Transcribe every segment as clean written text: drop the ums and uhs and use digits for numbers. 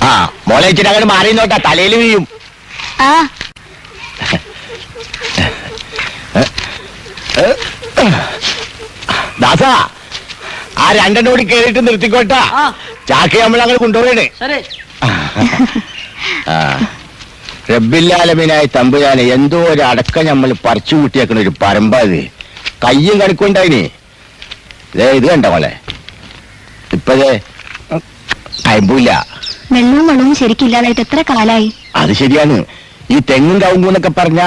ആ മോളെ ഇച്ചിരി അങ്ങോട്ട് മാറി നോട്ടാ, തലയിൽ വീഴും. ദാസ, ആ രണ്ടെണ്ണം കൂടി കേറിയിട്ട് നിർത്തിക്കോട്ടാ. ചാക്കി നമ്മൾ അങ്ങനെ കൊണ്ടുപോകണേ. റബ്ബില്ലാലമീനായ തമ്പുരാനെ, എന്തോ ഒരു അടക്കം നമ്മൾ പറിച്ചു കൂട്ടിയേക്കണ ഒരു പരമ്പാത് കയ്യും കണക്കുണ്ടായിനി. ഇത് കണ്ട മോളെ, ഇപ്പതേ കയമ്പില്ല. വെള്ളവും വെള്ളവും ശരിക്കില്ലാതായിട്ട് എത്ര കാലായി? അത് ശരിയാണ്. ഈ തെങ്ങും കവുമ്പൂന്നൊക്കെ പറഞ്ഞ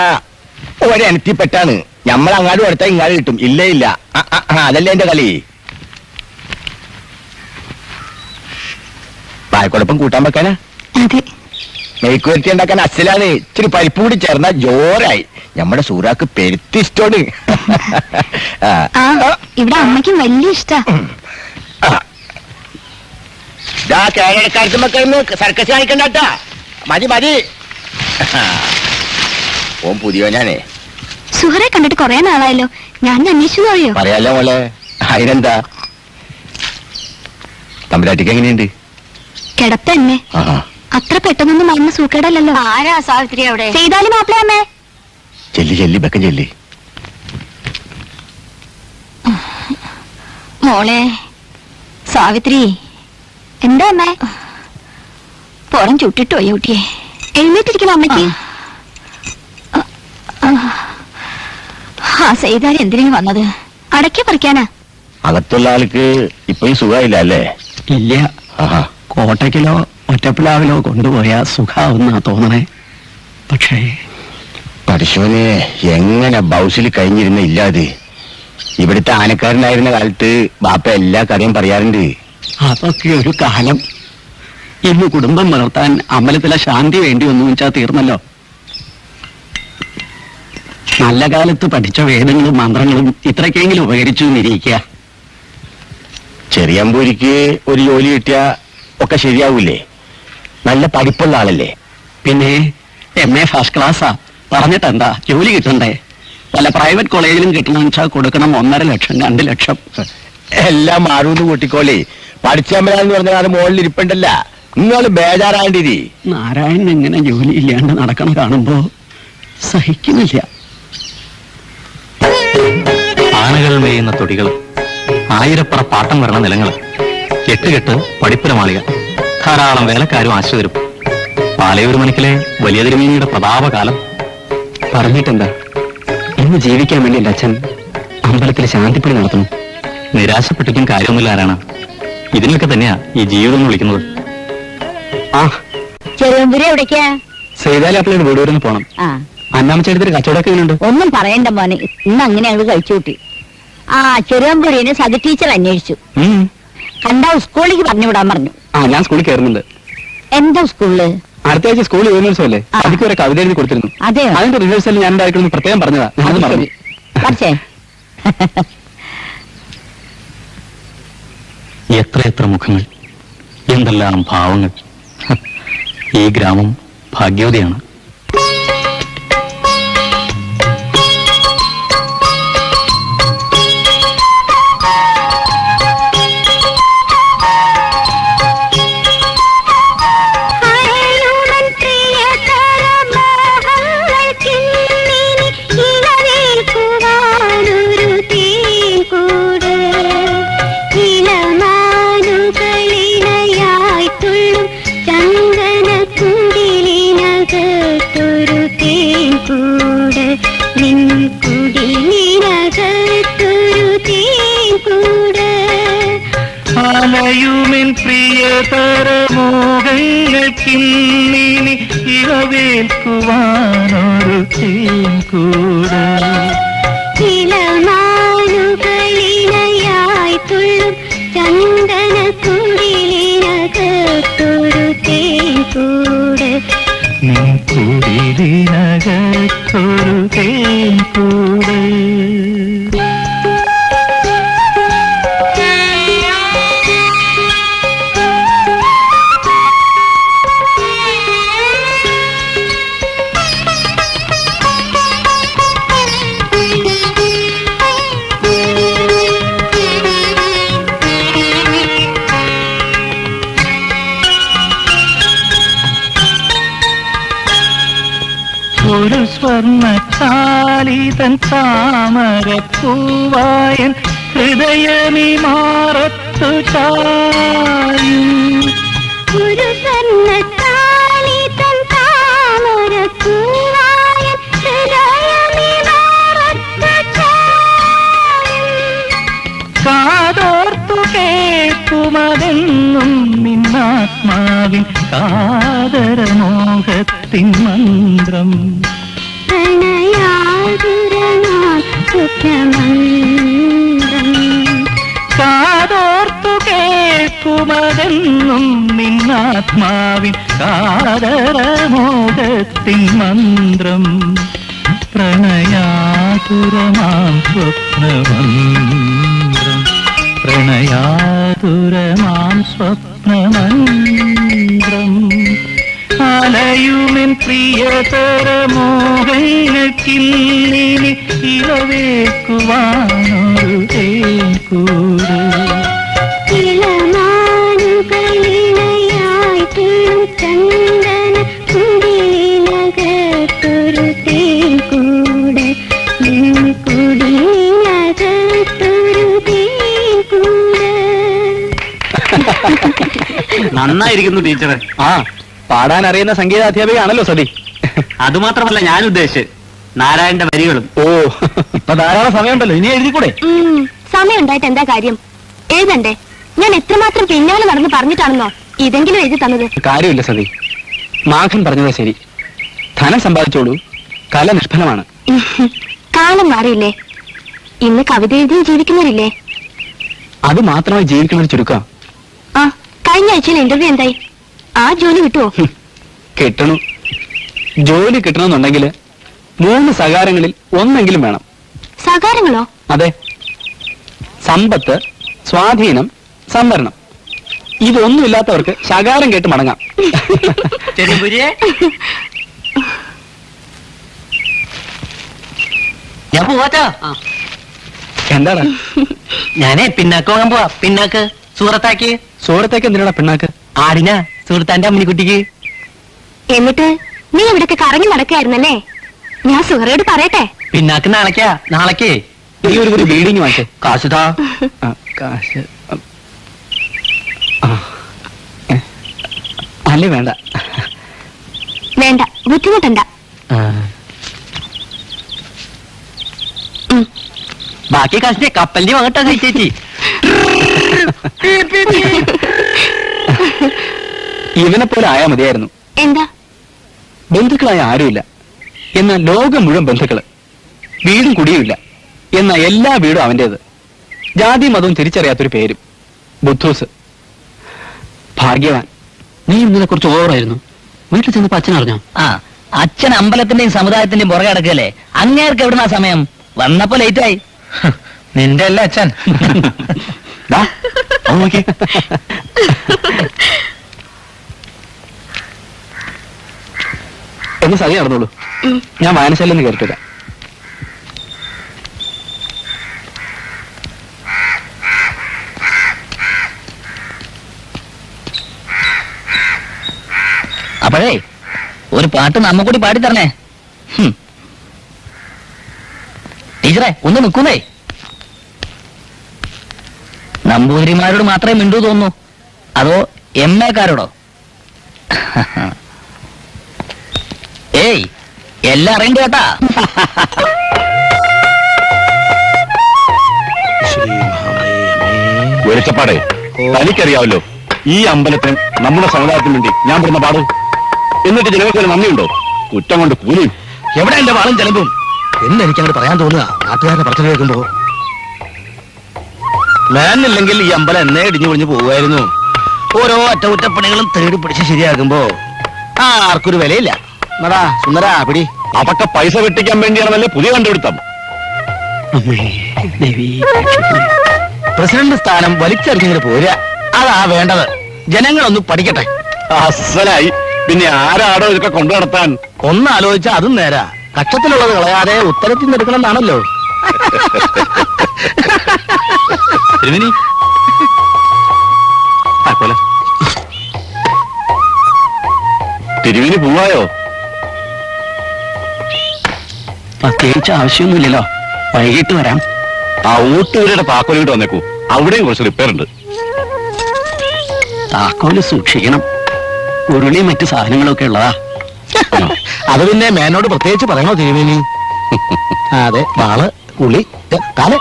ഒരനത്തിപ്പെട്ടാണ്. ഞമ്മളങ്ങാടും അടുത്താൽ ഇങ്ങാട് കിട്ടും. ഇല്ലേ ഇല്ല, അതല്ലേ എന്റെ കളി. പായക്കുഴപ്പം കൂട്ടാൻ വെക്കാനാ? മെയ്ക്കുവരത്തി ഉണ്ടാക്കാൻ അസലാണ്. ഇച്ചിരി പരിപ്പ് കൂടി ചേർന്ന ജോറായി. നമ്മുടെ സൂറാക്ക് പെരുത്തി ഇഷ്ടമാണ്. ഇവിടെ അമ്മയ്ക്കും വലിയ ഇഷ്ടാ. കേരളക്കാർക്ക് സർക്കസ് കാണിക്കണ്ടാ. മതി മതി. ഓൻ പുതിയോ? ഞാനേ സുഹറെ കണ്ടിട്ട് കൊറേ നാളായല്ലോ. ഞാൻ അന്വേഷിച്ചു പോയോ? പറയാലോ മോളെ, അതിനെന്താ. തമ്പുരാട്ടിക്ക് എങ്ങനെയുണ്ട്? കിടപ്പന്നെ. അത്ര പെട്ടെന്നൊന്നും മരുന്ന് സൂക്കേടല്ലോ. ആരാ സാവിത്രി അവിടെ? ചെയ്താലും മാപ്പിള അമ്മേ. ചെല്ലി ചെല്ലി ബക്കം ചെല്ലി. മോളെ സാവിത്രി. എന്താ അമ്മേ? പുറം ചുട്ടിട്ടോ ഊട്ടിയെ? എഴുന്നേറ്റിരിക്കണം അമ്മയ്ക്ക്. ആ ചെയ്താൽ എന്തിനു വന്നത്? അടയ്ക്ക പറിക്കാനാ? അകത്തുള്ള ആൾക്ക് ഇപ്പോഴും സുഖമായില്ല അല്ലേ? ഇല്ല. കോട്ടയ്ക്കിലോ ഒറ്റപ്പിലാവിലോ കൊണ്ടുപോയാ സുഖാവുന്നാ തോന്നണേ. പക്ഷേ പരശുവിനെ എങ്ങനെ ബൗസിൽ കഴിഞ്ഞിരുന്ന ഇല്ലാതെ. ഇവിടുത്തെ ആനക്കാരനായിരുന്ന കാലത്ത് ബാപ്പ എല്ലാ കഥയും പറയാറുണ്ട്. അതൊക്കെ ഒരു കാലം. ഇന്ന് കുടുംബം വളർത്താൻ അമ്പലത്തിലെ ശാന്തി വേണ്ടി വന്നു വെച്ചാൽ തീർന്നല്ലോ. നല്ല കാലത്ത് പഠിച്ച വേദങ്ങളും മന്ത്രങ്ങളും ഇത്രയ്ക്കെങ്കിലും ഉപകരിച്ചു എന്നിരിക്കുക. ചെറിയമ്പൂരിക്ക് ഒരു ജോലി കിട്ടിയ ഒക്കെ ശരിയാവൂലേ? നല്ല പഠിപ്പുള്ള ആളല്ലേ? പിന്നെ MA ഫസ്റ്റ് ക്ലാസ്സാ. പറഞ്ഞിട്ടെന്താ, ജോലി കിട്ടണ്ടേ? വല്ല പ്രൈവറ്റ് കോളേജിലും കിട്ടണമെന്ന് വെച്ചാൽ കൊടുക്കണം 1.5 ലക്ഷം 2 ലക്ഷം. എല്ലാം മാറൂന്ന് കൂട്ടിക്കോളി. പഠിച്ചമ്പലാന്ന് പറഞ്ഞാൽ അത് മുകളിൽ ഇരിപ്പണ്ടല്ല. നിങ്ങൾ ബേജാറാണ്ടിരി. നാരായണൻ ഇങ്ങനെ ജോലി ഇല്ലാണ്ട് നടക്കണം കാണുമ്പോ സഹിക്കുന്നില്ല. ആനകൾ മേയുന്ന തൊടികൾ, ആയിരപ്പുറ പാട്ടം വരണ നിലങ്ങൾ, 8 കെട്ട് പഠിപ്പുര മാളിക, ധാരാളം വേലക്കാരും ആശ്രിതരും. പാലയൂർ മനക്കിലെ വലിയ തിരുമേനിയുടെ പ്രതാപകാലം. പറഞ്ഞിട്ടെന്താ, ഇന്ന് ജീവിക്കാൻ വേണ്ടി എന്റെ അച്ഛൻ അമ്പലത്തിൽ ശാന്തിപ്പണി നടത്തുന്നു. നിരാശപ്പെട്ടിട്ടും കാര്യമൊന്നുമില്ല ആരാണ്. ഇതിനൊക്കെ തന്നെയാ ഈ ജീവിതം എന്ന് വിളിക്കുന്നത്. ചെറിയമ്പുരി എവിടേക്കാ? സൈതാലി വീട് വരെ പോണം. അന്നാമച്ചേട്ടത്തിന് കച്ചവടമൊക്കെ എങ്ങനെയുണ്ട്? ഒന്നും പറയണ്ട മോനെ, ഇന്ന് അങ്ങനെ അങ്ങ് കഴിച്ചു കൂട്ടി. ചെറിയമ്പുരിനെ സതി ടീച്ചർ അന്വേഷിച്ചു. കണ്ടാ സ്കൂളിലേക്ക് പറഞ്ഞു വിടാൻ പറഞ്ഞു. ഞാൻ സ്കൂളിൽ കയറുന്നുണ്ട്. എന്താ സ്കൂളില്? അടുത്ത ആഴ്ച സ്കൂളിൽ യൂണിവേഴ്സും അല്ലേ? അതിക്ക് ഒരു കവിത എഴുതി കൊടുത്തിരുന്നു. അതെ, അതിന്റെ റിഹേഴ്സൽ ഞാൻ ഉണ്ടായിരിക്കുന്നു പ്രത്യേകം പറഞ്ഞതാ. ഞാനത് പറഞ്ഞു. എത്ര മുഖങ്ങൾ, എന്തെല്ലാം ഭാവങ്ങൾ. ഈ ഗ്രാമം ഭാഗ്യവതിയാണ്. അലയുമെൻ പ്രിയതരമോഹങ്ങൾക്കിന്നിനി ഇളവേൽക്കുവാനൊരു തേൻകൂട്. ഇളമാനുകളിണയായി തുള്ളും ചന്ദനക്കുടിലിനകത്തൊരു തേൻകൂട്. നിൻ കുടിലിനകത്തൊരു തേൻകൂട്. സ്വർണ്ണ താമരപ്പൂവായൻ ഹൃദയമി മാറത്തു ചായും. ഒരു സ്വർണ്ണത്താലിതൻ താമരപ്പൂവായൻ ഹൃദയമി മാറത്തു ചായും. കാതോർത്തു കേൾക്കുമതെന്നും നിന്നാത്മാവിൻ കാതരമോഹത്തിൻ മന്ത്രം. പ്രണയാതുരനാം സുഖമന്ത്രം. കാതോർത്തു കേൾക്കുമതെന്നും നിന്നാത്മാവിൻ കാതരമോഹത്തിൻ മന്ത്രം. പ്രണയാതുരമാം സ്വപ്നമന്ത്രം. പ്രണയാതുരമാം സ്വപ്നമന്ത്രം. അലയുമെൻ പ്രിയതരമോഹങ്ങൾക്കിന്നിനി ഇളവേക്കുവാനൊരു തേൻകൂട്. ഇളമാനുകളിണയായി തീരും ചന്ദന കുടിലകത്തൊരു തേൻകൂട്. കുടിലകത്തൊരു തേൻകൂട്. നന്നായിരിക്കുന്നു ടീച്ചറെ. ആ പാടാൻ അറിയുന്ന സംഗീതാധ്യാപികയാണല്ലോ സതി. അതുമാത്രമല്ല ഞാൻ ഉദ്ദേശിച്ചത് നാരായണന്റെ വരികളും. ഓ ഇപ്പൊ ധാരാളം സമയമുണ്ടല്ലോ, ഇനി എഴുതിക്കൂടെ? സമയം ഉണ്ടായിട്ട് എന്താ കാര്യം? എഴുതണ്ടേ? ഞാൻ എത്രമാത്രം പിന്നാലെ നടന്ന് പറഞ്ഞിട്ടാണെന്നോ ഇതെങ്കിലും എഴുതി തന്നത്. കാര്യമില്ല സതി, മാഘൻ പറഞ്ഞത് ശരി. ധനം സമ്പാദിച്ചോളൂ, കല നിഷ്ഫലമാണ്. കാലം മാറിയില്ലേ? ഇന്ന് കവിത എഴുതി ജീവിക്കുന്നവരില്ലേ? അത് മാത്രമായി ജീവിക്കണമെന്ന് ചുരുക്കാം. ആ കഴിഞ്ഞ ആഴ്ചയിൽ ഇന്റർവ്യൂ എന്തായി? ആ ജോലി കിട്ടുവോ? കിട്ടണു. ജോലി കിട്ടണമെന്നുണ്ടെങ്കിൽ 3 സകാരങ്ങളിൽ ഒന്നെങ്കിലും വേണം. സകാരങ്ങളോ? അതെ, സമ്പത്ത്, സ്വാധീനം, സംവരണം. ഇതൊന്നുമില്ലാത്തവർക്ക് ശകാരം കേട്ട് മടങ്ങാം. ഞാൻ പോവാച്ചാ. എന്താണ്? ഞാനേ പിന്നാക്ക് വാങ്ങാൻ പോവാ. പിന്നാക്ക് സൂറത്താക്കി. സൂറത്തേക്ക് എന്തിനാണ് പിണ്ണാക്ക്? ആടിനാ സുഹൃത്താന്റെ അമ്മിനിക്കുട്ടിക്ക്. എന്നിട്ട് നീ ഇവിടൊക്കെ കറങ്ങി നടക്കായിരുന്നല്ലേ? ഞാൻ സുഹറയോട് പറയട്ടെ. പിന്നാക്ക് നാളേക്കേ നീ ഒരു ബീഡിങ് വാങ്ങിച്ചേ. കാശുതാ. കാശ് അല്ലേ? വേണ്ട വേണ്ട, ബുദ്ധിമുട്ടണ്ട. ബാക്കി കാശിന്റെ കപ്പലിന്റെ വാങ്ങട്ടാ ചേച്ചി. ഇവനെ പോലെ ആയാ മതിയായിരുന്നു. എന്താ? ബന്ധുക്കളായ ആരുമില്ല, എന്നാൽ ലോകം മുഴുവൻ ബന്ധുക്കള്. വീടും കുടിയുമില്ല, എന്നാൽ എല്ലാ വീടും അവന്റേത്. ജാതി മതവും തിരിച്ചറിയാത്തൊരു പേരും ബുദ്ധൂസ്. ഭാഗ്യവാൻ. നീ ഇന്നലെ കുറച്ച് ഓവറായിരുന്നു. വീട്ടിൽ ചെന്നപ്പോ അച്ഛൻ അറിഞ്ഞോ? ആ, അച്ഛൻ അമ്പലത്തിന്റെയും സമുദായത്തിന്റെയും പുറകെ അടക്കല്ലേ. അങ്ങേർക്ക് എവിടുന്ന സമയം? വന്നപ്പോ ലേറ്റായി. നിന്റെ അല്ല അച്ഛൻ. എന്ന് സതി നടന്നോളൂ, ഞാൻ വായനശാലയിൽ നിന്ന് കേട്ടില്ല. അപ്പോഴേ ഒരു പാട്ട് നമ്മ കൂടി പാടിത്തരണേ. ടീച്ചറെ ഒന്ന് നിൽക്കുന്നേ. നമ്പൂതിരിമാരോട് മാത്രമേ മിണ്ടൂ തോന്നുന്നു, അതോ എംഎക്കാരോടോ? ഏയ് എല്ലാം അറിയണ്ട കേട്ടാ. വെളിച്ചപ്പാടേ, തനിക്കറിയാവല്ലോ ഈ അമ്പലത്തിന് നമ്മുടെ സമുദായത്തിന് വേണ്ടി ഞാൻ പെടുന്ന പാട്. എന്നിട്ട് ജനങ്ങൾക്ക് നന്ദിയുണ്ടോ? കുറ്റം കൊണ്ട് കൂലിയും. എവിടെ എന്റെ വാളും ചെലമ്പും എന്ന് എനിക്കങ്ങോട്ട് പറയാൻ തോന്നുക. നാട്ടുകാരുടെ പ്രശ്നം കേൾക്കുമ്പോ മേനില്ലെങ്കിൽ ഈ അമ്പലം എന്നേ ഇടിഞ്ഞു പൊളിഞ്ഞു പോകുമായിരുന്നു. ഓരോ അറ്റകുറ്റപ്പണികളും തേടി പിടിച്ച് ശരിയാകുമ്പോ ആർക്കൊരു വിലയില്ല. നടാ സുന്ദരാ പിടി. അതൊക്കെ പൈസ വെട്ടിക്കാൻ വേണ്ടിയാണല്ലേ പുതിയ കണ്ടുപിടുത്തം. പ്രസിഡന്റ് സ്ഥാനം വലിച്ചെറിഞ്ഞിങ്ങനെ പോരാ. അതാ വേണ്ടത്. ജനങ്ങളൊന്ന് പഠിക്കട്ടെ. അസലായി. പിന്നെ ആരാടോ ഇതൊക്കെ കൊണ്ടു നടത്താൻ? ഒന്ന് ആലോചിച്ചാ അതും നേരാ. കക്ഷത്തിലുള്ളത് കളയാതെ ഉത്തരത്തിൽ നിന്ന് എടുക്കണം എന്നാണല്ലോ. തിരുമേനി പോലെ തിരുവിന് പോവായോ? പ്രത്യേകിച്ച് ആവശ്യമൊന്നുമില്ലല്ലോ, വൈകിട്ട് വരാം. ആ ഊട്ടുവരുടെ താക്കോലിട്ട് വന്നേക്കൂ, അവിടെയും കുറച്ച് റിപ്പയർ ഉണ്ട്. താക്കോല് സൂക്ഷിക്കണം, ഉരുളിയും മറ്റു സാധനങ്ങളൊക്കെ ഉള്ളതാ. അത് പിന്നെ മേനോട് പ്രത്യേകിച്ച് പറയണോ തിരുമേനി? അതെ, വാള് കുളി തല.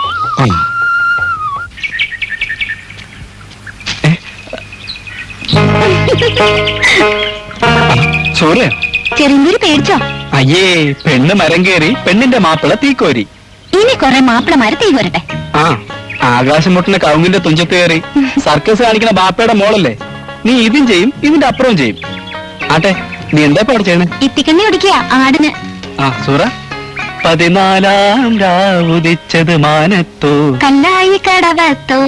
സൂര്യ ചെറിയൊരു പേടിച്ചോ? അയ്യേ, പെണ്ണ് മരം കയറി, പെണ്ണിന്റെ മാപ്പിള തീക്കോരി. ഇനി കുറെ മാപ്പിളമാര് തീ വരട്ടെ. ആ, ആകാശം മുട്ടുന്ന കവുങ്ങിന്റെ തുഞ്ചത്ത് കയറി സർക്കസ് കാണിക്കുന്ന ബാപ്പയുടെ മോളല്ലേ നീ? ഇതും ചെയ്യും, ഇതിന്റെ അപ്പുറവും ചെയ്യും. ആട്ടെ, നീ എന്താ പാടെ ചെയ്യണേ? ഇത്തിക്കണ്ണി ഒടിക്കുക ആടിന്. ആ സൂറ. 14 രാവുദിച്ചത് മാനത്തോ, കല്ലായി കടവത്തോ.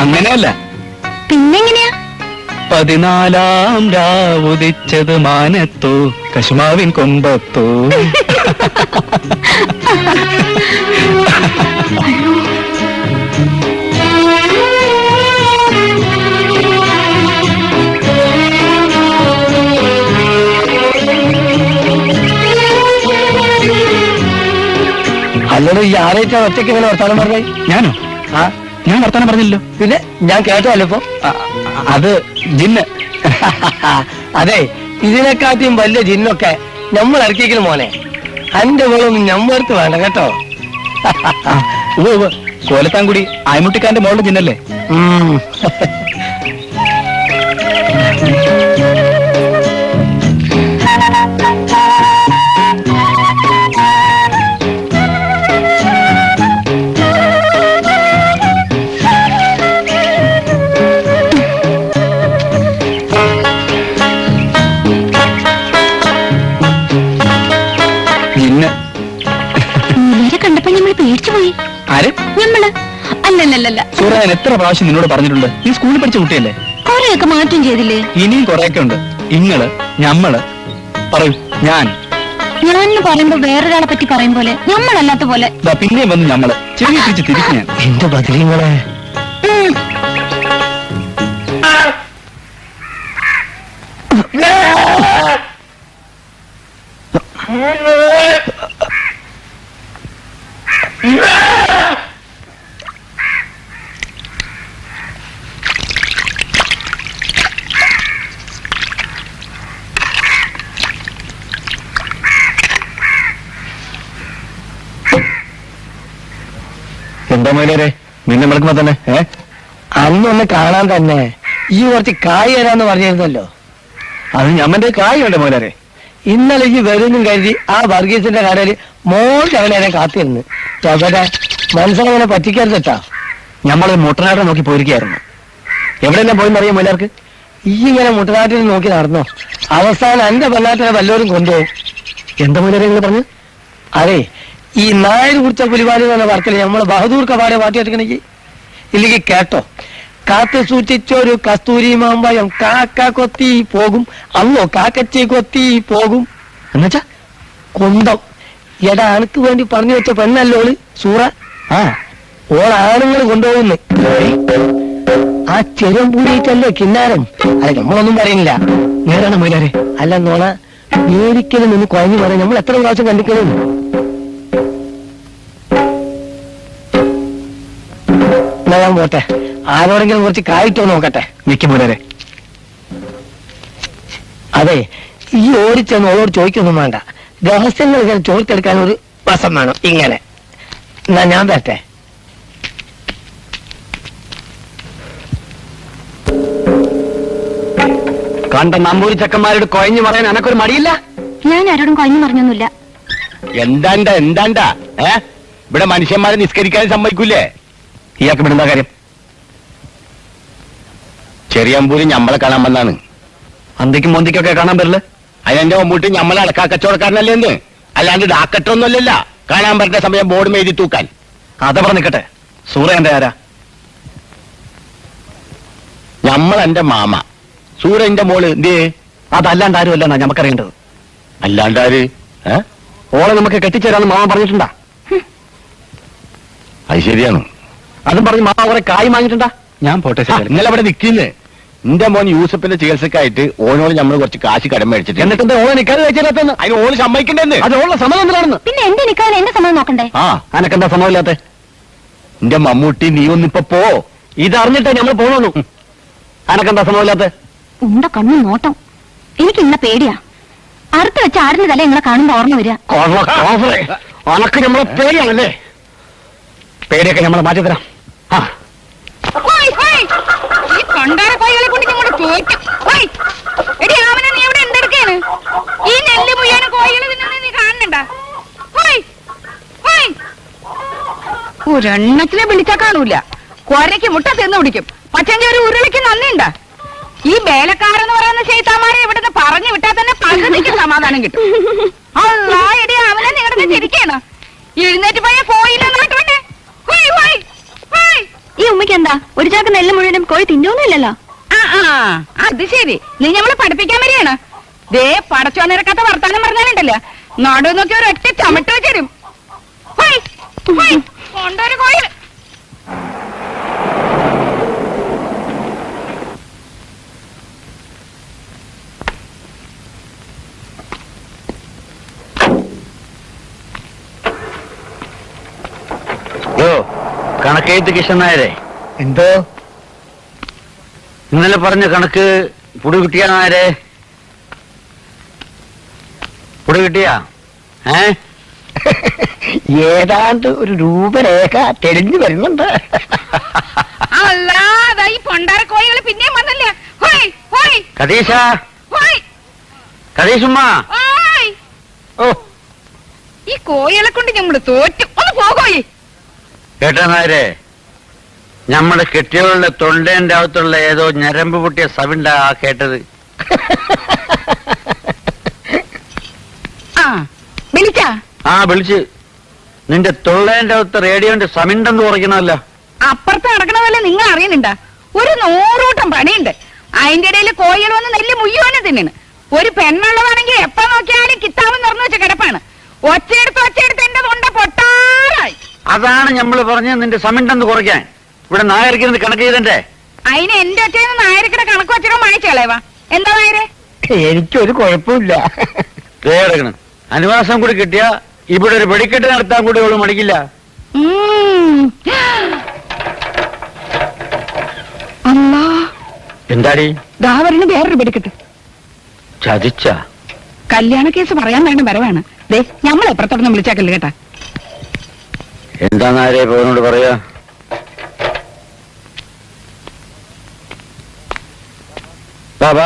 അങ്ങനെയല്ല. പിന്നെങ്ങനെയാ? 14 രാവുദിച്ചത് മാനത്തോ, കശുമാവിൻ കൊമ്പത്തോ. അല്ലടോ, ഈ ആരേറ്റാ ഒറ്റയ്ക്ക് ഇങ്ങനെ വർത്താനം പറഞ്ഞേ? ഞാനോ? ആ, ഞാൻ വർത്താനം പറഞ്ഞില്ലല്ലോ. പിന്നെ ഞാൻ കേട്ടല്ലോ ഇപ്പൊ. അത് ജിന്ന്. അതെ, ഇതിനെക്കാട്ടിയും വലിയ ജിന്നൊക്കെ നമ്മൾ ഇറക്കിക്കലും മോനെ. അന്റെ മോളൊന്നും ഞമ്മടുത്ത് വേണ്ട കേട്ടോ. കോലത്താൻകുടി ആയ്മുട്ടിക്കാരന്റെ മോളുടെ ജിന്നല്ലേ? കണ്ടപ്പോ നമ്മൾ പേടിച്ചു പോയി. ആര്? ഞമ്മള്. അല്ലല്ലല്ല, സൂര്യ, ഞാൻ എത്ര പ്രാവശ്യം നിന്നോട് പറഞ്ഞിട്ടുണ്ട്, നീ സ്കൂളിൽ പഠിച്ച കുട്ടിയല്ലേ? കൊറേയൊക്കെ മാറ്റം ചെയ്തില്ലേ? ഇനിയും കൊറേയൊക്കെ ഉണ്ട്. ഇങ്ങള്, ഞമ്മള്, പറയൂ. ഞാൻ പറയുമ്പോ വേറൊരാളെ പറ്റി പറയും പോലെ, ഞമ്മളല്ലാത്ത പോലെ. പിന്നെയും വന്ന് ഞമ്മള് ചെറിയ തിരിച്ച് തിരിച്ചു. ഞാൻ എന്റെ ബദലിങ്ങളെ എന്താ മോനെ നിന്നെ വിളിക്കുമ്പോ തന്നെ അന്നൊന്ന് കാണാൻ തന്നെ ഈ കുറച്ച് കായ് തരാന്ന് പറഞ്ഞിരുന്നല്ലോ. അത് ഞമ്മന്റെ കായ് വേണ്ട മോനെ. ഇന്നലെ ഈ വരുന്നും കരുതി ആ വർഗീസിന്റെ കടയിൽ മോൾ അവനെ കാത്തിരുന്ന്. ചവടെ മനസ്സിലങ്ങനെ പറ്റിക്കരുതട്ടാ. ഞമ്മള് മുട്ടനാട്ടെ നോക്കി പോയിരിക്കായിരുന്നു. എവിടെയെല്ലാം പോയെന്നറിയാം മോലാർക്ക്? ഈ ഇങ്ങനെ മുട്ടനാട്ടിൽ നോക്കി നടന്നോ? അവസാനം എന്റെ പെണ്ണാട്ടിനെ വല്ലവരും കൊണ്ടുപോകും. എന്താ മോനെ പറഞ്ഞു? അതെ, ഈ നായർ കുടിച്ച പുലിവാലി എന്ന വർക്കിൽ നമ്മള് ബഹദൂർ കപാടെ പാട്ടിയെടുക്കണെങ്കിൽ ഇല്ലെങ്കിൽ കേട്ടോ. കാത്തു സൂക്ഷിച്ചൊരു കസ്തൂരി മാമ്പയം കാക്ക കൊത്തി പോകും, അന്നോ കാക്കച്ചി കൊത്തി പോകും. എന്നുവെച്ചാ കൊണ്ടം. എടാ, അനക്ക് വേണ്ടി പറഞ്ഞു വെച്ച പെണ്ണല്ലോള് സൂറ. ആ, ഓളാണുങ്ങൾ കൊണ്ടുപോകുന്നു. ആ ചെറും പൂടിയിട്ടല്ലേ കിന്നാരം. അല്ല, നമ്മളൊന്നും പറയുന്നില്ല. നേരാണ് മൊയിലാരെ. അല്ല നോണ, നേരിക്കലും നിന്ന് കുഴഞ്ഞു പറയാൻ നമ്മൾ എത്ര പ്രാവശ്യം കണ്ടിക്കണം. എന്നാ ഞാൻ പോട്ടെ, ആരോടെങ്കിലും കുറച്ച് കായിട്ടോ നോക്കട്ടെ. മിക്ക മൊയിലാരെ. അതെ, ഈ ഓടിച്ചെന്ന് ഓളോട് ചോദിക്കൊന്നും വേണ്ട. രഹസ്യങ്ങൾ ഇങ്ങനെ ചോദിച്ചെടുക്കാൻ ഒരു വശം വേണം. ഇങ്ങനെ എന്നാ ഞാൻ തരട്ടെ. കണ്ട നമ്പൂരി ചക്കന്മാരോട് കൊഴഞ്ഞു പറയാൻ എനക്കൊരു മടിയില്ല. ഞാൻ ആരോടും കഴിഞ്ഞു പറഞ്ഞൊന്നുമില്ല. എന്താണ്ടാ ഇവിടെ മനുഷ്യന്മാരെ നിസ്കരിക്കാൻ സമ്മതിക്കൂലേ? ഇയാൾക്ക് ഇവിടെ എന്താ കാര്യം? ചെറിയമ്പൂരി ഞമ്മളെ കാണാൻ വന്നാണ്. അന്തിക്കും മൊന്തിക്കൊക്കെ കാണാൻ പറ്റില്ല. അതിന്റെ മുമ്പിട്ട് ഞമ്മളെ അടക്കാ കച്ചവടക്കാരനല്ലേ എന്ന്, അല്ലാണ്ട് ഡാക്കറ്റൊന്നുമല്ലല്ല. കാണാൻ പറ്റുന്ന സമയം ബോർഡ് മെഴുതി തൂക്കാൻ. അതവിടെ നിൽക്കട്ടെ. സൂറ എന്റെ ആരാ? ഞമ്മളെന്റെ മാമ. സൂര്യന്റെ മോള് എന്തേ? അതല്ലാണ്ട് ആരുമല്ല നമുക്കറിയേണ്ടത്. അല്ലാണ്ടാര്? ഓളെ നമുക്ക് കെട്ടിച്ചേരാന്ന് മാമ പറഞ്ഞിട്ടുണ്ടാ? അത് ശരിയാണ്. അതും പറഞ്ഞ് മാമ കുറെ കായ് വാങ്ങിയിട്ടുണ്ടാ? ഞാൻ പോട്ടെ ഇന്നലെ അവിടെ നിൽക്കുന്നേ എന്റെ മോൻ യൂസഫിന്റെ ചികിത്സക്കായിട്ട് ഓനോട് നമ്മൾ കുറച്ച് കാശ് കടം മേടിച്ചിട്ട് എന്നിട്ട് എന്താ ഓളെ നിക്കാതെ കഴിച്ചാലെന്ന്? അതിന് ഓന് സമ്മതിക്കണ്ടെന്ന്. അത് ഓളെ സമ്മതം എന്തിനാണെന്ന്? പിന്നെ എന്റെ നിക്കാതെ എന്റെ സമ്മതം നോക്കണ്ടേ? ആ അനക്കെന്താ സമ്മതമില്ലാത്ത? എന്റെ മമ്മൂട്ടി നീ ഒന്നിപ്പോ പോ. ഇതറിഞ്ഞിട്ടേ നമ്മൾ പോണു. അനക്കെന്താ സമ്മതമില്ലാത്ത? ഉണ്ട കണ്ണു നോട്ടം. എനിക്ക് ഇന്ന പേടിയാ. അറുത്ത് വെച്ച ആടിന്റെ തല നിങ്ങളെ കാണുമ്പോ ഓർമ്മ വരിക. അനക്ക് നമ്മളെ പേടിയാണല്ലേ? പേടിയൊക്കെ നമ്മളെ മാറ്റി തരാം. ആ ഈ പണ്ടാര കോഴികളെ കൊണ്ട് ഞങ്ങളുടെ തോറ്റും. എടി ആമന, നീ ഇവിടെ എന്തെടുക്കാണ്? ഈ നെല്ല് മുയ്യാനും കോഴികളെ തിന്നുന്നത് നീ കാണണ്ട. ഒരെണ്ണത്തിനെ വിളിച്ചാ കാണൂല. കൊരയ്ക്ക് മുട്ട തിന്നു പിടിക്കും. പക്ഷെങ്കിൽ ഒരു ഉരുളിക്ക് നന്ദിയുണ്ട. ഈ വേലക്കാരെന്ന് പറയുന്ന ചെയ്താമാരെ ഇവിടുന്ന് പറഞ്ഞു വിട്ടാൽ തന്നെ പകുതിക്ക് സമാധാനം കിട്ടും. അല്ലാ എടി ആമന, നിങ്ങളുടെ ചിരിക്കാണ്. എഴുന്നേറ്റ് പോയ കോയിലെ നാട്ടുവന്നെ. ഈ ഉമ്മയ്ക്ക് എന്താ ഒരു ചാക്ക് നെല്ല് മുഴുവനും കോഴി തിന്നൊന്നുമില്ലല്ലോ. അത് ശരി, നീ ഞമ്മളെ പഠിപ്പിക്കാൻ വരികയാണ്. ദേ പടച്ചോ നിരക്കാത്ത വർത്താനം പറഞ്ഞാലുണ്ടല്ലോ, നടു നോക്കി ഒരു ഒറ്റ ചമട്ട് വെച്ചരും. കൊണ്ടൊരു കോയിൽ. കണക്കെഴുത്ത് കിഷൻ നായരെ, എന്തോ ഇന്നലെ പറഞ്ഞ കണക്ക് പുടി കിട്ടിയ നായരെ? പുടി കിട്ടിയാ? ഏതാണ്ട് ഒരു രൂപരേഖ തെളിഞ്ഞു വരുന്നുണ്ട്. അല്ലാതെ ഈ പൊണ്ടാര കോഴികൾ പിന്നെയും വന്നല്ലേ. കതീശ, കതീശുമ്മ, ഓ ഈ കോഴികളെ കൊണ്ട് ഞമ്മള് തോറ്റു. ഒന്ന് പോകോയി. കേട്ടാ നായരെ, നമ്മുടെ കെട്ടിയവളുടെ തൊണ്ടേന്റെ അകത്തുള്ള ഏതോ ഞരമ്പ് പൊട്ടിയ സവിണ്ടാ കേട്ടത്. വിളിച്ചാ? ആ വിളിച്ച്. നിന്റെ തൊള്ളേന്റെ അകത്ത് റേഡിയോന്റെ സമിണ്ടെന്ന് കുറയ്ക്കണമല്ലോ. അപ്പുറത്ത് നടക്കണതല്ലേ നിങ്ങൾ അറിയുന്നുണ്ടാ? ഒരു 100 കൂട്ടം പണിയുണ്ട്. അതിന്റെ ഇടയിൽ കോഴികൾ വന്ന് നെല്ല് മുയ്യോനെ തിന്നണ്. ഒരു പെണ്ണുള്ളതാണെങ്കിൽ എപ്പോ നോക്കിയാലും കിത്താവ് നിറഞ്ഞു വെച്ച കിടപ്പാണ്. ഒച്ചയെടുത്ത് എന്റെ തൊണ്ട പൊട്ടാറായി. അതാണ് നമ്മൾ പറഞ്ഞത് നിന്റെ സമിണ്ടെന്ന് കുറയ്ക്കാൻ. ഇവിടെ നായരിക്കുന്നത് കണക്ക് ചെയ്തേ. അതിന് എന്റെ ഒച്ചയെന്ന് നായരക്കിടെ കണക്ക് വെച്ചോ മായച്ചു കളയവാ. എന്താ നായരെ? എനിക്കൊരു കുഴപ്പമില്ല. കേടക്കണം. അനുവാസം കൂടി കിട്ടിയ ഇവിടെ ഒരു വെടിക്കെട്ട് നടത്താൻ കൂടി അവള് മടിക്കില്ല. അല്ലാ, എന്താടി ദാവരന് വേറൊരു വെടിക്കെട്ട്. ചതിച്ച കല്യാണ കേസ് പറയാൻ വേണ്ട വരവാണ്. ദേ ഞമ്മളെ എപ്പുറത്തോടൊന്നും വിളിച്ചാക്കല്ലേ കേട്ടാ. എന്താ നായരെ പോനോട് പറയാ? ബാബാ,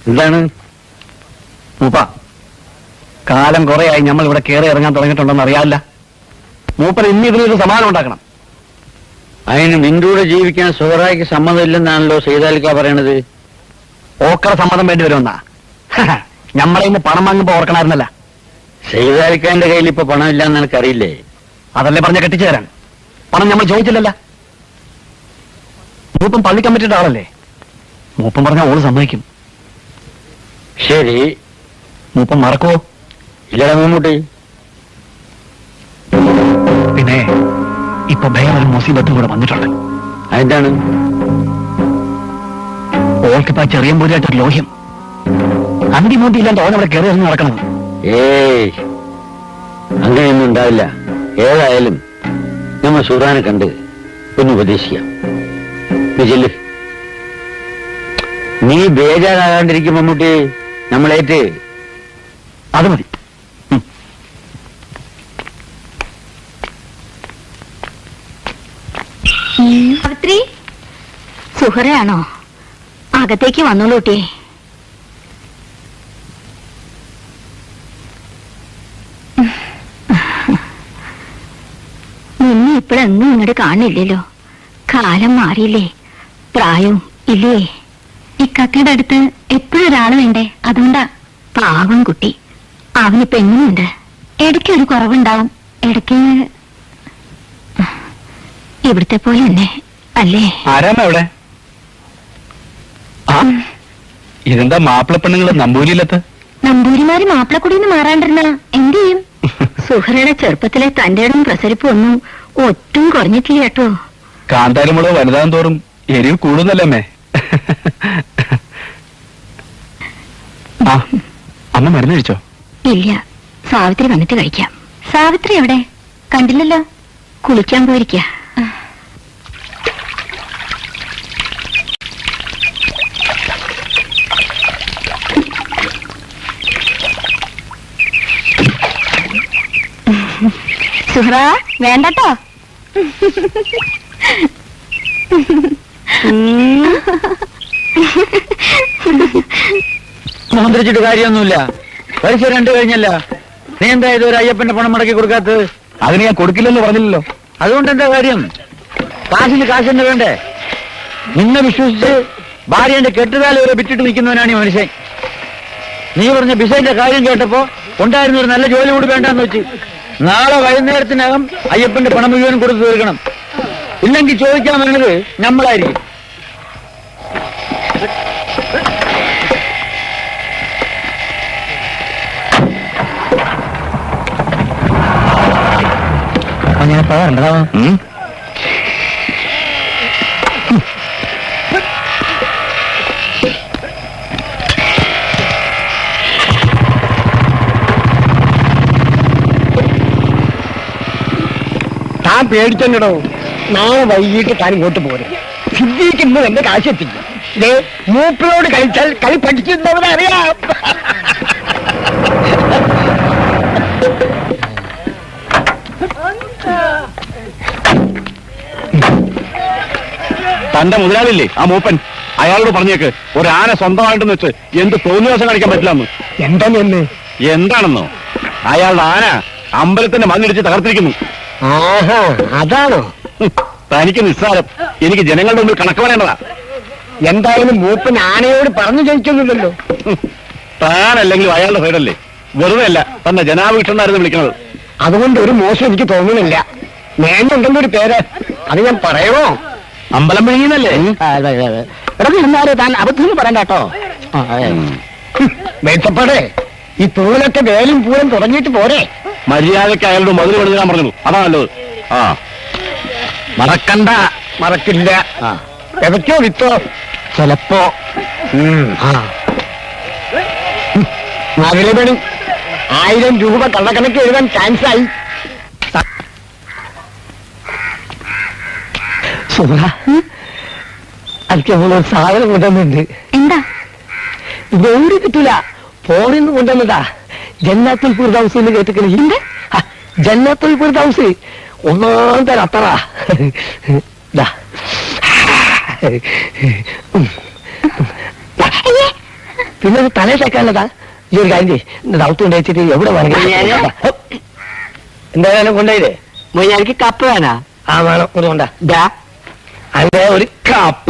എന്താണ്? മൂപ്പ, കാലം കുറെയായി നമ്മൾ ഇവിടെ കയറി ഇറങ്ങാൻ തുടങ്ങിയിട്ടുണ്ടെന്ന് അറിയാല്ല. മൂപ്പൻ ഇന്ന് ഇതിനൊരു സമാധാനം ഉണ്ടാക്കണം. അതിന് നിന്റെ കൂടെ ജീവിക്കാൻ സുഹറായിക്ക് സമ്മതമില്ലെന്നാണല്ലോ സൈതാലിക്ക പറയണത്. ഓക്കറ സമ്മതം വേണ്ടി വരുമെന്നാ. നമ്മളെ ഇന്ന് പണം വാങ്ങുമ്പോ ഓർക്കണമായിരുന്നല്ല. സൈതാലിക്കാന്റെ കയ്യിൽ ഇപ്പൊ പണമില്ലാന്ന് എനിക്കറിയില്ലേ? അതല്ലേ പറഞ്ഞ കെട്ടിച്ചു തരാൻ. പണം നമ്മൾ ചോദിച്ചില്ലല്ല. മൂപ്പൻ പള്ളി കമ്മിറ്റിയുടെ ആളല്ലേ. മൂപ്പൻ പറഞ്ഞ ഓള് സമ്മതിക്കും. ശരി, മൂപ്പൻ മറക്കോ? ഇല്ലടാ മമ്മൂട്ടി. പിന്നെ ഇപ്പൊ വേറൊരു മുസീബത്തും കൂടെ വന്നിട്ടുണ്ട്. അതെന്താണ്? ഓൾക്കിപ്പോ ചെറിയ പോരായിട്ടൊരു ലോഹ്യം. അന്തിമൂന്തി ഇല്ലാണ്ട് ഓൻ അവിടെ കയറി ഇറങ്ങി നടക്കണത്. ഏയ്, അങ്ങനെയൊന്നും ഉണ്ടാവില്ല. ഏതായാലും നമ്മൾ സുഹറാനെ കണ്ട് ഒന്ന് ഉപദേശിക്കാം. ചെല്ല്. നീ ബേജാറാകാണ്ടിരിക്കും മമ്മൂട്ടി. നമ്മളേറ്റ് അത് മതി. സാവിത്രി, സുഹറയാണോ? അകത്തേക്ക് വന്നോളൂ കുട്ടിയെ. നിന്നെ ഇപ്പോഴൊന്നും ഇങ്ങോട്ട് കാണില്ലല്ലോ. കാലം മാറിയില്ലേ, പ്രായവും ഇല്ലേ? ഇക്കക്കയുടെ അടുത്ത് എപ്പോഴും ഒരാള് വേണ്ടേ, അതുകൊണ്ടാ. പാവം കുട്ടി, അവനിപ്പോ എങ്ങനെയുണ്ട്? ഇടയ്ക്ക് ഒരു കുറവുണ്ടാവും, ഇടയ്ക്ക് ഇവിടുത്തെ പോലെ തന്നെ അല്ലേ? ആരാമ ഇവിടെ? ആ, ഇതെന്താ മാപ്പിള പെണ്ണുങ്ങള് നമ്പൂരിയിലത്ത്? നമ്പൂരിമാര് മാപ്പിളക്കുടിന്ന് മാറാണ്ടിരുന്ന എന്ത് ചെയ്യും? സുഹറയുടെ ചെറുപ്പത്തിലെ തന്റെ ഇടം പ്രസരിപ്പ് ഒന്നും ഒട്ടും കുറഞ്ഞിട്ടില്ല കേട്ടോ. കാന്താരിമുളക് വലുതാൻ തോറും എരിവ് കൂടുന്നല്ലേ ആ അമ്മ മരുന്ന് കഴിച്ചോ? ഇല്ല, സാവിത്രി വന്നിട്ട് കഴിക്കാം. സാവിത്രി എവിടെ? കണ്ടില്ലല്ലോ. കുളിക്കാൻ പോയിരിക്ക. സുഹ്റ വേണ്ടട്ടോ. മന്ത്രിച്ചിട്ട് കാര്യമൊന്നുമില്ല. പൈസ 2 കഴിഞ്ഞല്ല. നീ എന്താ ഇതൊരു അയ്യപ്പന്റെ പണം മടക്കി കൊടുക്കാത്തത്? അതിന് ഞാൻ കൊടുക്കില്ലെന്ന് പറഞ്ഞില്ലല്ലോ. അതുകൊണ്ട് എന്താ കാര്യം? കാശിന് കാശെന്നെ വേണ്ടേ? നിന്നെ വിശ്വസിച്ച് ഭാര്യന്റെ കെട്ടുകാല വരെ വിറ്റിട്ട് നിൽക്കുന്നവനാണ് ഈ മനുഷ്യൻ. നീ പറഞ്ഞ ബിസൈന്റെ കാര്യം കേട്ടപ്പോ ഉണ്ടായിരുന്ന ഒരു നല്ല ജോലി കൂടി വേണ്ടെന്ന് വെച്ച് നാളെ വൈകുന്നേരത്തിനകം അയ്യപ്പന്റെ പണം മുഴുവൻ കൊടുത്തു തീർക്കണം. ഇല്ലെങ്കിൽ ചോദിക്കാൻ വരുന്നത് നമ്മളായിരിക്കും. ഞാൻ പോകണ്ടതാ. താൻ പേടിച്ചോ. നാളെ വൈകിട്ട് താൻ ഇങ്ങോട്ട് പോരും. സിദ്ധിക്ക് ഇന്ന് എന്റെ കാശ് എത്തിക്കും. ഇതേ മൂപ്പിനോട് കളിച്ചാൽ കളി പഠിച്ചിരുന്നവരെ അറിയാം. തന്റെ മുതലാളില്ലേ ആ മൂപ്പൻ, അയാളോട് പറഞ്ഞേക്ക് ഒരു ആന സ്വന്തമായിട്ടെന്ന് വെച്ച് എന്ത് തോന്നിവാസം കാണിക്കാൻ പറ്റില്ലെന്ന്. എന്താണെന്ന്? എന്താണെന്നോ? അയാളുടെ ആന അമ്പലത്തിന്റെ മണ്ണിടിച്ച് തകർത്തിരിക്കുന്നു. ആഹാ, അതാണോ? തനിക്ക് നിസ്സാരം, എനിക്ക് ജനങ്ങളുടെ മുമ്പിൽ കണക്ക് പറയേണ്ടതാ. എന്തായാലും മൂപ്പൻ ആനയോട് പറഞ്ഞു ജയിക്കുന്നില്ലല്ലോ. താനല്ലെങ്കിലും അയാളുടെ സൈഡല്ലേ. വെറുതെ അല്ല തന്നെ ജനാഭിഷണായിരുന്നു വിളിക്കുന്നത്. അതുകൊണ്ട് ഒരു മോശം എനിക്ക് തോന്നുന്നില്ല. നേന്നുണ്ടെന്നൊരു പേര്, അത് ഞാൻ പറയണോ? അമ്പലം പിഴിയുന്നല്ലേ? എന്നാലും താൻ അബദ്ധം പറയണ്ട കേട്ടോ. മേച്ചപ്പാടെ ഈ തൂലൊക്കെ വേലും പൂരം തുടങ്ങിയിട്ട് പോരെ. മര്യാദയ്ക്ക് അയാളോട് മതിൽ പണിതാൻ പറഞ്ഞത് അതാണല്ലോ. ആ മറക്കണ്ട. മറക്കില്ല. എവയ്ക്കോ വിത്തോ ചിലപ്പോ. നഗരപണി 1000 രൂപ കള്ളക്കണക്ക് എഴുതാൻ ചാൻസ് ആയി. എനിക്ക് ഒരു സാധനം കൊണ്ടുവന്നുണ്ട്. എന്താ? ഇതെവിടെ കിട്ടൂല, ഫോണിന്ന് കൊണ്ടുവന്നതാ. ജന്നാത്തുൽ ഫിർദൗസ് എന്ന് കേട്ടിട്ടുണ്ട്. ജന്നാത്തുൽ ഫിർദൗസ് ഒന്നാം തരം അത്തറ. പിന്നെ തലേ തേക്കാനുള്ളതാ. ഈ ഒരു കാര്യം ദൗത്യം കൊണ്ട് വെച്ചിട്ട് എവിടെ വേണമെങ്കിലും എന്തായാലും കൊണ്ടുപോയില്ലേ. എനിക്ക് കപ്പ വേണാ? ആ വേണം. കൊണ്ടാ അങ്ങനെ ഒരു കപ്പ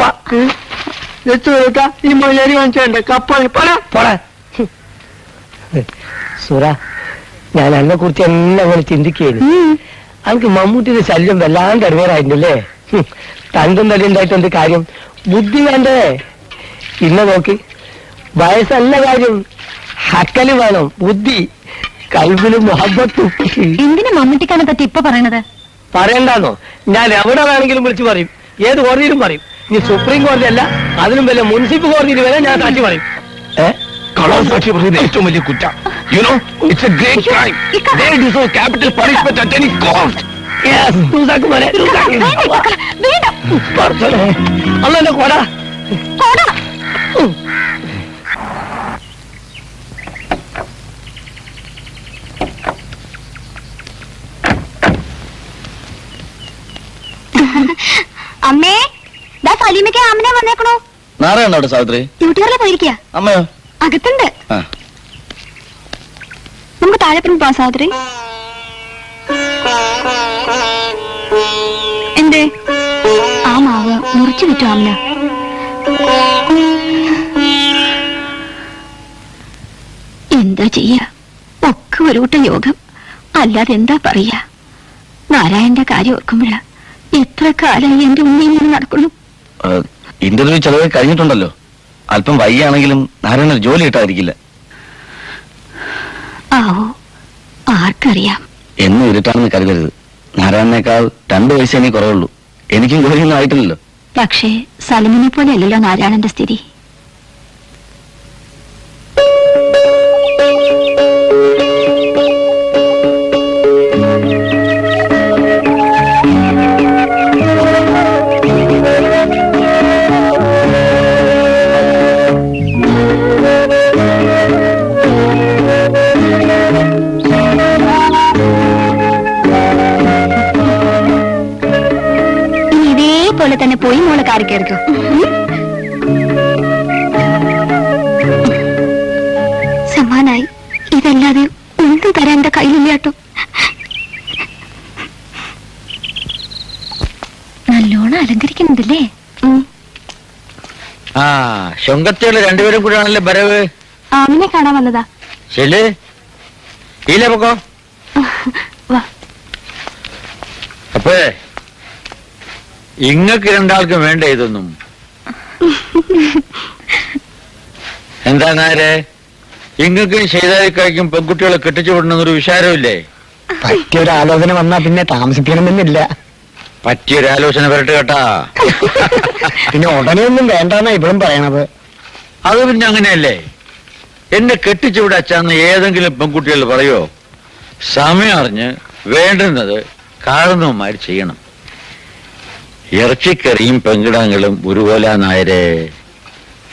ഈ മൊഴിയാരി കാണിച്ചോണ്ടേ കപ്പ പോടാ. സുറ, ഞാൻ എന്നെ കുറിച്ച് എല്ലാം അങ്ങനെ ചിന്തിക്കുകയായിരുന്നു. എനിക്ക് മമ്മൂട്ടിയുടെ ശല്യം വല്ലാണ്ട് ഇടവേറായിട്ടുണ്ടല്ലേ. തണ്ടും തടി ഉണ്ടായിട്ടുണ്ട് കാര്യം. ബുദ്ധി വേണ്ടേ? പിന്നെ നോക്ക്, വയസ്സല്ല കാര്യം, ഹക്കല് വേണം. ബുദ്ധി, കൽവിലും മുഹബത്തും. എന്തിനാ മമ്മൂട്ടിക്കാനെ പറ്റി ഇപ്പൊ പറയണത്? പറയണ്ടാന്നോ? ഞാൻ എവിടെ വേണമെങ്കിലും വിളിച്ചു പറയും, ഏത് കോടതിയിലും പറയും. ഇനി സുപ്രീം കോടതി അല്ല, അതിലും വലിയ മുനിസിപ്പൽ കോടതിയിൽ വരെ ഞാൻ സാക്ഷി പറയും. സാക്ഷി പറയുന്നത് ഏറ്റവും വലിയ കുറ്റം. You know, it's a great crime. They deserve capital punishment at any cost. Yes, അന്നെ കൊട. അമ്മേ, ദാ സലീമയ്ക്ക് ആമിനെ വന്നേക്കണോ? നാരായണ അവിടെ സാവിത്രി ഡ്യൂട്ടിയറിലെ പോയിരിക്കുക. അമ്മയോ? അകത്തുണ്ട്. ആ. നമുക്ക് താഴെപ്പുറം പോവാം സാവിത്രി. എന്തേ? ആ മാവ് മുറിച്ചു വിറ്റു ആമിന. എന്താ ചെയ്യാ, ഒക്കെ ഒരു കൂട്ടം യോഗം, അല്ലാതെ എന്താ പറയാ. നാരായണന്റെ കാര്യം ഓർക്കുമ്പോഴാ എത്ര കാലമായി എന്റെ ഉമ്മയിൽ നിന്ന് നടക്കുന്നു. ഇന്റർവ്യൂ ചെലവ് കഴിഞ്ഞിട്ടുണ്ടല്ലോ. അല്പം വൈകിയാണെങ്കിലും നാരായണ ജോലി കിട്ടാതിരിക്കില്ല. ആവോ, ആർക്കറിയാം. എന്നും ഇരുട്ടാണെന്ന് കരുതരുത്. നാരായണനേക്കാൾ 2 വയസ്സേ നീ കുറവുള്ളൂ. എനിക്കും ജോലിയൊന്നും ആയിട്ടില്ലല്ലോ. പക്ഷേ സലിമിനെ പോലെ അല്ലല്ലോ നാരായണന്റെ സ്ഥിതി. പോലെ തന്നെ പോയി മോളെ കാറി കയറിക്കോ. സമാനായി. ഇതല്ലാതെ ഒന്നും തരാൻ എന്റെ കയ്യിലില്ലാട്ടോ. നല്ലോണം അലങ്കരിക്കുന്നുണ്ടല്ലേ? ആ ശൊങ്കത്തിയുള്ള രണ്ടുപേരും കൂടെയാണല്ലേ വരവ്. ആമിനെ കാണാൻ വന്നതാ. ശരി ഇല്ലേ പൊക്കോ. അപ്പേ ഇങ്ങക്ക് രണ്ടാൾക്കും വേണ്ട ഇതൊന്നും. എന്താ നേരെ ഇങ്ങക്കും ചെയ്താലിക്കായ്ക്കും പെൺകുട്ടികളെ കെട്ടിച്ചു വിടണമെന്നൊരു വിചാരമില്ലേ? പറ്റിയൊരാലോചന വന്നാ പിന്നെ താമസിക്കണമെന്നില്ല. പറ്റിയൊരാലോചന വരട്ടെ കേട്ടാ. പിന്നെ ഉടനെ ഒന്നും വേണ്ടെന്നാ ഇവളും പറയണത്. അത് പിന്നെ അങ്ങനെയല്ലേ. എന്നെ കെട്ടിച്ചു വിടാച്ചാന്ന് ഏതെങ്കിലും പെൺകുട്ടികൾ പറയോ? സമയം അറിഞ്ഞ് വേണ്ടുന്നത് കാരണവന്മാർ ചെയ്യണം. ഇറച്ചിക്കറിയും പെങ്കിടങ്ങളും ഒരുപോലെ നായരെ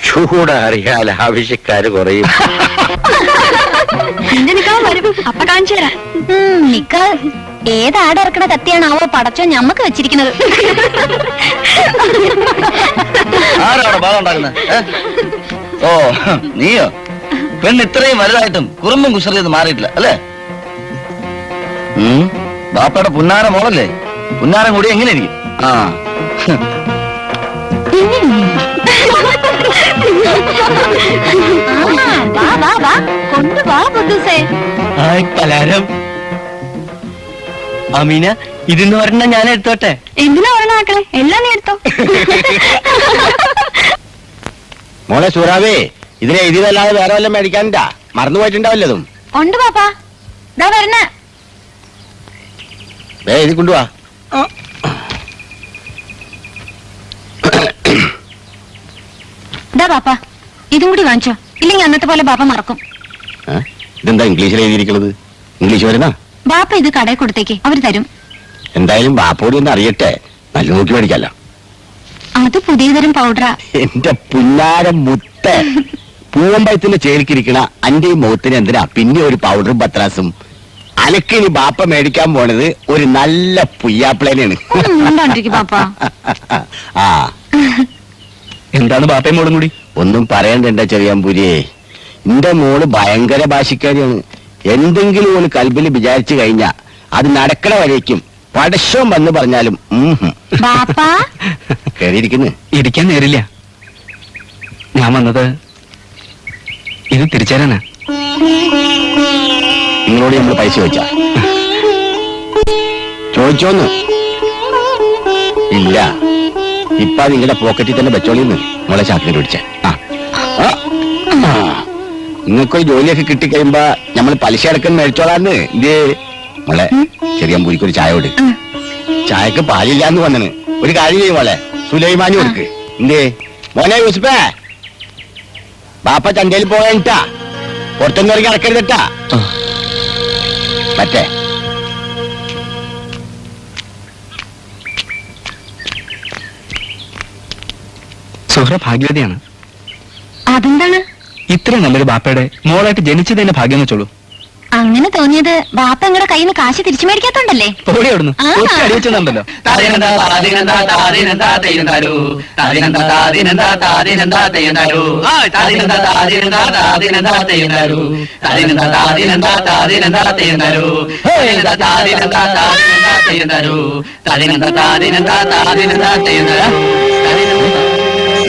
ചൂടറിയാൽ ആവശ്യക്കാര് കുറയും. അപ്പ കാണിച്ചു തരാം. ഏതാടിറക്കണ കത്തിയാണാവോ പടച്ചോ ഞമ്മക്ക് വെച്ചിരിക്കുന്നത്. ആരാണ് ബാധ ഉണ്ടാക്കുന്നത്? ഓ നീയോ? പെണ്ണ് ഇത്രയും വലുതായിട്ടും കുറുമ്പും കുസറിയത് മാറിയിട്ടില്ല അല്ലേ? ബാപ്പയുടെ പുന്നാര മോളല്ലേ? പുന്നാരം കൂടി എങ്ങനെ ഇരിക്കും? ആ കൊണ്ടുവാ ബുദ്ധൂസേ. കലാരം അമീന ഇതിന്ന് പറഞ്ഞ ഞാൻ എടുത്തോട്ടെ. എന്തിനാ ഒരെണ്ണാക്കളെ? എല്ലാം നീ എടുത്തോ. മോളെ സൂറാവേ, ഇതിനെ ഇതിലല്ലാതെ വേറെ വല്ലതും മേടിക്കാനിട്ടാ? മറന്നു പോയിട്ടുണ്ടാവില്ലതും. ഉണ്ട് പാപ്പാ, ദാ വരണ. ഇത് കൊണ്ടുവാ. ദാ പാപ്പാ, ഇതും കൂടി വാങ്ങിച്ചോ, ഇല്ലെങ്കിൽ അന്നത്തെ പോലെ ബാപ്പ മറക്കും. ഇതെന്താ ഇംഗ്ലീഷിൽ എഴുതിയിരിക്കുന്നത്? ഇംഗ്ലീഷ് വരുന്ന ബാപ്പ ഇത് കടയിൽ കൊടുത്തേക്ക്, അവര് തരും. എന്തായാലും ബാപ്പോടി ഒന്ന് അറിയട്ടെ, നല്ല നോക്കി മേടിക്കല്ല. അത് പുതിയ തരം പൗഡറാ. എന്റെ പുന്നാരം മുത്ത പൂവമ്പയത്തിന്റെ ചേരിക്കിരിക്കണ അന്റെ ഈ മുഖത്തിന് എന്തിനാ പിന്നെ ഒരു പൗഡറും പത്രാസും? അനക്കിനി ബാപ്പ മേടിക്കാൻ പോണത് ഒരു നല്ല പുയ്യാപ്പിളേനാണ്. പാപ്പാ ആ എന്താണ് ബാപ്പയും മോളും കൂടി? ഒന്നും പറയണ്ട ചെറിയാമ്പൂരിയെ. എന്റെ മോള് ഭയങ്കര ഭാഷക്കാരിയാണ്. എന്തെങ്കിലും ഒരു കൽബിൽ വിചാരിച്ചു കഴിഞ്ഞാ അത് നടക്കണ വരേക്കും പടശം വന്ന് പറഞ്ഞാലും കേറിയിരിക്കുന്നു. ഇരിക്കാൻ നേരില്ല. ഞാൻ വന്നത് ഇത് തിരിച്ചേരാനാ. നിങ്ങളോട് നമ്മൾ പൈസ ചോദിച്ചാ? ചോദിച്ചോന്ന്? ഇല്ല. ഇപ്പൊ നിങ്ങളുടെ പോക്കറ്റിൽ തന്നെ വെച്ചോളിന്ന് മോളെ ചാക്കിന് പിടിച്ച. നിങ്ങൾക്കൊരു ജോലിയൊക്കെ കിട്ടിക്കഴിയുമ്പോ നമ്മൾ പലിശ അടക്കം മേടിച്ചോളാന്ന്. ഇത് മോളെ ചെറിയാമ്പൂരിക്കൊരു ചായ കൊടു. ചായക്ക് പാലില്ലാന്ന് വന്നിന്. ഒരു കാര്യം ചെയ്യും മോളെ, സുലൈമാനി കൊടുക്ക്. എന്തേ മോനെ യൂസുഫേ, ബാപ്പ ചന്തയിൽ പോയിട്ടാ പുറത്തൊന്നും ഇറങ്ങി അടക്കരുതട്ടാ. മറ്റേ സുഹ്റ ഭാഗ്യവതിയാണ്. അതെന്താണ്? ഇത്രയും നല്ലൊരു ബാപ്പയുടെ മോളായിട്ട് ജനിച്ചത് തന്നെ ഭാഗ്യം വെച്ചോളൂ. അങ്ങനെ തോന്നിയത് ബാപ്പ നിങ്ങളുടെ കയ്യിൽ നിന്ന് കാശ് തിരിച്ചു മേടിക്കാത്തോണ്ടല്ലേ? ഓടി അവിടുന്ന് അടി വെച്ചതുണ്ടല്ലോ.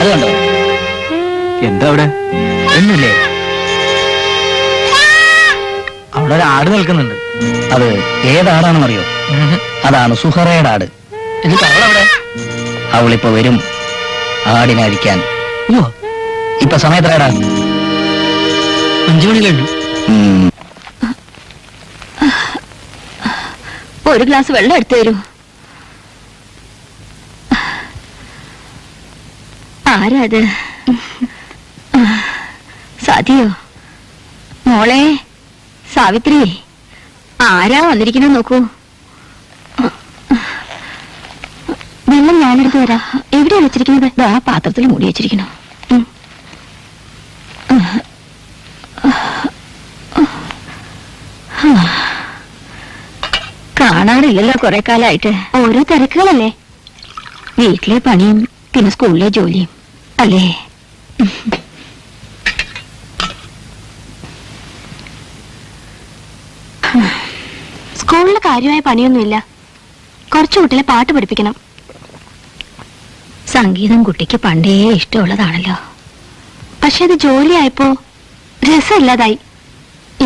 അതുകൊണ്ടോ? എന്താ അവിടെ? ഒന്നുമില്ലേ? അവിടെ ഒരു ആട് നിൽക്കുന്നുണ്ട്. അത് ഏതാടാണെന്നറിയോ? അതാണ് സുഹറയുടെ ആട്. എന്നിട്ട് അവളവിടെ? അവളിപ്പോ വരും ആടിനെ അഴിക്കാൻ. ഓ, ഇപ്പൊ സമയത്രേടാ? 5 മണി കഴിഞ്ഞു. ഒരു ഗ്ലാസ് വെള്ളം എടുത്തു തരൂ. ആരാ അത്? സാധിയോ? മോളെ സാവിത്രി, ആരാ വന്നിരിക്കുന്നത് നോക്കൂ. വെള്ളം ഞാനെടുത്ത് വരാം. എവിടെയാ വെച്ചിരിക്കുന്നത്? ആ പാത്രത്തിൽ മൂടി വെച്ചിരിക്കണോ? കാണാറില്ലല്ലോ കുറെ കാലമായിട്ട്. ഓരോ തിരക്കുകളല്ലേ, വീട്ടിലെ പണിയും പിന്നെ സ്കൂളിലെ ജോലിയും അല്ലേ? സ്കൂളിൽ കാര്യമായ പണിയൊന്നുമില്ല. കുറച്ചു കുട്ടികളെ പാട്ട് പഠിപ്പിക്കണം. സംഗീതം കുട്ടിക്ക് പണ്ടേ ഇഷ്ടമുള്ളതാണല്ലോ. പക്ഷെ അത് ജോലിയായപ്പോ രസമില്ലാതായി.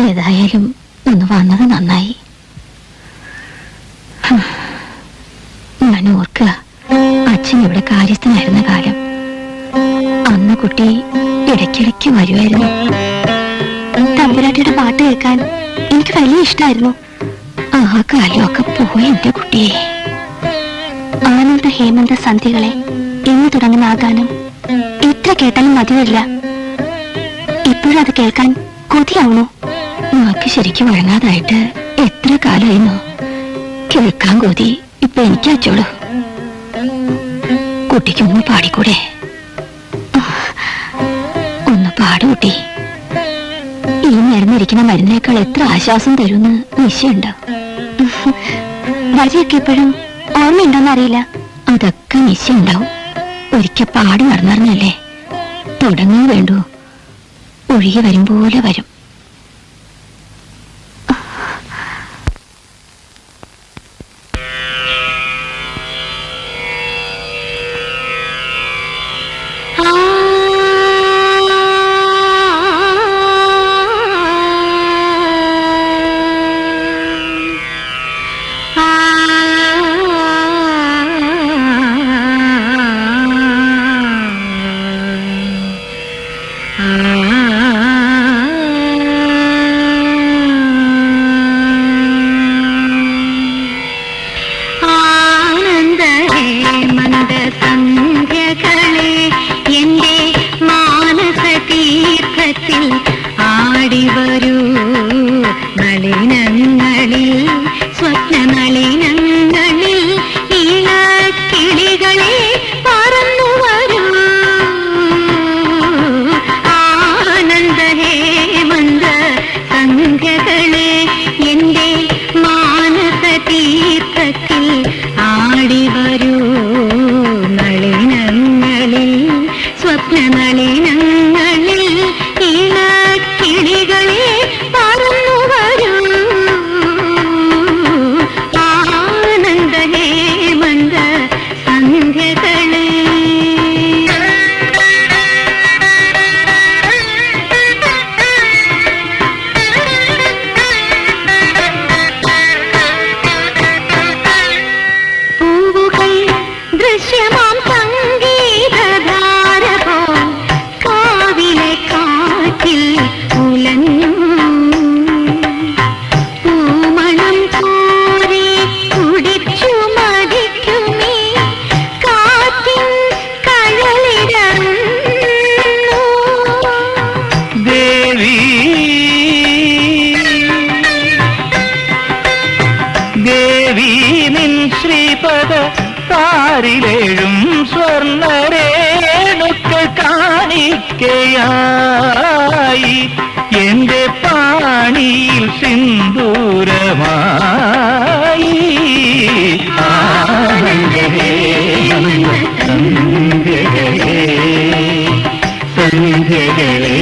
ഏതായാലും ഒന്ന് വന്നത് നന്നായി. ഞാൻ ഓർക്കുക, അച്ഛൻ ഇവിടെ കാര്യസ്ഥനായിരുന്ന കാലം. അന്ന് കുട്ടി ഇടയ്ക്കിടയ്ക്ക് വരുമായിരുന്നു. തമ്പുരാട്ടിയുടെ പാട്ട് കേൾക്കാൻ എനിക്ക് വലിയ ഇഷ്ടമായിരുന്നു. ആ കാലമൊക്കെ പോയി എന്റെ കുട്ടിയെ. ആനന്ദ ഹേമന്ത സന്ധ്യകളെ എന്ന് തുടങ്ങുന്ന ആ ഗാനം എത്ര കേട്ടാലും മതിയില്ല. ഇപ്പോഴും അത് കേൾക്കാൻ കൊതിയാവണു. നാക്ക് ശരിക്കും വഴങ്ങാതായിട്ട് എത്ര കാലമായിരുന്നു. കേൾക്കാൻ കൊതി ഇപ്പൊ എനിക്ക് അച്ചോളൂ. കുട്ടിക്കൊന്ന് പാടിക്കൂടെ? ഒന്ന് പാടുകുട്ടി. ഈ മരുന്നിരിക്കുന്ന മരുന്നേക്കാൾ എത്ര ആശ്വാസം തരുമെന്ന് നിശ്ചയുണ്ടോ? വരിയൊക്കെ എപ്പോഴും ഓർമ്മയുണ്ടോന്നറിയില്ല. അതൊക്കെ നിശ്ചയുണ്ടാവും. ഒരിക്കൽ പാടി നടന്നറിഞ്ഞല്ലേ. തുടങ്ങാൻ വേണ്ടു, ഒഴുകി വരും പോലെ വരും. താരിലേഴും സ്വർണ്ണരേണുക്കൾ കാണിക്കയായി എന്റെ പാണിയിൽ സിന്ദൂരമായി. സന്ധ്യകളേ സന്ധ്യകളേ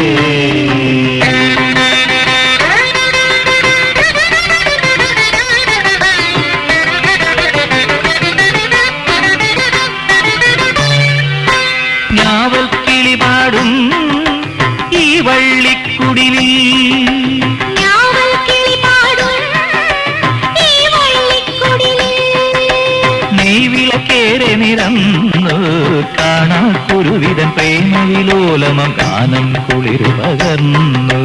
ഈ വള്ളിക്കുടിലിൽ നെയ്വിളക്കേറെ നിറന്നു കാണാക്കുരുവിതൻ പ്രേമവിലോലമം ഗാനം കുളിരു പകർന്നു.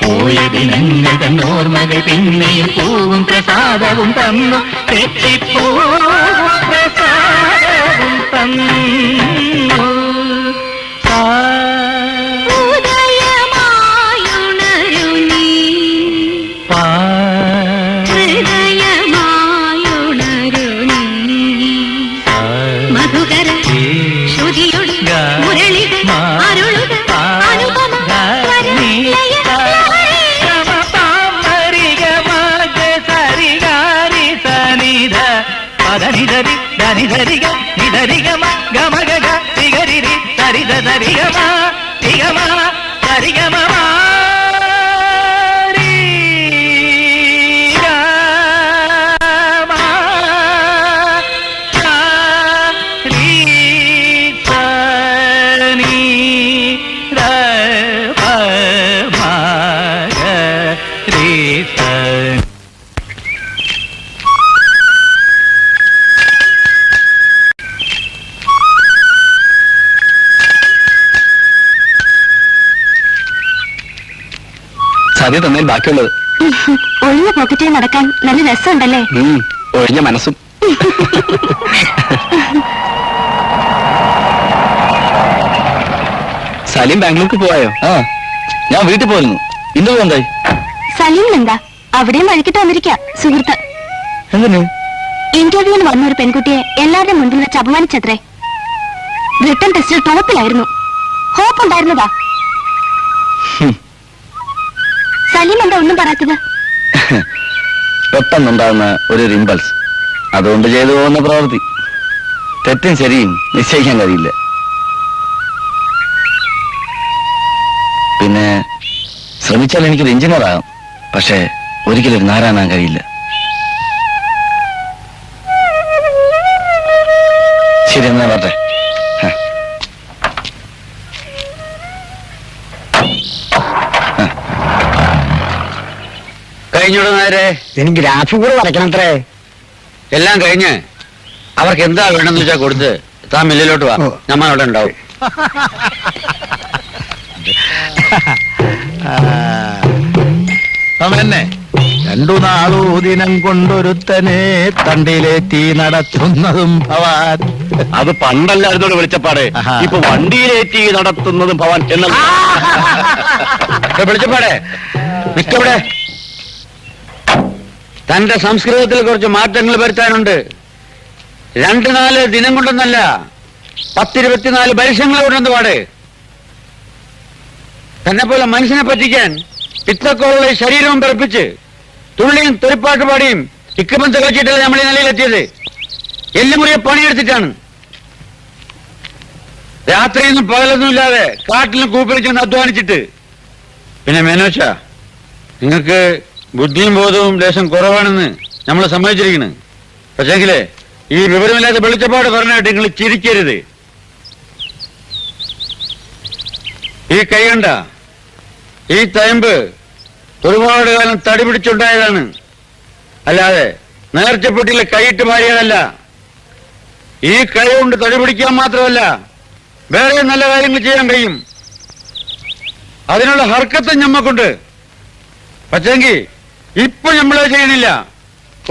പോയ ദിനങ്ങൾ തന്നോർമകൾ പിന്നെയും പൂവും പ്രസാദവും തന്നു തെറ്റിപ്പൂവും പ്രസാദവും തന്നു ധരിക നിധരിഗമ ഗമഗ തിഗരിരി തരിത ധരിഗമ തിഗമ ധരിഗമ സദ്യ തന്നേൽ ബാക്കിയുള്ളത്. ഒഴിഞ്ഞ പോക്കറ്റിൽ നടക്കാൻ നല്ല രസമുണ്ടല്ലേ? ഒഴിഞ്ഞ മനസ്സും. സലീം ബാംഗ്ലൂർക്ക് പോയോ? ഞാൻ വീട്ടിൽ പോയിരുന്നു. ഇന്ന് എന്തായി? സലീമിനെന്താ? അവിടെയും വഴിക്കിട്ട് വന്നിരിക്കാം സുഹൃത്ത്. എന്തിന്? ഇന്റർവ്യൂവിന് വന്ന ഒരു പെൺകുട്ടിയെ എല്ലാവരുടെയും മുൻപിൽ വെച്ച് അപമാനിച്ചത്രേ. റിട്ടൺ ടെസ്റ്റിൽ ടോപ്പിലായിരുന്നു. ഹോപ്പ് ഉണ്ടായിരുന്നതാ. സലീം എന്താ ഒന്നും പറയാത്തത്? പെട്ടെന്നുണ്ടാകുന്ന ഒരു ഇമ്പൾസ്, അതുകൊണ്ട് ചെയ്തു പോകുന്ന പ്രവൃത്തി. തെറ്റും ശരിയും നിശ്ചയിക്കാൻ കഴിയില്ല. പിന്നെ ശ്രമിച്ചാൽ എനിക്കൊരു എഞ്ചിനീയർ ആകാം, പക്ഷെ ഒരിക്കലും ഒരു നാരായണാൻ കഴിയില്ല. ശരി എന്നാ പറട്ടെ. കഴിഞ്ഞോട് നേരെ എനിക്ക് ഗ്രാഫ് കൂടെ വരയ്ക്കണത്രേ. എല്ലാം കഴിഞ്ഞ് അവർക്ക് എന്താ വേണമെന്ന് വെച്ചാൽ കൊടുത്ത് താൻ മില്ലിലോട്ട് വാ, നമ്മൾ അവിടെ ഉണ്ടാവും. അവനെ രണ്ടു നാളൂ ദിനം കൊണ്ടൊരുത്തനെ തണ്ടിലേറ്റി നടത്തുന്നതും ഭവാൻ. അത് പണ്ടല്ലായിരുന്നോട് വെളിച്ചപ്പാട്. ഇപ്പൊ വണ്ടിയിലേറ്റി നടത്തുന്നതും ഭവാൻ എന്ന വെളിച്ചപ്പാടെ മിക്കവിടെ തന്റെ സംസ്കൃതത്തിൽ കുറച്ച് മാറ്റങ്ങൾ വരുത്താനുണ്ട്. 2-4 ദിനം കൊണ്ടൊന്നല്ല, 10-24 വർഷങ്ങൾ കൊണ്ടെന്ന് പാട്. തന്നെ പോലെ മനുഷ്യനെ പറ്റിക്കാൻ പിത്തക്കോളുള്ള ശരീരവും പിറപ്പിച്ച് തുള്ളിയും തെറിപ്പാട്ട് പാടിയും ഇക്കബന്ധ കളിച്ചിട്ടല്ല നമ്മൾ ഈ നിലയിലെത്തിയത്. എല്ലുമുറിയെ പണിയെടുത്തിട്ടാണ്. രാത്രിയൊന്നും പകലൊന്നും ഇല്ലാതെ കാട്ടിലും കൂപ്പിൽ ചെന്ന് അധ്വാനിച്ചിട്ട്. പിന്നെ മേനോച്ച, നിങ്ങൾക്ക് ബുദ്ധിയും ബോധവും ലേശം കുറവാണെന്ന് നമ്മൾ സമ്മതിച്ചിരിക്കുന്നു. പക്ഷേങ്കിലേ ഈ വിവരമില്ലാത്ത വെളിച്ചപ്പാട് പറഞ്ഞായിട്ട് നിങ്ങൾ ചിരിക്കരുത്. ഈ കൈ കണ്ട ഈ തയമ്പ് ഒരുപാട് കാലം തടി പിടിച്ചുണ്ടായതാണ്, അല്ലാതെ നേർച്ചപ്പെട്ടിലെ കൈയിട്ട് മാറിയതല്ല. ഈ കൈ കൊണ്ട് തടി പിടിക്കാൻ മാത്രമല്ല, വേറെ നല്ല കാര്യങ്ങൾ ചെയ്യാൻ കഴിയും. അതിനുള്ള ഹർക്കത്തും ഞമ്മക്കുണ്ട്. പക്ഷെങ്കിൽ ഇപ്പൊ നമ്മളത് ചെയ്യണില്ല.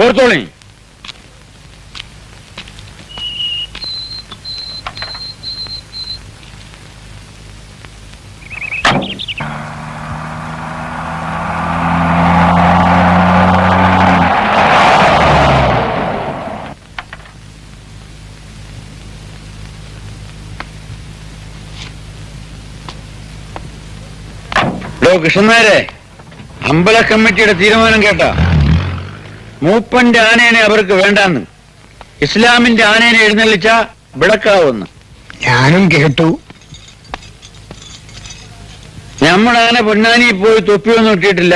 ഓർത്തോളി. കൃഷ്ണനാരെ, അമ്പല കമ്മിറ്റിയുടെ തീരുമാനം കേട്ട? മൂപ്പന്റെ ആനേനെ അവർക്ക് വേണ്ടാന്ന്, ഇസ്ലാമിന്റെ ആനേനെ എഴുന്നള്ളിച്ച വിളക്കാവുന്ന്. ഞാനും കേട്ടു. നമ്മുടെ ആന പൊന്നാനി പോയി തൊപ്പിയൊന്നും ഇട്ടിട്ടില്ല,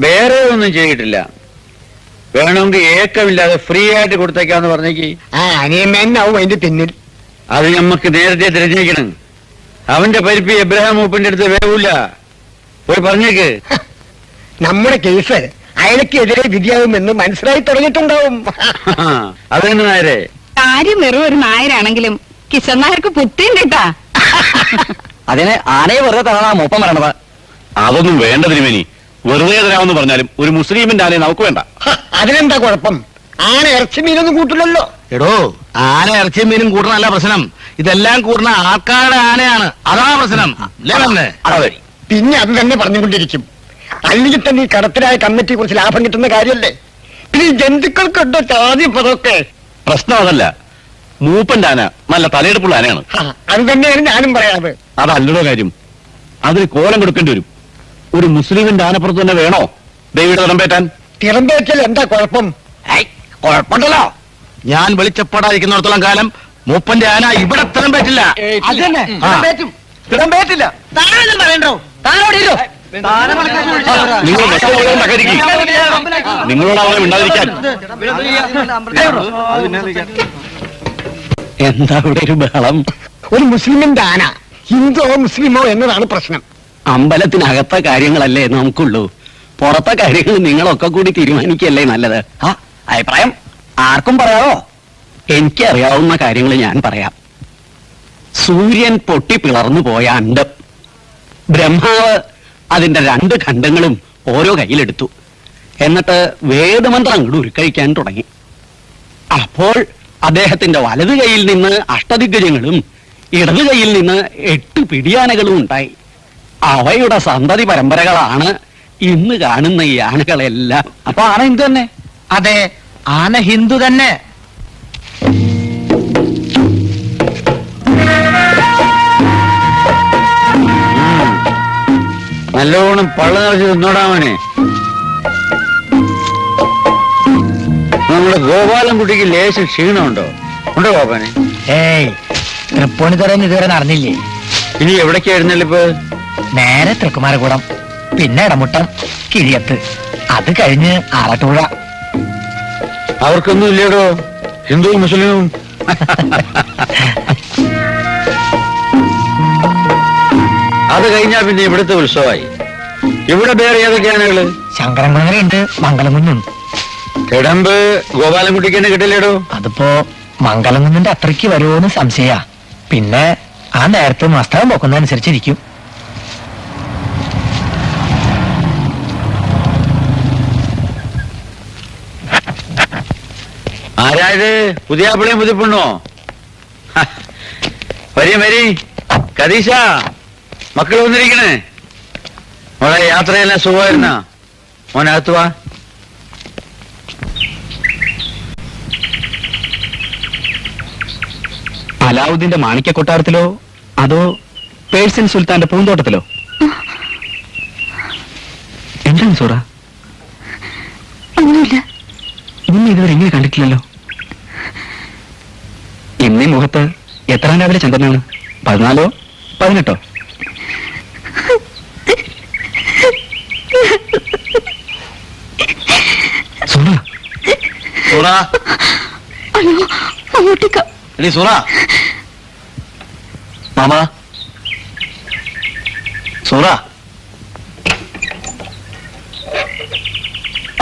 വേറെ ഒന്നും ചെയ്തിട്ടില്ല. വേണമെങ്കിൽ ഏക്കമില്ലാതെ ഫ്രീ ആയിട്ട് കൊടുത്തേക്കാന്ന് പറഞ്ഞേക്ക്. അനിയമ്മേനാവും അതിന്റെ പിന്നിൽ. അത് ഞമ്മക്ക് നേരത്തെ തിരഞ്ഞേക്കണം. അവന്റെ പരിപ്പി എബ്രഹാം മൂപ്പന്റെ അടുത്ത് വേവില്ല. പോയി പറഞ്ഞേക്ക്. നമ്മുടെ കേസ് അയാൾക്കെതിരെ വിധിയാകുമെന്ന് മനസ്സിലായി തുടങ്ങിയിട്ടുണ്ടാവും. അത് തന്നെ നായരെ. കാര്യം വെറും ഒരു നായരാണെങ്കിലും കിഷൻ നായർക്ക് പുത്തിയും കിട്ടാ. അതിനെ ആനയെ വെറുതെ തള്ളാ മൂപ്പം വരണത്. അതൊന്നും വേണ്ട തിരുമേനി. വെറുതെ തരാമെന്ന് പറഞ്ഞാലും ഒരു മുസ്ലിമിന്റെ ആനയെ നമുക്ക് വേണ്ട. അതിനെന്താ കുഴപ്പം? ആന ഇറച്ചി മീനൊന്നും കൂട്ടില്ലല്ലോ. എടോ, ആന ഇറച്ചിയും മീനും കൂട്ടണല്ല പ്രശ്നം, ഇതെല്ലാം കൂടുന്ന ആൾക്കാരുടെ ആനയാണ്, അതാ പ്രശ്നം. അതെ, പിന്നെ അത് തന്നെ പറഞ്ഞുകൊണ്ടിരിക്കും. അല്ലെങ്കിൽ തന്നെ ഈ കടത്തിലായ കമ്മിറ്റിയെ കുറിച്ച് ലാഭം കിട്ടുന്ന കാര്യമല്ലേ? പിന്നെ ഈ ജന്തുക്കൾക്കുണ്ടോ ചാദ്യപ്പതൊക്കെ? പ്രശ്നം അതല്ല, മൂപ്പന്റെ ആന നല്ല തലയെടുപ്പുള്ള ആനയാണ്. അത് തന്നെയാണ് ഞാനും പറയാറ്. അതല്ലടോ കാര്യം, അതിന് കോലം കൊടുക്കേണ്ടി വരും. ഒരു മുസ്ലിമിന്റെ ആനപ്പുറത്ത് തന്നെ വേണോ ദേവിയുടെ തിറമ്പേറ്റാൻ? തിറമ്പേറ്റൽ എന്താ കുഴപ്പം? കുഴപ്പമുണ്ടല്ലോ, ഞാൻ വെളിച്ചപ്പാടായിരിക്കുന്നിടത്തോളം കാലം മൂപ്പന്റെ ആന ഇവിടെ തിരം പറ്റില്ല. നിങ്ങൾ നിങ്ങളോട് അവനെ ഉണ്ടാതിരിക്കാൻ. എന്താ ഇവിടെ ഒരു ബഹളം? ഒരു മുസ്ലിമിന്റെ ആന ഹിന്ദുവോ മുസ്ലിമോ എന്നതാണ് പ്രശ്നം. അമ്പലത്തിനകത്തെ കാര്യങ്ങളല്ലേ നമുക്കുള്ളൂ, പുറത്തെ കാര്യങ്ങൾ നിങ്ങളൊക്കെ കൂടി തീരുമാനിക്കല്ലേ നല്ലത്. അഭിപ്രായം ആർക്കും പറയാമോ? എനിക്കറിയാവുന്ന കാര്യങ്ങൾ ഞാൻ പറയാം. സൂര്യൻ പൊട്ടി പിളർന്നു പോയ അണ്ഡം, ബ്രഹ്മാവ് അതിന്റെ 2 ഖണ്ഡങ്ങളും ഓരോ കയ്യിലെടുത്തു. എന്നിട്ട് വേദമന്ത്രം അങ്ങോട്ട് ഉരുക്കഴിക്കാൻ തുടങ്ങി. അപ്പോൾ അദ്ദേഹത്തിന്റെ വലത് കൈയിൽ നിന്ന് അഷ്ടദിഗ്ഗജങ്ങളും ഇടത് കൈയിൽ നിന്ന് 8 പിടിയാനകളും ഉണ്ടായി. അവയുടെ സന്തതി പരമ്പരകളാണ് ഇന്ന് കാണുന്ന ഈ ആനകളെല്ലാം. അപ്പൊ ആന ഹിന്ദു തന്നെ? അതെ, ആന ഹിന്ദു തന്നെ. നല്ലോണം പള്ള നിറച്ച് തിന്നോടാമനെ. നമ്മുടെ ഗോപാലൻകുട്ടിക്ക് ലേശം ക്ഷീണമുണ്ടോ? ഉണ്ടോ ഗോപാനെ? ഏയ്, തൃപ്പൂണിത്തുറന്ന് ഇതുവരെ നടന്നില്ലേ? ഇനി എവിടേക്കായിരുന്നല്ലോ ഇപ്പൊ? നേരെ തൃക്കുമാരകൂടം, പിന്നെ ഇടമുട്ടം, കിഴിയത്ത്, അത് കഴിഞ്ഞ് ആറാട്ടുപുഴ. അവർക്കൊന്നും ഇല്ലേടോ ഹിന്ദുവും മുസ്ലിമും? അത് കഴിഞ്ഞാ പിന്നെ ഇവിടുത്തെ ഉത്സവമായി. ഇവിടെ വേറെ ഏതൊക്കെയാണുകള്? ശങ്കരൻകുളങ്ങരയുണ്ട്, മംഗലംകുന്നുണ്ട്. കിടമ്പ് ഗോപാലൻകുട്ടിക്ക് തന്നെ കിട്ടില്ലേടോ? അതിപ്പോ മംഗലംകുന്നിന്റെ അത്രയ്ക്ക് വരുമോന്ന് സംശയ. പിന്നെ ആ നേരത്തെ മസ്തകം പൊക്കുന്നതനുസരിച്ചിരിക്കും. ആരായത്? പുതിയ പിള്ളയും പുതിപ്പെണ്ണോ? വരി കദീശ, മക്കൾ വന്നിരിക്കണേ. മോളെ യാത്രയെല്ലാം സുഖമായിരുന്ന? മോനകത്ത് വാ. അലാവുദ്ദീന്റെ മാണിക്യ കൊട്ടാരത്തിലോ അതോ പേഴ്സൺ സുൽത്താന്റെ പൂന്തോട്ടത്തിലോ? എന്താണ് സൂറ? ഒന്നുമില്ല. ഇന്ന് ഇതുവരെ എങ്ങനെ കണ്ടിട്ടില്ലല്ലോ. ഇന്നീ മുഖത്ത് എത്രാം രാവിലെ ചന്ദ്രനാണ്? 14ഓ 18ഓ? സൂറ, സൂറ, അയ്യോ, അങ്ങോട്ടേക്ക്. എടീ സൂറ. മാമാ, സൂറ.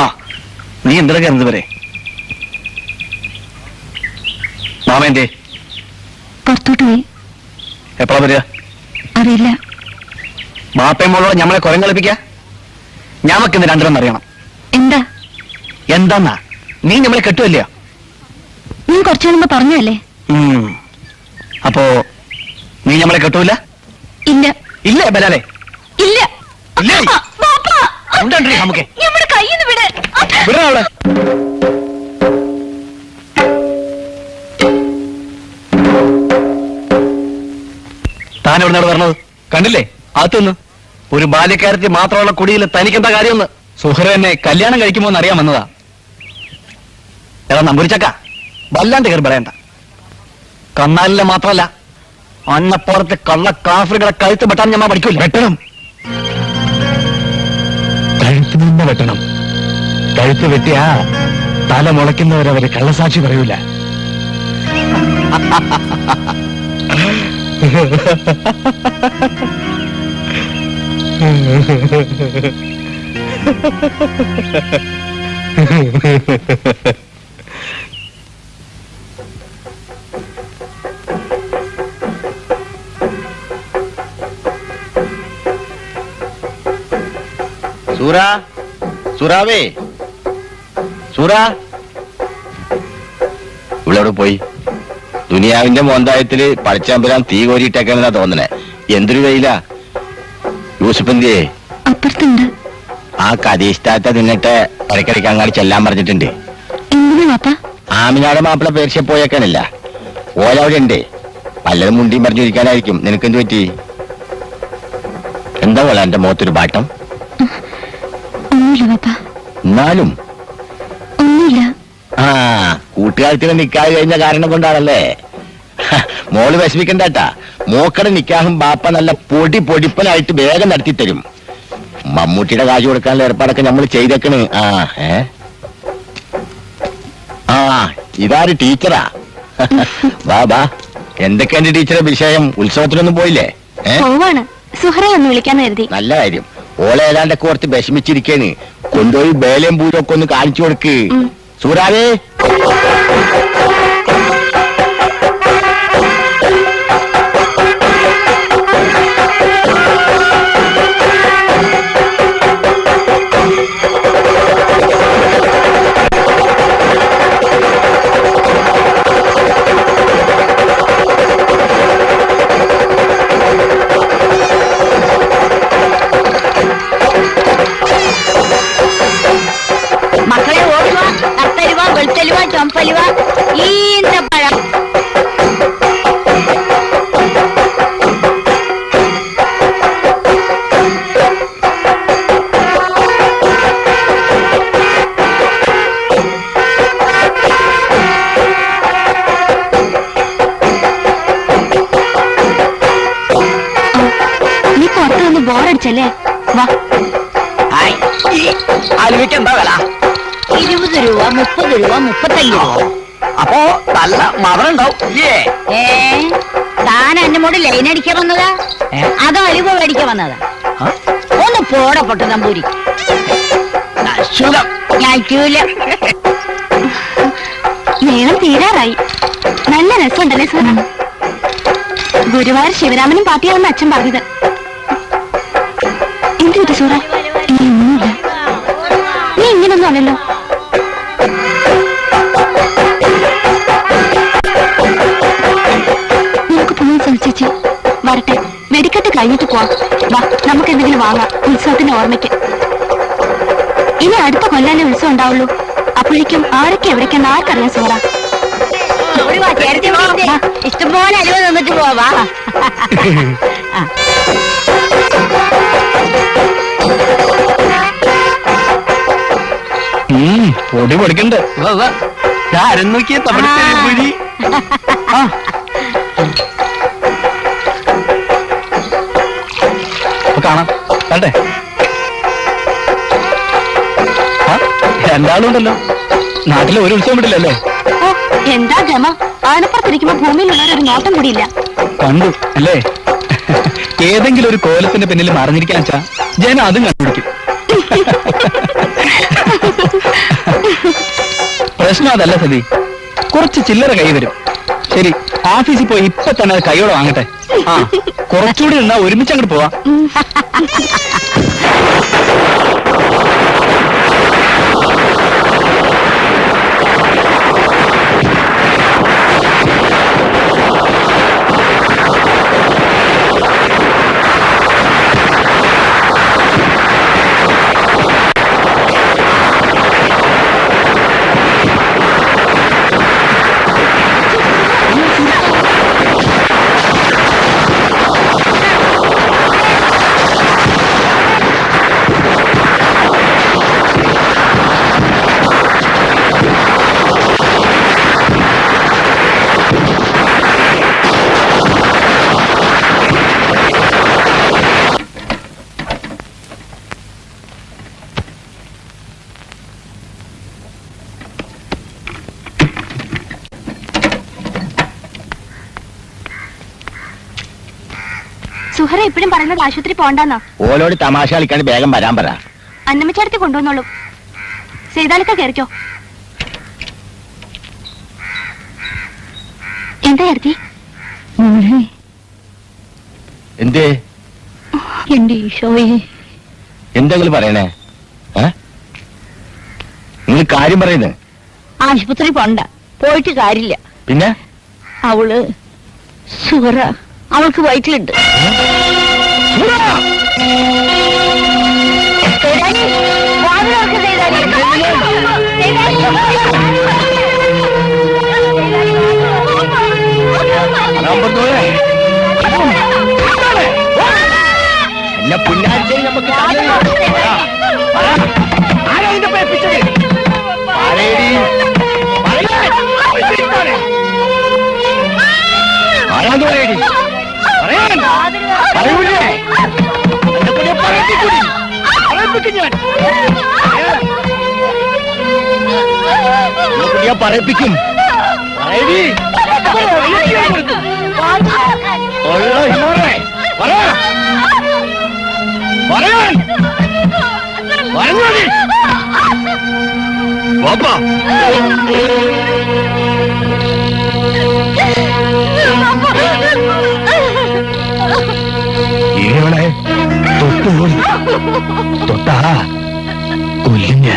ആ, നീ എന്തൊക്കെ വരെ മാമേന്റെ പുറത്തോട്ട് പോയി. എപ്പോഴാ വരിക? അറിയില്ല. മാപ്പയും മോളോട് ഞമ്മളെ കുരം കളിപ്പിക്ക? ഞമ്മക്കിന്ന് രണ്ടെണ്ണം അറിയണം. എന്താ? എന്താന്നാ? നീ ഞമ്മളെ കെട്ടുമല്ലയോ? നീ കുറച്ചു മുമ്പ് പറഞ്ഞല്ലേ? അപ്പോ നീ ഞമ്മളെ കെട്ടൂല? ഇല്ല. ഇല്ലേ ബലാലെ? ഇല്ല. ഇല്ലേ? ബാപ്പാ, നമുക്ക് നമ്മുടെ കയ്യിൽ നിന്ന് വിട്. വിടണ. താൻ എവിടെ പറഞ്ഞത് കണ്ടില്ലേ? അകത്തുനിന്ന് ഒരു ബാല്യക്കാരത്തിൽ മാത്രമുള്ള കുടിയിൽ തനിക്കെന്താ കാര്യമൊന്ന്? സുഹൃ എന്നെ കല്യാണം കഴിക്കുമോ എന്ന് അറിയാൻ വന്നതാ. ഏതാ നമ്പൂരിച്ചക്ക, വല്ലാണ്ട് കയറി പറയണ്ട. കന്നാലിലെ മാത്രമല്ല, അന്നപ്പുറത്ത് കള്ള കാഫറുകളെ കഴുത്ത് വെട്ടാൻ ഞമ്മ പഠിക്കൂല. വെട്ടണം, കഴുത്ത് നിന്ന് വെട്ടണം. കഴുത്ത് വെട്ടിയാ തല മുളയ്ക്കുന്നവരവര് കള്ളസാക്ഷി പറയൂല. സൂറാ സൂറാവേ സൂറാ ഇവളോട് പോയി. ദുനിയാവിന്റെ മോന്തായത്തില് പടച്ചാമ്പരാൻ തീ കോരിയിട്ടേക്കാണെന്നാ തോന്നണേ. എന്തൊരു വെയിലാ. യൂസുഫന്തിയെ അപ്പുറത്തുണ്ട്. ആ കദീഷ്ടാത്ത നിന്നിട്ട് ഇടയ്ക്കിടയ്ക്ക് അങ്ങാടി ചെല്ലാൻ പറഞ്ഞിട്ടുണ്ട്. എന്തിനാ പാപ്പ? ആമിനാടെ മാപ്പിള പേർച്ച പോയേക്കാനില്ല. ഓല അവിടെ ഉണ്ട്. പലതും മുണ്ടിയും പറഞ്ഞിരിക്കാനായിരിക്കും. നിനക്കെന്ത് പറ്റി? എന്താ പോലെ എന്റെ മുഖത്തൊരു ബാട്ടം? ഒന്നുമില്ല പാപ്പ. എന്നാലും ഒന്നുമില്ല. ആ കൂട്ടുകാരത്തിന് നിക്കാഹ് കഴിഞ്ഞ കാരണം കൊണ്ടാണല്ലേ. മോള് വിഷമിക്കണ്ടാട്ടാ. മോക്കടെ നിക്കാഹും ബാപ്പ നല്ല പൊടിപ്പനായിട്ട് വേഗം നടത്തി തരും. മമ്മൂട്ടിയുടെ കാശ് കൊടുക്കാനുള്ള ഏർപ്പാടൊക്കെ നമ്മൾ ചെയ്തേക്കണ്. ആ ഇതാര് ടീച്ചറാ? ബാ എന്തൊക്കെയുണ്ട് ടീച്ചറെ വിഷയം? ഉത്സവത്തിനൊന്നും പോയില്ലേ? പോവാണ്. സുഹറയൊന്ന് വിളിക്കാന്ന് കരുതി. നല്ല കാര്യം. ഓളെ ഏതാണ്ടൊക്കെ ഓർത്ത് വിഷമിച്ചിരിക്കേന്. കൊണ്ടുപോയി ബേലയും പൂരൊക്കെ ഒന്ന് കാണിച്ചു കൊടുക്ക്. സൂറാവേ മക്കളെ ഓടുക. കത്തലുവ, വെളുത്തലുവ, ചൊമ്പലുവ, ഈന്തപ്പഴം. നീ പുറത്ത് നിന്ന് ബോറടിച്ചല്ലേ? വാ. അലുവയ്ക്ക് എന്താ വില? 20 രൂപ, 30 രൂപ, 35 രൂപ. അപ്പോ നല്ല മധുരം ഉണ്ടാവും ഇല്ലേ? താൻ എന്റെ മോട് ലൈൻ അടിക്കാൻ വന്നതാ അതോ അലുവ മേടിക്കാൻ വന്നതാ? ഒന്ന് പോട പൊട്ട നമ്പൂരി. മേളം തീരാറായി. നല്ല രസമുണ്ടല്ലേ സാർ? ഗുരുവായൂർ ശിവരാമനും പാർട്ടിയാണെന്ന് അച്ഛൻ പറഞ്ഞത്. എന്ത് കിട്ടി സൂറ? ഒന്നുമില്ല. നീ ഇങ്ങനൊന്നും അല്ലല്ലോ. നമുക്ക് പോകാൻ ശ്രമിച്ചേച്ചി. വരട്ടെ, വെടിക്കെട്ട് കഴിഞ്ഞിട്ട് പോവാം. വാ, നമുക്ക് എന്തെങ്കിലും വാങ്ങാം ഉത്സവത്തിന്റെ ഓർമ്മയ്ക്ക്. ഇനി അടുത്ത കൊല്ലാനേ ഉത്സവം ഉണ്ടാവുള്ളൂ. അപ്പോഴേക്കും ആരൊക്കെ എവിടേക്കെന്ന് ആർക്കറിയാം സൂറ? ഇഷ്ടംപോലെ അലുവ നിന്നിട്ട് പോവാ. പൊടി പൊടിക്കണ്ട്. ആരും നോക്കിയ തമിഴ്പുരി. കാണാം കണ്ടേ? രണ്ടാളും ഉണ്ടല്ലോ. നാട്ടിലെ ഒരു ഉത്സവം വിടില്ലല്ലേ? എന്താ ഗമ? ആനപ്പുറത്തിരിക്കുമ്പോ ഭൂമിയിലുള്ളവരൊരു നോട്ടം കൂടിയില്ല. കണ്ടു അല്ലേ? ഏതെങ്കിലും ഒരു കോലത്തിന്റെ പിന്നിൽ മറിഞ്ഞിരിക്കാൻ വെച്ചാ ജനം അതും കണ്ടുപിടിക്കും. പ്രശ്നം അതല്ല സതി. കുറച്ച് ചില്ലറ കൈ വരും. ശരി, ഓഫീസിൽ പോയി ഇപ്പൊ തന്നെ അത് കൈയോടെ വാങ്ങട്ടെ. കുറച്ചുകൂടി നിന്നാ ഒരുമിച്ച് അങ്ങോട്ട് പോവാ. സുഹറ എപ്പോഴും പറയുന്നത് ആശുപത്രി പോണ്ടെന്നാ. ഓലോട് തമാശ കളിക്കാണ്ട് വേഗം വരാൻ പറ. അന്നമ്മച്ചേർത്തി കൊണ്ടുവന്നോളൂ. സേതാലൊക്കെ കയറിക്കോ. എന്താ ചേർത്തി? എന്തേ? എന്റെ ഈശോയെ, എന്തെങ്കിലും പറയണേ? നിങ്ങൾ കാര്യം പറയുന്നത്? ആശുപത്രി പോണ്ട, പോയിട്ട് കാര്യമില്ല. പിന്നെ അവള് സുഹറ, അവൾക്ക് വയറ്റിലുണ്ട്. എന്നെ പുന്നാഴ്ച നമുക്ക് പറയിപ്പിക്കും. ഇവളെ തൊട്ടാ കൊല്ലിഞ്ഞ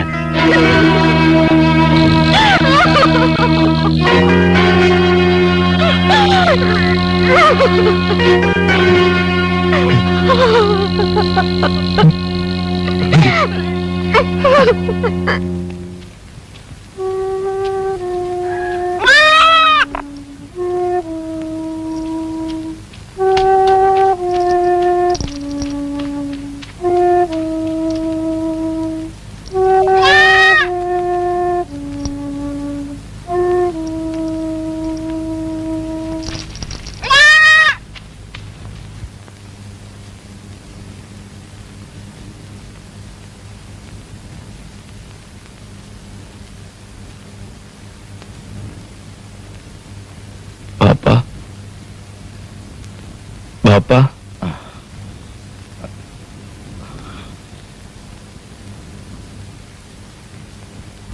ബാപ്പ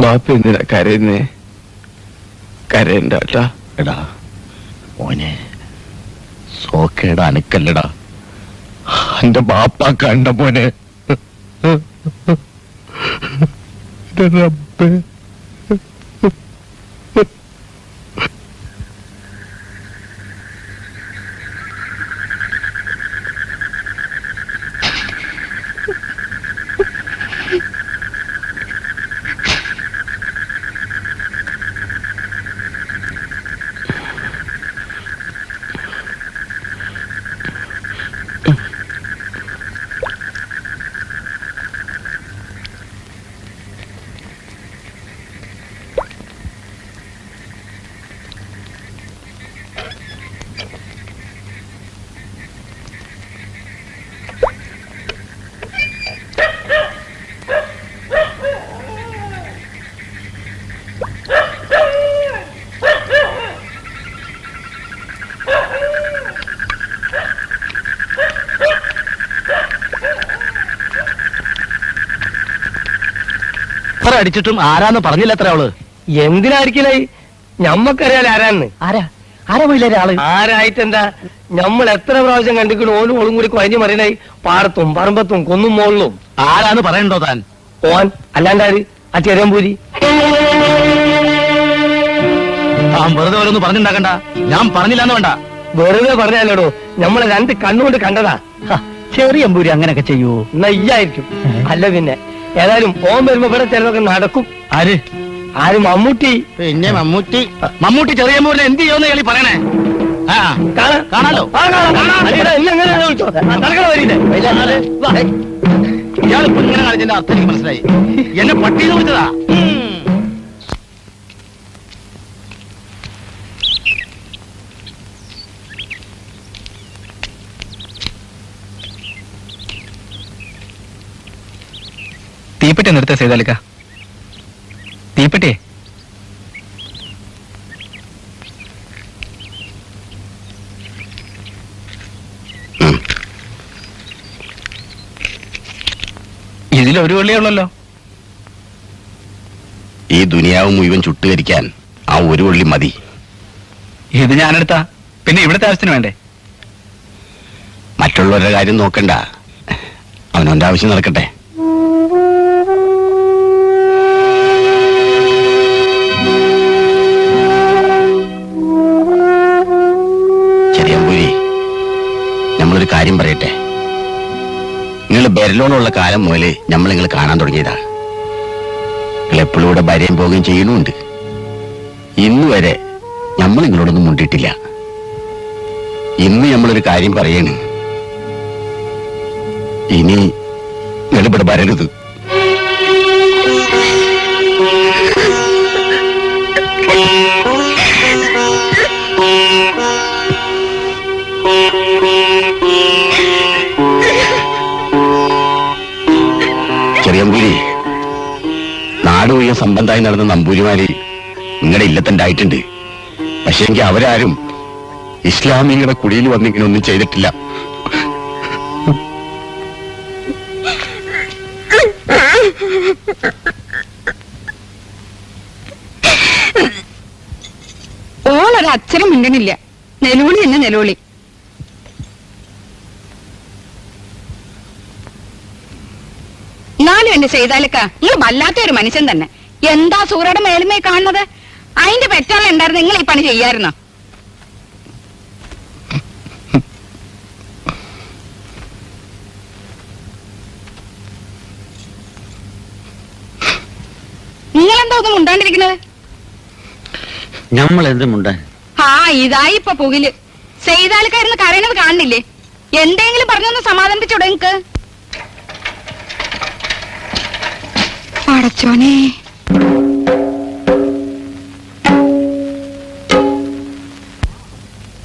ബാപ്പ എന്തിനാ കരയുന്നേ? കരയണ്ടാ. എടാ മോനെ, സോക്കേടാ അനക്കല്ലടാ, എന്റെ ബാപ്പ കണ്ട മോനെ. റബ്ബേ, അടിച്ചിട്ടും ആരാന്ന് പറഞ്ഞില്ല അത്ര അവള്. എന്തിനായിരിക്കലേ? ഞമ്മക്കറിയാലോ ആരാന്ന്. ആരാ പോയില്ലേ ആള്? ആരായിട്ടെന്താ, നമ്മൾ എത്ര പ്രാവശ്യം കണ്ടിക്കണു. ഓനും ഓളും കൂടി കുഴഞ്ഞു മറിയണേ, പാടത്തും പറമ്പത്തും കുന്നും മോളിലും. ആരാന്ന് പറയണ്ടോ താൻ? ഓൻ അല്ലാണ്ടാര്? ആ ചെറിയമ്പൂരി. താൻ വെറുതെ ഓരോന്ന് പറഞ്ഞുണ്ടാക്കണ്ട. ഞാൻ പറഞ്ഞില്ലാന്ന് വേണ്ട. വെറുതെ പറഞ്ഞാലോടോ, നമ്മളെ രണ്ട് കണ്ണുകൊണ്ട് കണ്ടതാ. ചെറിയമ്പൂരി അങ്ങനെയൊക്കെ ചെയ്യൂ? നെയ്യായിരിക്കും. അല്ല പിന്നെ ഏതായാലും ഓൻ വരുമ്പോ ഇവിടെ ചിലതൊക്കെ നടക്കും. ആര്? മമ്മൂട്ടി. പിന്നെ മമ്മൂട്ടി ചെറിയമ്പൂരിനെ എന്ത് ചെയ്യുമെന്ന് കളി പറയണേ. കാണാലോ. ഇയാളിപ്പോ ഇങ്ങനെ കളിച്ചതിന്റെ അർത്ഥം എനിക്ക് മനസ്സിലായി. എന്നെ പട്ടിന്ന് വിളിച്ചതാ. തീപ്പെട്ടി നിർത്ത സേതാലിക്ക, തീപ്പെട്ടി. ഇതിലൊരു വെള്ളിയുള്ളല്ലോ. ഈ ദുനിയാവ് മുഴുവൻ ചുട്ടുകരിക്കാൻ ആ ഒരു വെള്ളി മതി. ഇത് ഞാനെടുത്താ പിന്നെ ഇവിടുത്തെ ആവശ്യത്തിന് വേണ്ടേ? മറ്റുള്ളവരുടെ കാര്യം നോക്കണ്ട, അവനവന്റെ ആവശ്യം നടക്കട്ടെ. ഞാനൊരു കാര്യം പറയട്ടെ. നിങ്ങൾ ബെരലോണുള്ള കാലം മുതലേ നമ്മൾ നിങ്ങൾ കാണാൻ തുടങ്ങിയതാ. നിങ്ങൾ എപ്പോഴും ഇവിടെ ഭാര്യയും പോവുകയും ചെയ്യുന്നുണ്ട്. ഇന്ന് വരെ നമ്മൾ നിങ്ങളോടൊന്നും മുണ്ടിട്ടില്ല. ഇന്ന് നമ്മളൊരു കാര്യം പറയാണ്. ഇനി നിങ്ങൾ ഇവിടെ വരരുത്. ചെറിയമ്പൂരി, നാട് മുഴുവൻ സംബന്ധമായി നടന്ന നമ്പൂരിമാര് നിങ്ങളുടെ ഇല്ലത്തുണ്ടായിട്ടുണ്ട്. പക്ഷെ എനിക്ക് അവരാരും ഇസ്ലാമികളുടെ കുടിയിൽ വന്നിങ്ങനെ ഒന്നും ചെയ്തിട്ടില്ല. ഓളൊരക്ഷരം മിണ്ടണില്ല. നെലൂളി എന്നെ നെലൂളി. എന്നാലും എന്റെ ചെയ്താലക്ക നിങ്ങൾ വല്ലാത്ത ഒരു മനുഷ്യൻ തന്നെ. എന്താ സൂറയുടെ മേലുമേ കാണുന്നത്? അതിന്റെ പെറ്റാളെ ഉണ്ടായിരുന്നു നിങ്ങൾ ഈ പണി ചെയ്യാറുന്നോ? നിങ്ങളെന്താ ഒന്നും മുണ്ടാണ്ടിരിക്കണത്? നമ്മൾ എന്തുമുണ്ടാൻ? ആ ഇതായി ഇപ്പൊ പുകില്. ചെയ്താലക്കാരുന്ന് കരയണത് കാണുന്നില്ലേ? എന്തെങ്കിലും പറഞ്ഞൊന്ന് സമാധാനിപ്പിച്ചോടെ നിങ്ങക്ക്? അടച്ചോനെ,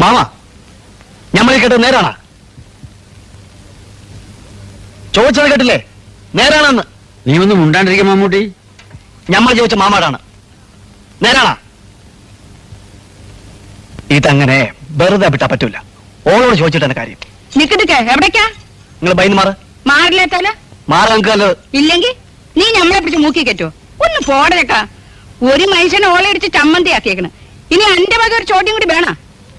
മാമാ, ഞമ്മളീ കേട്ടത് നേരാണാ? ചോദിച്ചത് കേട്ടില്ലേ? നേരാണെന്ന്. നീ ഒന്നും മുണ്ടാണ്ടിരിക്കും മമ്മൂട്ടി. ഞമ്മൾ ചോദിച്ച മാമാടാണ്. നേരാണാ? ഇതങ്ങനെ വെറുതെ വിട്ടാ പറ്റൂല. ഓളോട് ചോദിച്ചിട്ടാണ് കാര്യം. നിക്കടുക്ക എവിടേക്കാ? നിങ്ങൾ ബൈന്ന് മാറ്. മാറില്ലാത്താല മാറാൻ നമുക്ക് നല്ലത്. ഇല്ലെങ്കിൽ നീ ഞമ്മളെ പിടിച്ച് മൂക്കി കെറ്റോ? ഒന്ന് പോടേക്കാ. ഒരു മനുഷ്യനെ ഓളയടിച്ച് ചമ്മന്തി ആക്കിയേക്കണ്. ഇനി എന്റെ വക ഒരു ചോദ്യം കൂടി വേണ.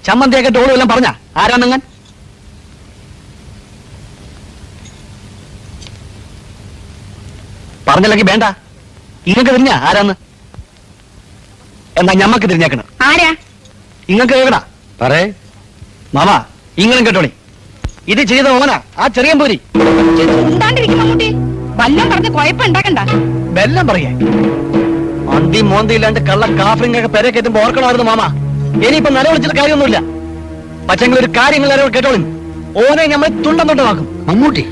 ചമ്മന്തിയൊക്കെ ഓളും എല്ലാം പറഞ്ഞ ആരാന്നങ്ങൻ? പറഞ്ഞില്ലെങ്കിൽ വേണ്ട. ഇങ്ങക്ക് തിരിഞ്ഞ ആരാന്ന്? എന്നാ ഞമ്മക്ക് തിരിഞ്ഞേക്കണം. ആരാ? ഇങ്ങക്ക് കേൾക്കണ പറയേ മാമാ. ഇങ്ങളും കേട്ടോളി. ഇത് ചെയ്ത ഓനാ ആ ചെറിയമ്പൂരി. ഉണ്ടാണ്ടിരിക്കും മമ്മൂട്ടി. വല്ലം പറഞ്ഞ് കുഴപ്പമുണ്ടാക്കണ്ട. ബെല്ലം പറയേ. അന്തി മോന്തി ഇല്ലാണ്ട് കള്ള കാഫറിങ്ങൊക്കെ പെരെ കയറ്റുമ്പോ ഓർക്കണമായിരുന്നു മാമാ. ഇനിയിപ്പോ നിലവിളിച്ചിട്ട് കാര്യമൊന്നുമില്ല. പക്ഷെങ്കിൽ ഒരു കാര്യങ്ങൾ എല്ലാവരും കേട്ടോളി. ഓനെ നമ്മൾ തുണ്ടം തുണ്ടമാക്കും. മമ്മൂട്ടി.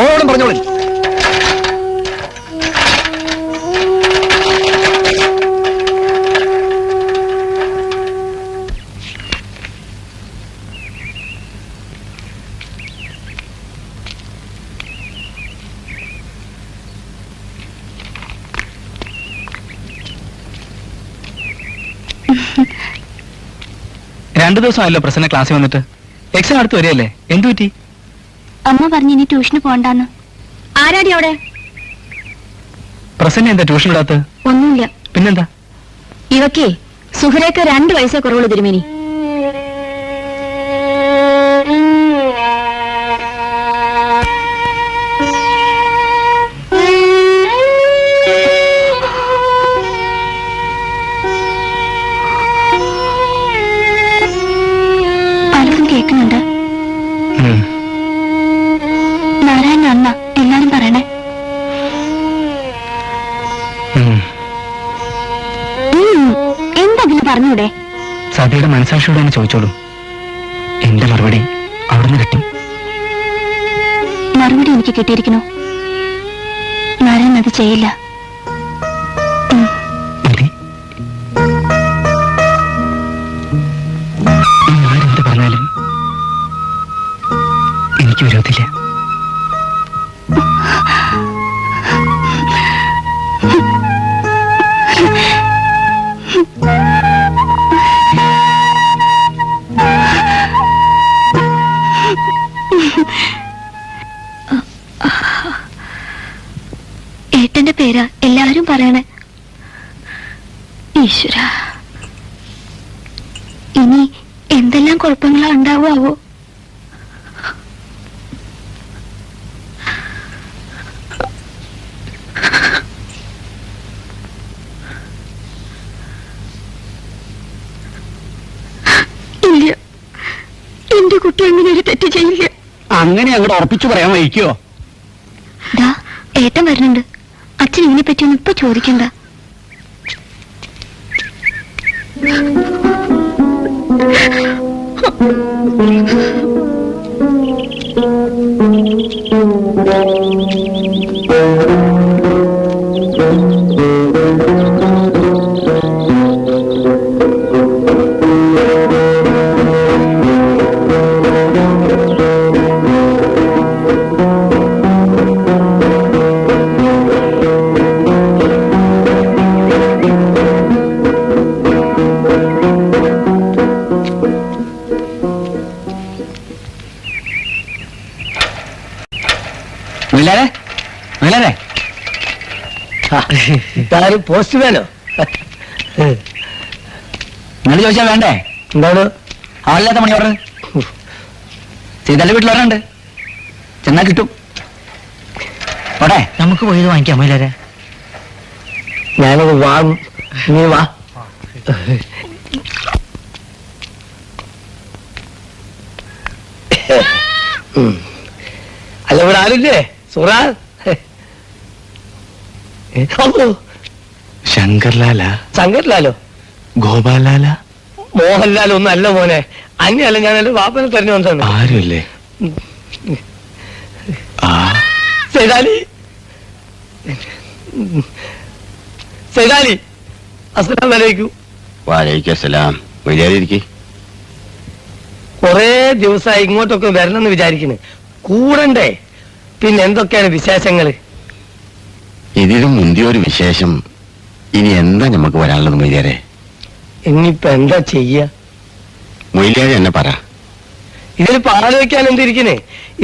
ഓരോടും പറഞ്ഞോളി. രണ്ടു ദിവസമായല്ലോ പ്രസന്ന ക്ലാസ്സിൽ വന്നിട്ട്. എക്സാം അടുത്ത് വരികയല്ലേ? എന്തു പറ്റി? അമ്മ പറഞ്ഞു ഇനി ട്യൂഷന് പോണ്ടാന്ന്. ആരാടി അവിടെ? പ്രസന്ന എന്താ ട്യൂഷൻ ഇടാത്ത? ഒന്നുമില്ല. പിന്നെന്താ? ഇവക്കേ സുഹരേക്ക് 2 വയസ്സേ കുറവുള്ളൂ തിരുമേനി. പലതും കേൾക്കുന്നുണ്ട്. നാരായണ അണ്ണ എല്ലാരും പറയണേ. എന്തെങ്കിലും പറഞ്ഞൂടെ? സതിയുടെ മനസാക്ഷിയോട് തന്നെ ചോദിച്ചോളൂ. എന്റെ മറുപടി അവിടുന്ന് കിട്ടി. മറുപടി എനിക്ക് കിട്ടിയിരിക്കണോ? നാരായണൻ അത് ചെയ്യില്ല. ആരെന്ത് പറഞ്ഞാലും എനിക്ക് വിരോധമില്ല. ഏട്ടന്റെ പേരാ എല്ലാരും പറയണേ. ഈശ്വര, ഇനി എന്തെല്ലാം കുഴപ്പങ്ങളാ ഉണ്ടാവുമോ? എന്റെ കുട്ടി അങ്ങനെ ഒരു തെറ്റ് ചെയ്യില്ല. അങ്ങനെ അങ്ങോട്ട് ഉറപ്പിച്ചു പറയാൻ വഹിക്കോ? ദാ ഏട്ടൻ വരുന്നുണ്ട്. അച്ഛൻ ഇതിനെ പറ്റിയൊന്നും ഇപ്പൊ ചോദിക്കണ്ട. ഇതാരും പോസ്റ്റ് വേനോ? നിങ്ങൾ ചോദിച്ചാ വേണ്ടേ? എന്താണ് ആളില്ലാത്ത മണി ഓർഡർ ചെയ്താലും വീട്ടിൽ ഓർഡറുണ്ട്, ചെന്നാ കിട്ടും. ഓടെ നമുക്ക് പോയത് വാങ്ങിക്കാം. മയിലാരെ ഞാനത് വാങ്ങും, നീ വാ. അല്ല ഇവിടെ ആരുല്ലേ? സുറാ ശങ്കർലാല, ശങ്കർലാലോ, ഗോപാലാല, മോഹൻലാലോ ഒന്നും അല്ല മോനെ. അന്യല്ല, ഞാൻ എന്റെ വാപ്പനെ തെരഞ്ഞു വന്നതാണ്. ആരുമില്ലേ? ആ സൈതാലി, സൈതാലി, അസ്സലാമു അലൈക്കും. വാലൈക്കും അസ്സലാം. വിചാരിക്ക്. കൊറേ ദിവസമായി ഇങ്ങോട്ടൊക്കെ വരണമെന്ന് വിചാരിക്കുന്നു. കൂടണ്ടേ? പിന്നെ എന്തൊക്കെയാണ് വിശേഷങ്ങള്? ഇതിലും മുന്തിയൊരു വിശേഷം ഇനി എന്താ നമുക്ക് വരാനുള്ളത് മൊയ്ലിയാരെ? ഇനിയിപ്പൊ എന്താ ചെയ്യ? മൊയ്ലിയാരെ എന്നെ പറ. ഇതിലിപ്പോ ആലോചിക്കാൻ എന്തിരിക്കുന്നേ?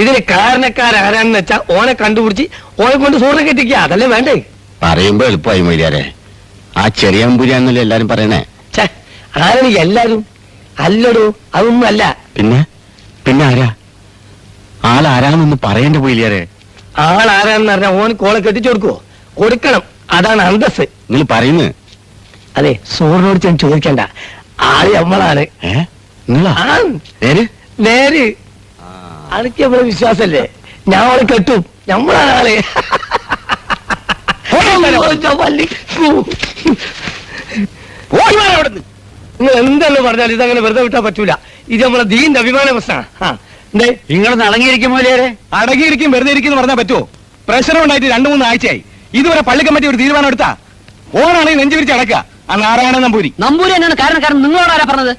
ഇതിന് കാരണക്കാരാരാണെന്ന് വെച്ചാ ഓനെ കണ്ടുപിടിച്ച് ഓനെ കൊണ്ട് സൂറിനെ കെട്ടിക്കുക, അതല്ലേ വേണ്ടേ? പറയുമ്പോ എളുപ്പമായി മൊയ്ലിയാരെ. ആ ചെറിയ അമ്പുരാന്നല്ലേ എല്ലാരും പറയണേ. ഛേ, ആരാണ് എല്ലാരും? അല്ലടോ, അതൊന്നും അല്ല. പിന്നെ പിന്നെ ആരാ? ആളാരാണെന്നൊന്ന് പറയണ്ട മൊയ്ലിയാരെ. ആളാരാണെന്ന് പറഞ്ഞാൽ ഓന് കോളെ കെട്ടിച്ചു കൊടുക്കുവോ? കൊടുക്കണം, അതാണ് അന്തസ്. നിങ്ങൾ പറയുന്നത് അതെ, സൂറിനോട് ഞാൻ ചോദിക്കണ്ട. ആള് നമ്മളാണ്. നിങ്ങളാ? ആ, നേര് നേര്. അതൊക്കെ നമ്മളെ വിശ്വാസല്ലേ? ഞാൻ അവളെ കെട്ടും, നമ്മളാണ് ആള്. നിങ്ങൾ എന്തെന്ന് പറഞ്ഞാൽ ഇതങ്ങനെ വെറുതെ വിട്ടാൻ പറ്റൂല. ഇത് നമ്മളെ ദീന്റെ അഭിമാന പ്രശ്നമാണ്. നിങ്ങളൊന്ന് അടങ്ങിയിരിക്കും മൊയ്ലിയാരെ. അടങ്ങിയിരിക്കും വെറുതെ ഇരിക്കുന്നു പറഞ്ഞാൽ പറ്റുമോ? പ്രശ്നം ഉണ്ടായിട്ട് 2-3 ആഴ്ചയായി. ഇതുവരെ പള്ളി കമ്മിറ്റി ഒരു തീരുമാനം എടുത്താ ഓനാണെങ്കിൽ നെഞ്ചു വിരിച്ച് അടക്കുക. ആ നാരായണ നമ്പൂരി. നമ്പൂരി എന്നാണ് കാരണക്കാരൻ. നിങ്ങളോട് ആരാ പറഞ്ഞത്?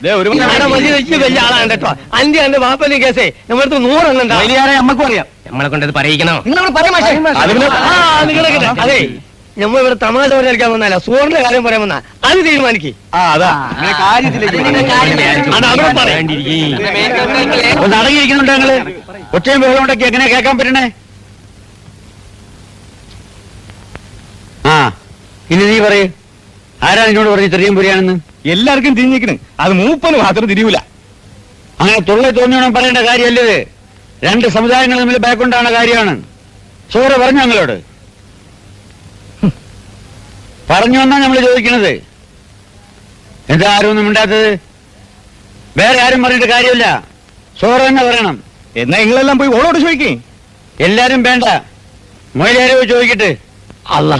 വലിയ ആളാണ് കേട്ടോ. അന്റെ വാപ്പന്റെ കേസേ നമ്മളടുത്ത് 100 എണ്ണം ഉണ്ടാവും. മൊയ്ലിയാരെ നമ്മക്കും അറിയാം. നമ്മളെ കൊണ്ടത് പറയിക്കണോ? നിങ്ങളോട് പറയാം. അതെ, നമ്മൾ ഇവിടെ തമാശ പറയാൻ വന്നല്ല, സൂറിന്റെ കാര്യം പറയാൻ വന്നാ അത് തീരുമാനിക്കേ. ഒന്ന് അടങ്ങിയിരിക്കുന്നുണ്ടോ നിങ്ങള്? ഒറ്റയും ബഹളം ഉണ്ടൊക്കെ എങ്ങനെ കേൾക്കാൻ പറ്റണേ? ആ, ഇനി നീ പറയൂ, ആരാ നിന്നോട് പറഞ്ഞു തെറിയും പുരിയാണെന്ന്? എല്ലാവർക്കും തിരിഞ്ഞിരിക്കണ്, അത് മൂപ്പന് മാത്രം തിരിയൂല. അങ്ങനെ തുള്ളി തോന്നിയോണം പറയേണ്ട കാര്യമല്ലത്. 2 സമുദായങ്ങൾ തമ്മിൽ ബാക്കുണ്ടാവുന്ന കാര്യമാണ്. സൂറ പറഞ്ഞു ഞങ്ങളോട്. പറഞ്ഞു വന്നാ നമ്മൾ ചോദിക്കണത്. എന്താ ആരും ഒന്നും മിണ്ടാത്തത്? വേറെ ആരും പറഞ്ഞിട്ട് കാര്യമില്ല, സൂറ തന്നെ പറയണം. എന്നാ നിങ്ങളെല്ലാം പോയി ഓളോട് ചോദിക്കേ. എല്ലാരും വേണ്ട, മൊയ്ലിയാരെ പോയി ചോദിക്കട്ടെ. അല്ല,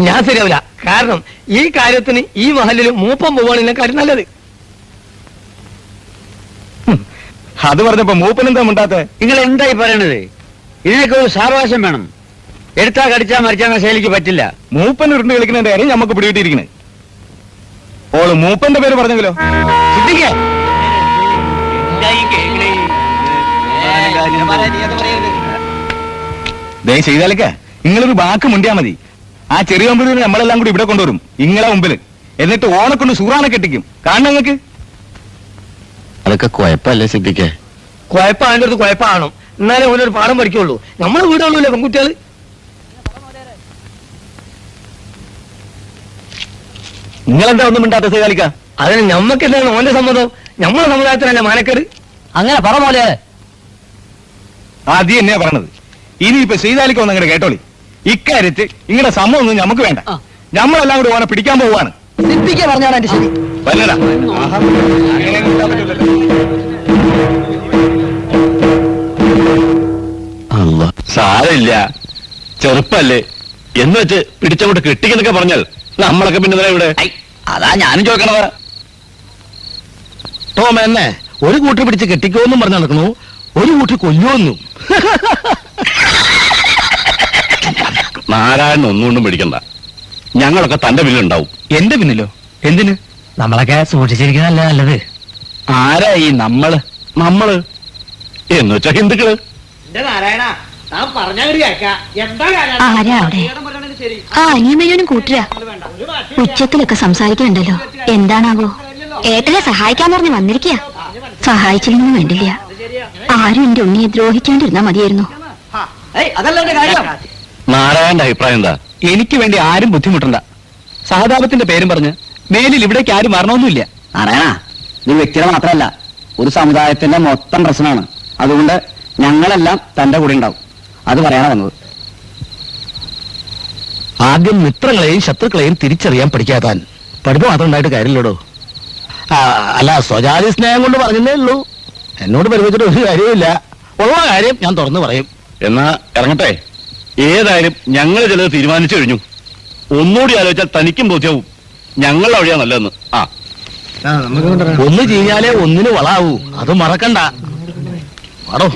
ഞാൻ ശരിയാവില്ല. കാരണം ഈ കാര്യത്തിന് ഈ മഹലിൽ മൂപ്പം പോവാണ് കാര്യം നല്ലത്. അത് പറഞ്ഞപ്പോ മൂപ്പനെന്താ മിണ്ടാത്ത? നിങ്ങൾ എന്തായി പറയണത്? ഇതിനൊക്കെ ഒരു സാവകാശം വേണം. എടുത്താ കടിച്ചാ മരിച്ചാ ശൈലിക്ക് പറ്റില്ല. മൂപ്പൻ ഉരുണ്ട് കളിക്കുന്നതിന്റെ കാര്യം നമുക്ക് പിടികിട്ടിയിരിക്കണേ. ഓള് മൂപ്പന്റെ പേര് പറഞ്ഞെങ്കിലോ? ദേ ചെയ്താലൊക്കെ നിങ്ങളൊരു വാക്ക് മുണ്ടിയാ മതി. ആ ചെറിയ മുമ്പിൽ നമ്മളെല്ലാം കൂടി ഇവിടെ കൊണ്ടുവരും ഇങ്ങളെ മുമ്പിൽ. എന്നിട്ട് ഓനെ കൊണ്ട് സൂറാനെ കെട്ടിക്കും. കാണണം നിങ്ങൾക്ക്? അതൊക്കെ കുഴപ്പമല്ലേ സിദ്ദിഖേ? കുഴപ്പമാൻ്റെ അടുത്ത് കുഴപ്പമാണോ? എന്നാലേ ഓനൊരു പാഠം പഠിക്കുള്ളൂ. നമ്മളെ വീടുള്ളൂല്ലേ പെൺകുട്ടികൾ. നിങ്ങളെന്താ ഒന്നും മിണ്ടാത്ത സേകാലിക്ക? അതിന് ഞമ്മക്ക് എന്താണ് ഓന്റെ സമ്മതം? നമ്മളെ സമുദായത്തിനല്ല മാനക്കേട്. അങ്ങനെ പറ പോലെ. ആദ്യം എന്നെയാ പറഞ്ഞത്. ഇനിയിപ്പോ സീതാലിക്ക ഒന്ന് അങ്ങോട്ട് കേട്ടോളി. ഇക്കാര്യത്തിൽ നിങ്ങളുടെ സമ്മതമൊന്നും നമുക്ക് വേണ്ട. നമ്മളെല്ലാം കൂടി ഓനെ പിടിക്കാൻ പോവാണ്. സിദ്ദിഖ് പറഞ്ഞാണ് എന്റെ ശരി. വല്ലടാ. സാരമില്ല, ചെറുപ്പല്ലേ എന്ന് വെച്ച് പിടിച്ചങ്ങോട്ട് കെട്ടിക്കുന്നൊക്കെ പറഞ്ഞാൽ നമ്മളൊക്കെ പിന്നെ ഇവിടെ. അതാ ഞാനും ചോദിക്കണത്. ടോം എന്നെ ഒരു കൂട്ടി പിടിച്ച് കെട്ടിക്കോന്നും പറഞ്ഞു നടക്കണു, ഒരു കൂട്ടി കൊല്ലുവെന്നും. നാരായണൻ ഒന്നുകൊണ്ടും പിടിക്കണ്ട, ഞങ്ങളൊക്കെ തന്റെ പിന്നിലുണ്ടാവും. എന്റെ പിന്നിലോ? എന്തിന്? നമ്മളൊക്കെ സൂക്ഷിച്ചിരിക്കുന്നതല്ല നല്ലത്. ആരാ ഈ നമ്മള്? നമ്മള് എന്ന് വെച്ചാ ഹിന്ദുക്കള്. ആരാ അവിടെ? ആ അനിയമേനും കൂട്ടുക ഉച്ചത്തിലൊക്കെ സംസാരിക്കുന്നുണ്ടല്ലോ. എന്താണാവോ? ഏട്ടനെ സഹായിക്കാൻ പറഞ്ഞ് വന്നിരിക്കുക. സഹായിച്ചില്ലെന്നും വേണ്ടില്ല. ആരും എന്റെ ഉണ്ണിയെ ദ്രോഹിക്കാണ്ടിരുന്നാ മതിയായിരുന്നു. നാരായണന്റെ അഭിപ്രായം എന്താ? എനിക്ക് വേണ്ടി ആരും ബുദ്ധിമുട്ടണ്ട. സഹതാപത്തിന്റെ പേരും പറഞ്ഞ് മേലിൽ ഇവിടേക്ക് ആരും വരണമൊന്നുമില്ല. നാരായണ, ഇത് വ്യക്തിയുടെ മാത്രമല്ല, ഒരു സമുദായത്തിന്റെ മൊത്തം പ്രശ്നമാണ്. അതുകൊണ്ട് ഞങ്ങളെല്ലാം തന്റെ കൂടെ ഉണ്ടാവും. അത് പറയാനാ വന്നത്. ആദ്യം മിത്രങ്ങളെയും ശത്രുക്കളെയും തിരിച്ചറിയാൻ പഠിക്കാതാൻ പഠിപ്പ് മാത്രം ഉണ്ടായിട്ട് കാര്യമില്ലടോ. അല്ല, സ്വജാതി സ്നേഹം കൊണ്ട് പറഞ്ഞതേ ഉള്ളൂ. എന്നോട് പരിമിച്ചിട്ട് ഒരു കാര്യമില്ല. ഉള്ള കാര്യം ഞാൻ തുറന്നു പറയും. എന്നാ ഇറങ്ങട്ടെ. ഏതായാലും ഞങ്ങൾ ചിലത് തീരുമാനിച്ചു കഴിഞ്ഞു. ഒന്നുകൂടി ആലോചിച്ചാൽ തനിക്കും ബോധ്യവും ഞങ്ങളുടെ വഴിയാ നല്ലതെന്ന്. ഒന്ന് ചെയ്യാലേ ഒന്നിന് വളാവൂ, അത് മറക്കണ്ട. ആടോ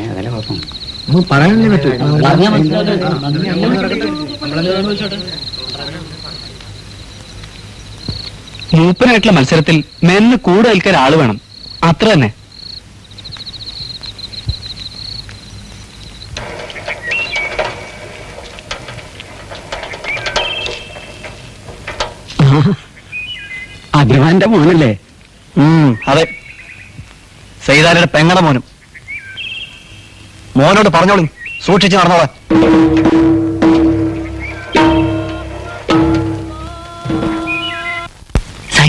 മൂപ്പനായിട്ടുള്ള മത്സരത്തിൽ മെന്ന് കൂടെ നിൽക്കാൻ ആള് വേണം, അത്ര തന്നെ. അഭിമാന്റെ മോനല്ലേ? അതെ, സൈതാനയുടെ പെങ്ങടെ മോനും. മോനോട് പറഞ്ഞോളൂ, സൂക്ഷിച്ച് നടന്നോളാം.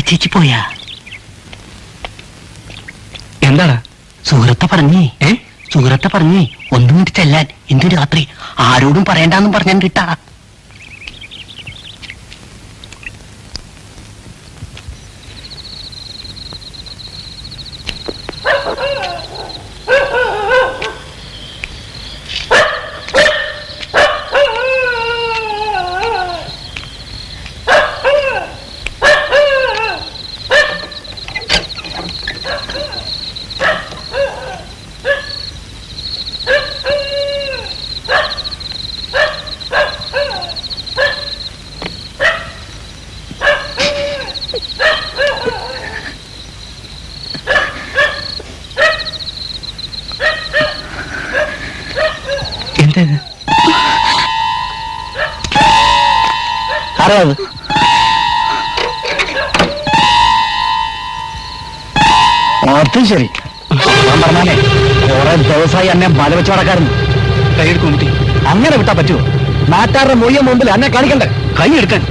ചേച്ചി പോയാ? എന്താണ്? സുഹൃത്തെ പറഞ്ഞേ സുഹൃത്തെ പറഞ്ഞേ ഒന്നും വേണ്ടി ചെല്ലാൻ ഇന്ന് രാത്രി ആരോടും പറയണ്ടെന്നും പറഞ്ഞാൻ കിട്ടാ. ആരാത്? അത് ശരി. ഞാൻ പറഞ്ഞാലേ കുറെ ദിവസമായി എന്നെ ബല വെച്ച് നടക്കാറുണ്ട്. കൈയെടുക്കും കുട്ടി. അങ്ങനെ വിട്ടാ പറ്റുമോ? നാട്ടാരുടെ മൊയ്യ മുമ്പിൽ എന്നെ കാണിക്കണ്ടേ? കൈ എടുക്കാൻ.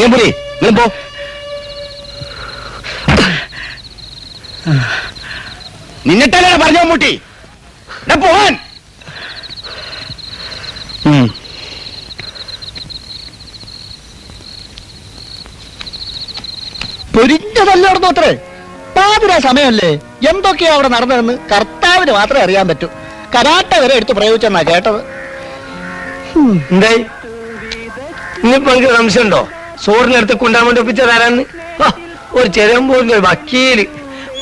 ചെറിയമ്പുലി നിങ്ങൾ പോ. നിന്നിട്ടല്ലേ പറഞ്ഞ മമ്മൂട്ടി പോവാൻ. പൊരിഞ്ഞതല്ല നടന്നോത്രേ. പാതിരാ സമയമല്ലേ, എന്തൊക്കെയാ അവിടെ നടന്നതെന്ന് കർത്താവിന് മാത്രമേ അറിയാൻ പറ്റൂ. കരാട്ട വരെ എടുത്ത് പ്രയോഗിച്ചെന്നാ കേട്ടത്. എന്തായി ഇനിയിപ്പോ എനിക്ക് സംശയമുണ്ടോ സോറിനടുത്ത് കൊണ്ടാൻ വേണ്ടി ഒപ്പിച്ചതാരാന്ന്? ഒരു ചെരമ്പോറിന്റെ ഒരു വക്കീല്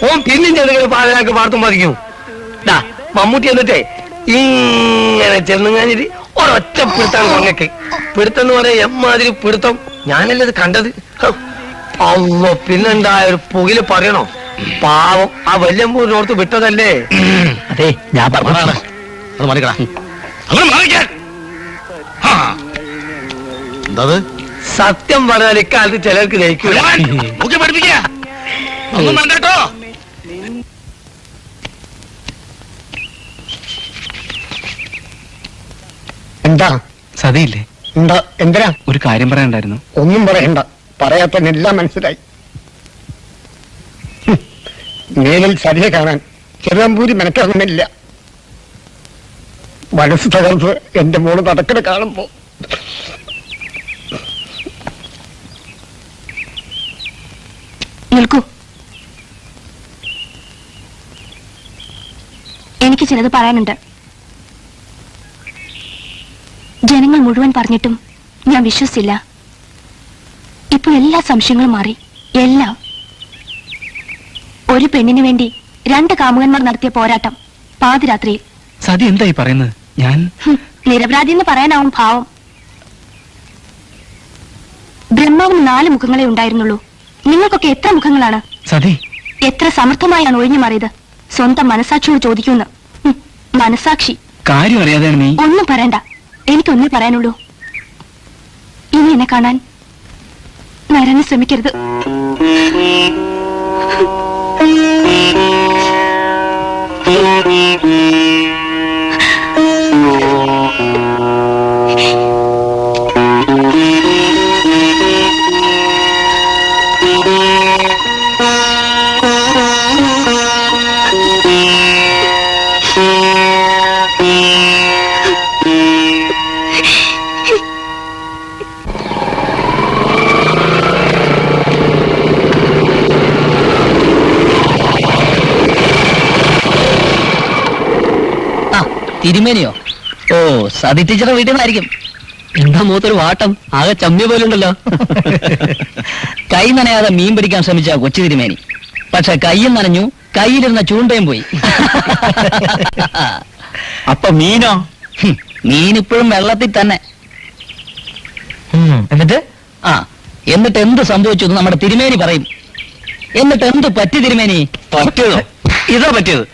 ഓൻ പിന്നെയും ചെറുങ്ങനെ പാതിരാക്ക് പാർത്തും പതിക്കും. മമ്മൂട്ടി എന്നിട്ടേ ഇങ്ങനെ ചെന്നുങ്ങാഞ്ഞിട്ട് ഒരൊറ്റ പിടുത്താണ് കൊങ്ങക്ക്. പിടുത്തം എന്ന് പറയാ എമ്മാതിരി പിടുത്തം, ഞാനല്ലേ ഇത് കണ്ടത്. അല്ലോ പിന്നെന്താ ഒരു പുകില് പറയണോ? പാവം ആ വല്യമ്പൂരിനോർത്ത് വിട്ടതല്ലേ. അതെ ഞാൻ പറഞ്ഞതാണ്. അത് മറിക്കടാ. എന്താ സത്യം പറഞ്ഞാൽ ഇക്കാലത്ത് ചിലർക്ക് ദഹിക്കൂല. എന്താ സതിയില്ലേ? എന്താ എന്തിനാ? ഒരു കാര്യം പറയാനുണ്ടായിരുന്നു. ഒന്നും പറയണ്ട, പറയാത്തന്നെല്ലാം മനസ്സിലായി. നേരിൽ സരിയെ കാണാൻ ചെറുമ്പൂരി മെനക്കാകുന്നില്ല. മനസ്സ് തകർത്ത് എന്റെ മോള് നടക്കണ കാണുമ്പോ നിൽക്കൂ, എനിക്ക് ചിലത് പറയാനുണ്ട്. ജനങ്ങൾ മുഴുവൻ പറഞ്ഞിട്ടും ഞാൻ വിശ്വസിച്ചില്ല. ഇപ്പൊ എല്ലാ സംശയങ്ങളും മാറി. എല്ലാം. ഒരു പെണ്ണിന് വേണ്ടി 2 കാമുകന്മാർ നടത്തിയ പോരാട്ടം പാതിരാത്രിയിൽ. സതി എന്തായി പറയുന്നത്? ഞാൻ നിരപരാധി എന്ന് പറയാനാവും ഭാവം. ബ്രഹ്മാവിന് 4 മുഖങ്ങളെ ഉണ്ടായിരുന്നുള്ളൂ. നിങ്ങൾക്കൊക്കെ എത്ര മുഖങ്ങളാണ്? സതി എത്ര സമർത്ഥമായാണ് ഒഴിഞ്ഞു മാറിയത്. സ്വന്തം മനസാക്ഷിയോട് ചോദിക്കുന്നു. മനസാക്ഷി കാര്യം അറിയാതെയാണ് നീ. ഒന്നും പറയണ്ട, എനിക്കൊന്നേ പറയാനുള്ളൂ. ഇനി എന്നെ കാണാൻ നരന് ശ്രമിക്കരുത്. തിരുമേനിയോ? ഓ, സതി ടീച്ചറെ വീട്ടിൽ നിന്നായിരിക്കും. എന്താ മൂത്തൊരു വാട്ടം, ആകെ ചമ്മിയ പോലുണ്ടല്ലോ. കൈ നനയാതെ മീൻ പിടിക്കാൻ ശ്രമിച്ച കൊച്ചു തിരുമേനി. പക്ഷെ കൈയും നനഞ്ഞു, കയ്യിലിരുന്ന ചൂണ്ടയും പോയി. അപ്പൊ മീനോ? മീൻ ഇപ്പോഴും വെള്ളത്തിൽ തന്നെ. എന്നിട്ട് എന്നിട്ട് എന്ത് സംഭവിച്ചു എന്ന് നമ്മുടെ തിരുമേനി പറയും. എന്നിട്ട് എന്ത് പറ്റി തിരുമേനി? പറ്റിയതോ? ഇതാ പറ്റിയത്.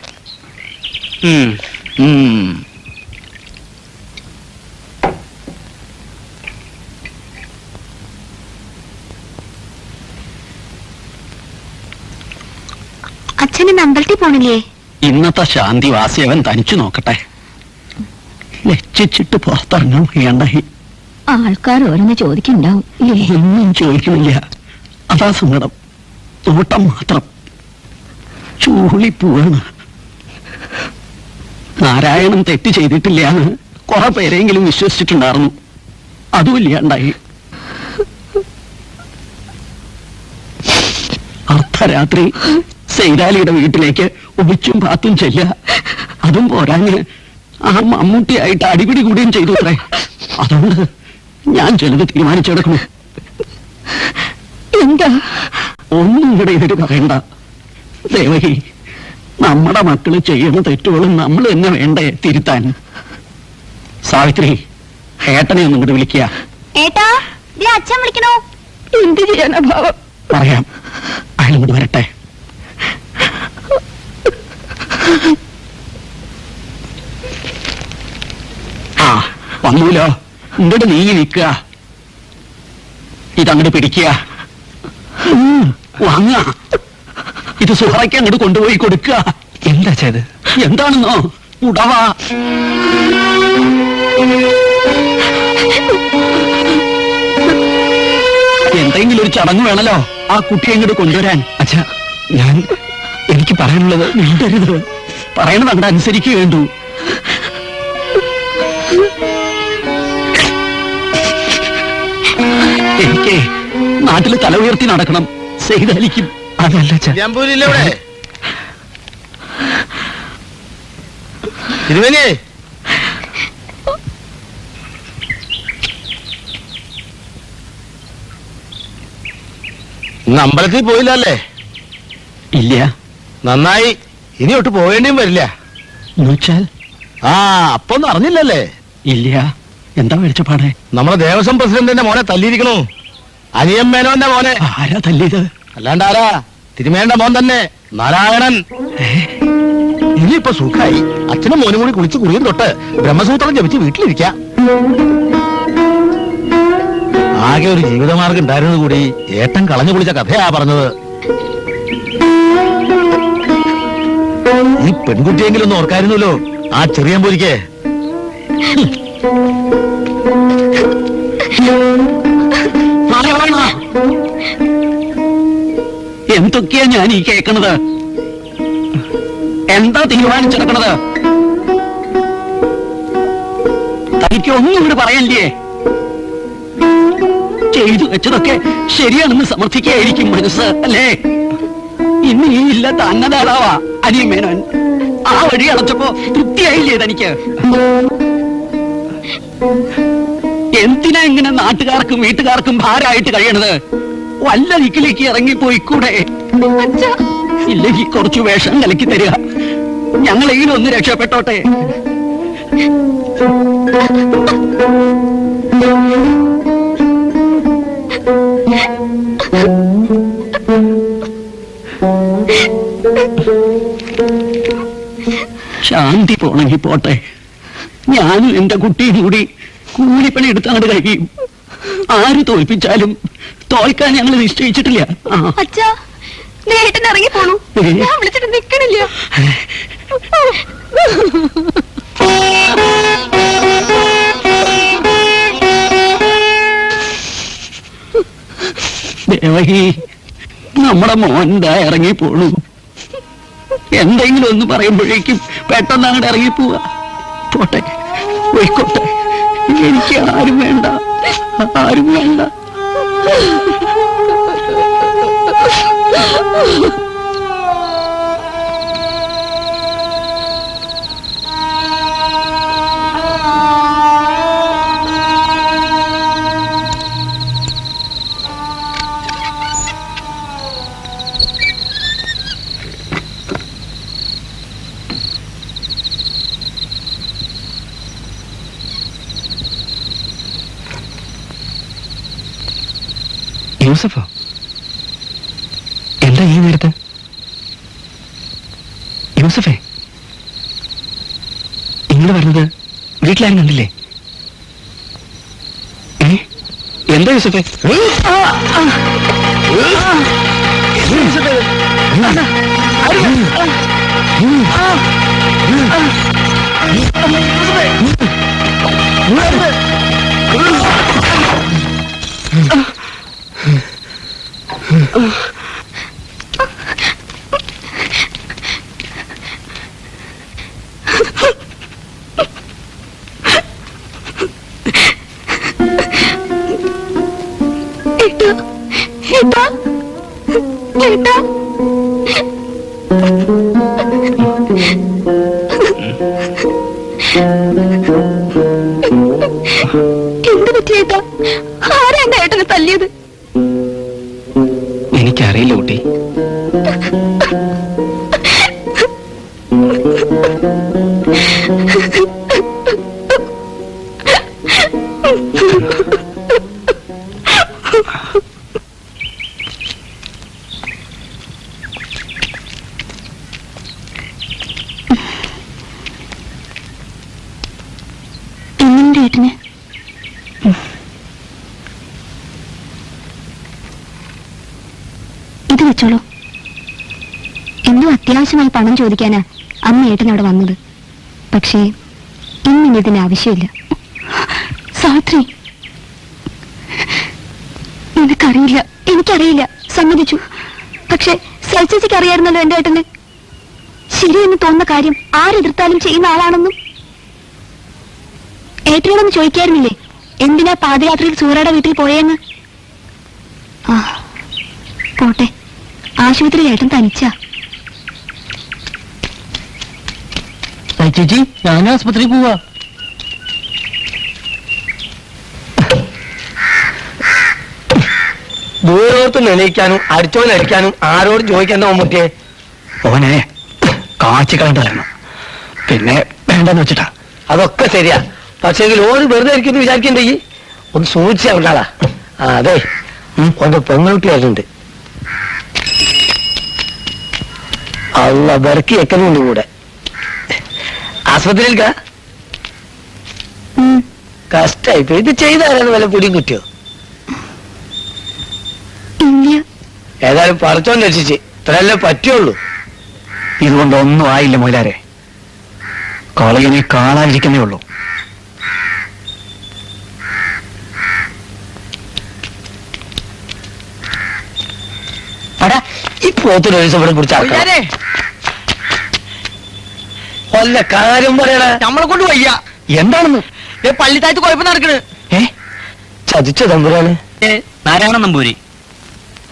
അച്ഛന് അമ്പലത്തിൽ പോണില്ലേ? ഇന്നത്തെ ശാന്തി വാസിയവൻ തനിച്ചു നോക്കട്ടെ. ലക്ഷിച്ചിട്ട് പുറത്തിറങ്ങാൻ വേണ്ടായി. ആൾക്കാർ ഓരോന്ന് ചോദിക്കുന്നുണ്ടാവും. ഒന്നും ചോദിക്കുന്നില്ല, അതാ സങ്കടം. നോട്ടം മാത്രം. ചൂളിപ്പോവാണ്. നാരായണൻ തെറ്റ് ചെയ്തിട്ടില്ല എന്ന് കുറെ പേരെങ്കിലും വിശ്വസിച്ചിട്ടുണ്ടായിരുന്നു. അതുമില്ല ഉണ്ടായി. അർദ്ധരാത്രി സൈതാലിയുടെ വീട്ടിലേക്ക് ഒളിച്ചും പാത്തും ചെല്ല. അതും പോരാഞ്ഞ് ആ മമ്മൂട്ടിയായിട്ട് അടിപിടി കൂടുകയും ചെയ്തു അത്രേ. അതുകൊണ്ട് ഞാൻ ചിലത് തീരുമാനിച്ചെടുക്കണം. എന്താ? ഒന്നും ഇവിടെ ഇതിട്ട് പറയണ്ട ദേവകി. നമ്മുടെ മക്കള് ചെയ്യുന്ന തെറ്റുകളും നമ്മൾ തന്നെ വേണ്ടേ തിരുത്താൻ. സാവിത്രി, ഏട്ടനെ ഒന്നും ഇങ്ങോട്ട് വിളിക്കുക. ഏട്ടാ, അച്ഛൻ വിളിക്കണോ? എന്ത് ചെയ്യാനാ ഭാവം? പറയാം, അയാൾ ഇങ്ങോട്ട് വരട്ടെ. ആ വന്നൂലോ. ഇങ്ങോട്ട് നീങ്ങി നിൽക്കുക. ഇതങ്ങോട്ട് പിടിക്കുക. വാങ്ങ. ഇത് സുഹറയ്ക്ക് അങ്ങോട്ട് കൊണ്ടുപോയി കൊടുക്കുക. എന്താ ചെയ്ത്? എന്താണെന്നോ? ഉടവാ. എന്താ എന്തെങ്കിലും ഒരു ചടങ്ങ് വേണല്ലോ ആ കുട്ടിയെ ഇങ്ങോട്ട് കൊണ്ടുവരാൻ. അച്ഛാ, എനിക്ക് പറയാനുള്ളത് മിണ്ടരുത്. പറയണത് അങ്ങോട്ട് അനുസരിക്കുക വേണ്ടു. എനിക്ക് നാട്ടിൽ തല ഉയർത്തി നടക്കണം. ചെയ്താലിക്കും അതല്ല തിരുവേനി, ഇന്ന് അമ്പലത്തിൽ പോയില്ലല്ലേ? ഇല്ല. നന്നായി. ഇനി ഒട്ട് പോവേണ്ടിയും വരില്ല. എന്നുവെച്ചാൽ? ആ, അപ്പൊന്നും അറിഞ്ഞില്ലല്ലേ? ഇല്ല. എന്താ മേടിച്ചപ്പാടെ? നമ്മളെ ദേവസ്വം പ്രസിഡന്റിന്റെ മോനെ തല്ലിയിരിക്കണു. അനിയൻ മേനോന്റെ മോനെ. ആരാ തല്ലിയത്? അല്ലാണ്ടാരാ? തിരുമേന്റെ മോൻ തന്നെ, നാരായണൻ. ഇനിയിപ്പൊ സുഖായി. അച്ഛനും മോനും കൂടി കുളിച്ച് കുറിയും തൊട്ട് ബ്രഹ്മസൂത്രം ജപിച്ച് വീട്ടിലിരിക്കാം. ആകെ ഒരു ജീവിതമാർഗം ഉണ്ടായിരുന്നത് കൂടി ഏട്ടൻ കളഞ്ഞു കുളിച്ച കഥയാ പറഞ്ഞത്. ഈ പെൺകുട്ടിയെങ്കിലും ഒന്ന് ഓർക്കായിരുന്നല്ലോ ആ ചെറിയ പോരിക്ക്. എന്തൊക്കെയാ ഞാൻ ഈ കേൾക്കണത്? എന്താ തീരുമാനിച്ചെടുക്കണത്? തനിക്ക് ഒന്നും ഇവിടെ പറയല്ലേ? ചെയ്തു വെച്ചതൊക്കെ ശരിയാണെന്ന് സമർത്ഥിക്കായിരിക്കും മനസ്സ്, അല്ലേ? ഇന്ന് ഈ ഇല്ലാത്ത അന്നദാതാവാ അനിയൻ മേനോൻ. ആ വഴി അടച്ചപ്പോ തൃപ്തിയായില്ലേ തനിക്ക്? എന്തിനാ ഇങ്ങനെ നാട്ടുകാർക്കും വീട്ടുകാർക്കും ഭാരമായിട്ട് കഴിയണത്? വല്ല ദിക്കിലേക്ക് ഇറങ്ങിപ്പോയിക്കൂടെ? ഇല്ലെങ്കിൽ കുറച്ചു വേഷം കലക്കി തരിക, ഞങ്ങളെങ്കിലും ഒന്ന് രക്ഷപ്പെട്ടോട്ടെ. ശാന്തി പോണെങ്കിൽ പോട്ടെ. ഞാനും എന്റെ കുട്ടിയും കൂടി കൂലിപ്പണി എടുത്തങ്ങോട്ട് കഴിയും. ആര് തോൽപ്പിച്ചാലും തോൽക്കാൻ ഞങ്ങൾ നിശ്ചയിച്ചിട്ടില്ല. അച്ഛാ, നേട്ടൻ ഇറങ്ങി പോണു. ഞാൻ വിളിച്ചിട്ട് നിക്കണില്ല. ദേവകി, നമ്മുടെ മോൻ എന്താ ഇറങ്ങി പോണു. എന്തെങ്കിലും ഒന്ന് പറയുമ്പോഴേക്കും പെട്ടെന്ന് അങ്ങോട്ട് ഇറങ്ങി പോവാ. പോട്ടെ, പോയിക്കോട്ടെ. എനിക്ക് ആരും വേണ്ട, ആരും വേണ്ട. യൂസഫോ, എന്താ ഈ നേരത്ത്? യൂസഫേ, ഇങ്ങള് പറഞ്ഞത് വീട്ടിലാരും കണ്ടില്ലേ? എന്താ യൂസഫേ? എന്ത് പറ്റിയേട്ടാ? ആരാ എന്റെ ഏട്ടനെ തല്ലിയത്? എനിക്കറിയില്ല കുട്ടി. എന്നെ ഏട്ടന് ഇത് വെച്ചോളൂ. എന്തോ അത്യാവശ്യമായി പണം ചോദിക്കാനാ അമ്മ ഏട്ടനവിടെ വന്നത്. പക്ഷേ ഇന്നിതിന് ആവശ്യമില്ല. സാത്രി, നിനക്കറിയില്ല, എനിക്കറിയില്ല, സമ്മതിച്ചു. പക്ഷെ സൽച്ചേച്ചിക്ക് അറിയായിരുന്നല്ലോ എന്റെ ഏട്ടന് ശരിയെന്ന് തോന്നുന്ന കാര്യം ആരെതിർത്താലും ചെയ്യുന്ന ആളാണെന്നും. ഏട്ടനോടൊന്ന് ചോദിക്കായിരുന്നില്ലേ എന്തിനാ പാദയാത്രയിൽ സൂറയുടെ വീട്ടിൽ പോയെന്ന്? ആ പോട്ടെ, ആശുപത്രിയിൽ ഏട്ടൻ തനിച്ചാ. ചേച്ചി ഞാൻ ആസ്പത്രിയിൽ പോവാ. ദൂരോത്ത് നിലയിക്കാനും അടിച്ചോനടിക്കാനും ആരോടും ചോദിക്കേണ്ട മമ്മൂട്ടിയെ. ഓനെ കാച്ചിക്കളണ്ടായിരുന്നു, പിന്നെ വേണ്ടെന്ന് വെച്ചിട്ടാ. അതൊക്കെ ശരിയാ, പക്ഷെങ്കിൽ ഓര് വെറുതെ ഇരിക്കുന്നു വിചാരിക്കണ്ടേ? ഒന്ന് സൂക്ഷിച്ചാ ഉണ്ടാളാ. ആ അതെ, ഒന്ന് പെൺകുട്ടി വരുന്നുണ്ട്. അല്ല ബെറക്കി വെക്കുന്നുണ്ട് കൂടെ. ആസ്പത്രിയിൽക്കാ കഷ്ടായിപ്പോ. ഇത് ചെയ്താലും വല്ല പൊടിയും കിട്ടിയോ? ഏതായാലും പറച്ചോൻ രക്ഷിച്ച്, ഇത്രയല്ലേ പറ്റുള്ളൂ. ഇതുകൊണ്ടൊന്നും ആയില്ല മൊയിലാരെ, കോളേജിനെ കാണാതിരിക്കുന്നേ ഉള്ളൂ. അടാ ഈ പോത്തിന് ഒരു ദിവസം ഇവിടെ പിടിച്ചാൽ കൊല്ല കാര്യം പറയണ. നമ്മളെ കൊണ്ട് വയ്യ. എന്താണെന്ന്? പള്ളിത്താഴത്ത് കുഴപ്പം നടക്കണ്. ചതിച്ച തമ്പുരാണ്. നാരായണ നമ്പൂരി.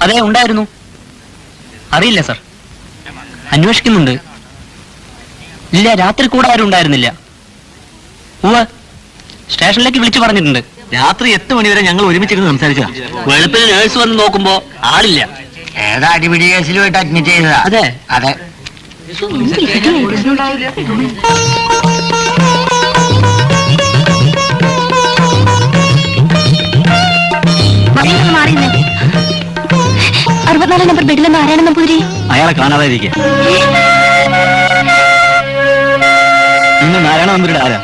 അതെ ഉണ്ടായിരുന്നു. അറിയില്ല സർ, അന്വേഷിക്കുന്നുണ്ട്. ഇല്ല, രാത്രി കൂടെ ആരും ഉണ്ടായിരുന്നില്ല. സ്റ്റേഷനിലേക്ക് വിളിച്ചു പറഞ്ഞിട്ടുണ്ട്. രാത്രി 8 മണി വരെ ഞങ്ങൾ ഒരുമിച്ചിരുന്ന് സംസാരിച്ചതാ. വെളുപ്പിന് നേഴ്സ് വന്ന് നോക്കുമ്പോ ആളില്ല. ഏതാ അടിപിടി കേസിലുമായിട്ട് അഡ്മിറ്റ് ചെയ്തതാ? അതെ അതെ. മാറിയുന്നേ 64 നമ്പർ ബെഡിലെ നാരായണ നമ്പൂരി. അയാളെ കാണാതായിരിക്കെ. ഇന്ന് നാരായണ നമ്പൂരിയുടെ ആരാ?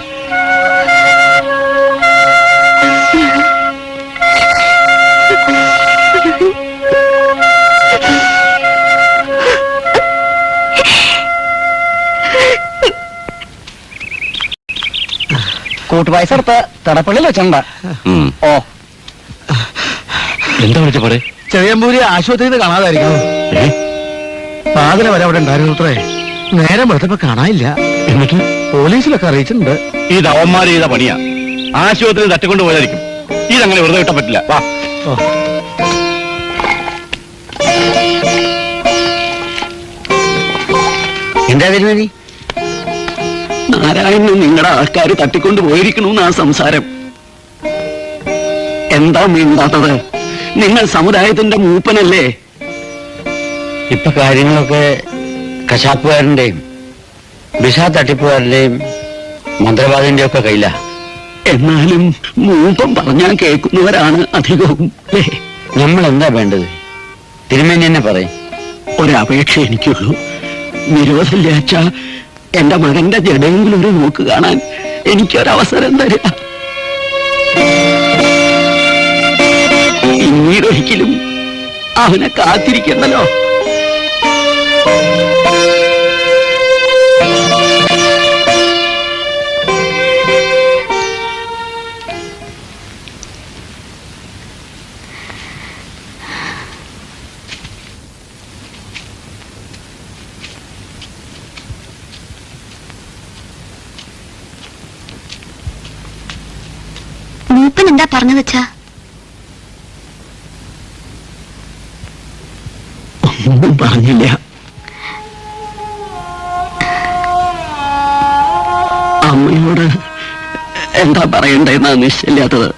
കൂട്ടുപൈസ എടുത്ത തടപ്പള്ളിയിൽ വെച്ചിട്ടുണ്ടാ. ഓ എന്താ വിളിച്ച പറ? ചെറിയമ്പൂരി ആശുപത്രിയിൽ നിന്ന് കാണാതായിരിക്കും. പാതിര വരെ അവിടെ ഉണ്ടായിരുന്നു അത്രേ. നേരെ വെളുത്തപ്പോ കാണാനില്ല. എന്നിട്ട് പോലീസിലൊക്കെ അറിയിച്ചിട്ടുണ്ട്. ഇത് അവന്മാര് ചെയ്ത പണിയാ. ആശുപത്രി തട്ടിക്കൊണ്ട് പോയതായിരിക്കും. ഇതങ്ങനെ വെറുതെ വിട്ടാൻ പറ്റില്ല. വാ. എന്താ തിരുമേനി? നാരായണന് നിങ്ങളുടെ ആൾക്കാർ തട്ടിക്കൊണ്ട് പോയിരിക്കണമെന്നാ സംസാരം. എന്താ മിണ്ടാത്തത്? നിങ്ങൾ സമുദായത്തിന്റെ മൂപ്പനല്ലേ? ഇപ്പൊ കാര്യങ്ങളൊക്കെ കശാപ്പുകാരന്റെയും വിഷ തട്ടിപ്പുകാരന്റെയും മന്ത്രവാദിന്റെ ഒക്കെ കയ്യില. എന്നാലും മൂപ്പം പറഞ്ഞാൽ കേൾക്കുന്നവരാണ് അധികവും. നമ്മൾ എന്താ വേണ്ടത്? തിരുമേനി തന്നെ പറയും. ഒരപേക്ഷ എനിക്കുള്ളൂ. വിരോധമില്ലാച്ച എന്റെ മകന്റെ ജഡയെങ്കിലും ഒരു നോക്ക് കാണാൻ എനിക്കൊരവസരം തരിക. പിന്നീടൊരിക്കലും അവനെ കാത്തിരിക്കണ്ടല്ലോ. മൂപ്പൻ എന്താ പറഞ്ഞു വെച്ചാ? ഒന്നും പറഞ്ഞില്ല. അമ്മയോട് എന്താ പറയണ്ടെന്നാ നിശ്ചയില്ലാത്തത്.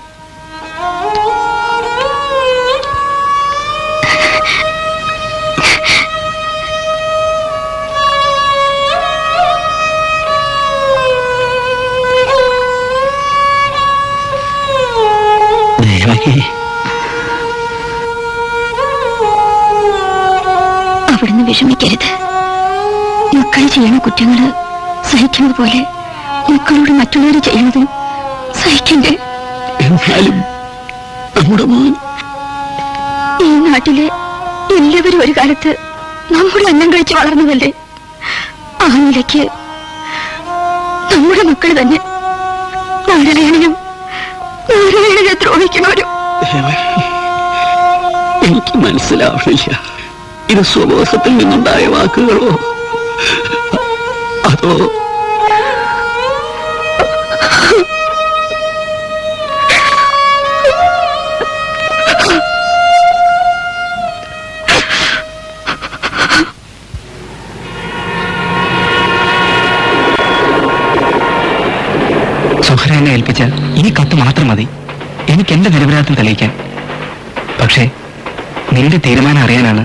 അവിടുന്ന് വിഷമിക്കരുത്. മക്കൾ ചെയ്യണ കുറ്റങ്ങള് സഹിക്കുന്നത് പോലെ മക്കളോട് മറ്റുള്ളവർ ചെയ്യുന്നതും സഹിക്കണ്ടേ? എന്നാലും നമ്മുടെ മോൻ ഈ നാട്ടിലെ എല്ലാവരും ഒരു കാലത്ത് നമ്മുടെ അന്നം കഴിച്ച് വളർന്നതല്ലേ? ആ നിലയ്ക്ക് നമ്മുടെ മക്കൾ തന്നെ നാരായണനെ ദ്രോഹിക്കണവരും. എനിക്ക് മനസ്സിലാവണില്ല, ഇത് സ്വബോധത്തിൽ നിന്നുണ്ടായ വാക്കുകളോ അതോ സുഹറ എന്നെ ഏൽപ്പിച്ച ഈ കത്ത് മാത്രം മതി എനിക്ക് എന്റെ നിരപരാധം തെളിയിക്കാൻ. പക്ഷേ നിന്റെ തീരുമാനം അറിയാനാണ്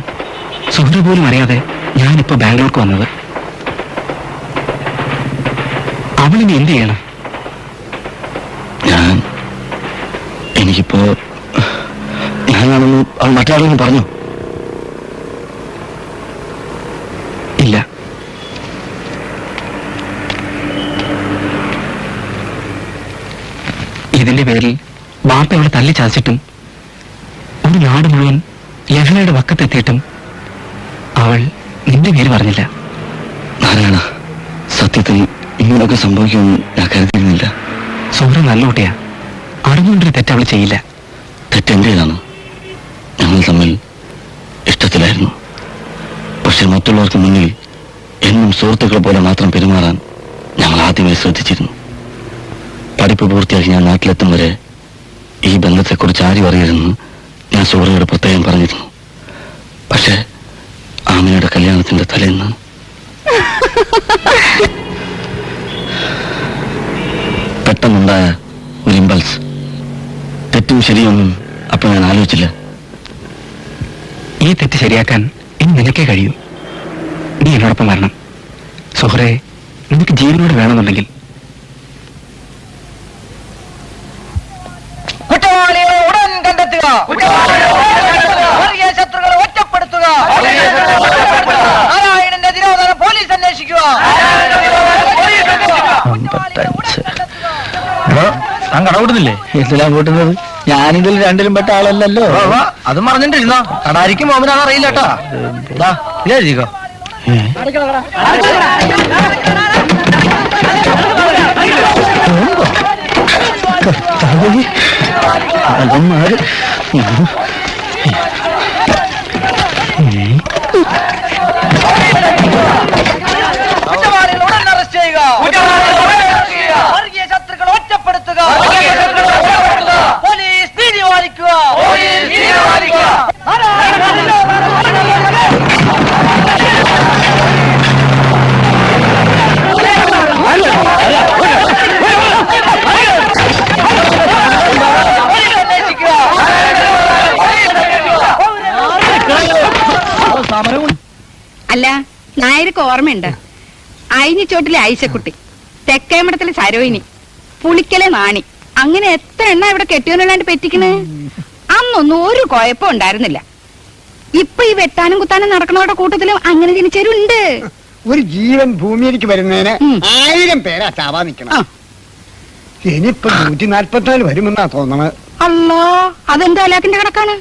സുഹറ പോലും അറിയാതെ ഞാനിപ്പോ ബാംഗ്ലൂർക്ക് വന്നത്. അവളിനി എന്ത് ചെയ്യണം? എനിക്കിപ്പോ ഞാനാണെന്ന് അവൾ മറ്റാളൊന്നും പറഞ്ഞു? ഇല്ല. ഇതിന്റെ പേരിൽ ബാപ്പ അവളെ തല്ലി ചാച്ചിട്ടും ഒരു നാട് മുഴുവൻ ലഹളയുടെ വക്കത്തെത്തിയിട്ടും അവൾ നിന്റെ പേര് പറഞ്ഞില്ല. നാരായണ, സത്യത്തിൽ ഇങ്ങനെയൊക്കെ സംഭവിക്കുമെന്ന് ഞാൻ കരുതിയിരുന്നില്ല. സുഹൃ നല്ല കുട്ടിയാ, അറിഞ്ഞുകൊണ്ടൊരു തെറ്റ് അവൾ ചെയ്യില്ല. തെറ്റെന്റേതാണ്. ഞങ്ങൾ തമ്മിൽ ഇഷ്ടത്തിലായിരുന്നു. പക്ഷെ മറ്റുള്ളവർക്ക് മുന്നിൽ എന്നും സുഹൃത്തുക്കളെ പോലെ മാത്രം പെരുമാറാൻ ഞങ്ങൾ ആദ്യമേ ശ്രദ്ധിച്ചിരുന്നു. പഠിപ്പ് പൂർത്തിയാക്കി ഞാൻ നാട്ടിലെത്തും വരെ ഈ ബന്ധത്തെക്കുറിച്ച് ആരും അറിയരുതെന്ന് ഞാൻ സുഹൃത്തുക്കളോട് പ്രത്യേകം പറഞ്ഞിരുന്നു. പക്ഷെ ആമിനയുടെ കല്യാണത്തിന്റെ തലേന്ന് പെട്ടെന്നുണ്ടായ ഒരു ഇമ്പൾസ്. തെറ്റും ശരിയൊന്നും അപ്പൊ ഞാൻ ആലോചിച്ചില്ല. ഈ തെറ്റ് ശരിയാക്കാൻ ഇനി നിനക്കേ കഴിയൂ. നീ എന്നോടൊപ്പം വരണം. സുഹറേ, നിനക്ക് ജീവനോട് വേണമെന്നുണ്ടെങ്കിൽ. കുറ്റവാളികളെ ഉടൻ കണ്ടെത്തുക, വർഗീയ ശത്രുക്കളെ ഒറ്റപ്പെടുത്തുക, നാരായണന്റെ തിരോധാനം പോലീസ് അന്വേഷിക്കുക. കടകൂട്ടുന്നില്ലേ? എന്തിനാ കൂട്ടുന്നത്? ഞാനിതിൽ രണ്ടിലും പെട്ട ആളല്ലല്ലോ. അത് പറഞ്ഞിട്ടിരുന്നോ? കടാരിക്കും മോമനാണ് അറിയില്ല കേട്ടാ. ഇതെഴുതിക്കോ. അതന്മാര് കുറ്റവാളികളെ ഉടൻ അറസ്റ്റ് ചെയ്യുക, വർഗീയ ശത്രുക്കളെ ഒറ്റപ്പെടുത്തുക, പോലീസ് നീതി പാലിക്കുക. അല്ല, നായർക്ക് ഓർമ്മയുണ്ട്? അയിഞ്ഞിച്ചോട്ടിലെ ഐശക്കുട്ടി, തെക്കേമഠത്തിലെ സരോയിനി, പുളിക്കലെ നാണി, അങ്ങനെ എത്ര എണ്ണ ഇവിടെ കെട്ടിയോനല്ലാണ്ട് പെറ്റിക്കണ്. അന്നൊന്നും ഒരു കുഴപ്പം ഉണ്ടായിരുന്നില്ല. ഇപ്പൊ ഈ വെട്ടാനും കുത്താനും നടക്കണവരുടെ കൂട്ടത്തിലും അങ്ങനെ ജനിച്ചവരുണ്ട്. ഒരു ജീവൻ ഭൂമിയിലേക്ക് വരുന്നതിന് 1000 പേരാ ചാവാ നിക്കണം. ഇനിയിപ്പോ 144 വരുമെന്നാ തോന്നണത്. അല്ലോ, അതെന്താ അലാക്കിന്റെ കണക്കാണ്?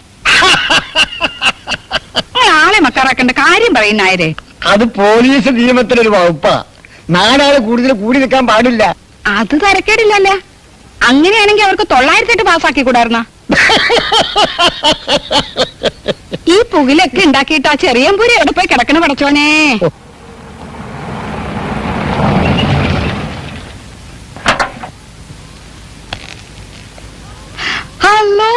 ആളെ മക്കാറാക്കേണ്ട കാര്യം പറയുന്ന നായരെ. അത് പോലീസ് നിയമത്തിലൊരു വകുപ്പാ. 4 കൂടുതൽ കൂടി നിൽക്കാൻ പാടില്ല. അത് തരക്കേടില്ലല്ല. അങ്ങനെയാണെങ്കിൽ അവർക്ക് 908 പാസ്സാക്കി കൂടായിരുന്ന. ഈ പുകിലൊക്കെ ഉണ്ടാക്കിയിട്ട് ആ ചെറിയമ്പൂരി എവിടെ പോയി കിടക്കണ പടച്ചോനെ. ഹലോ,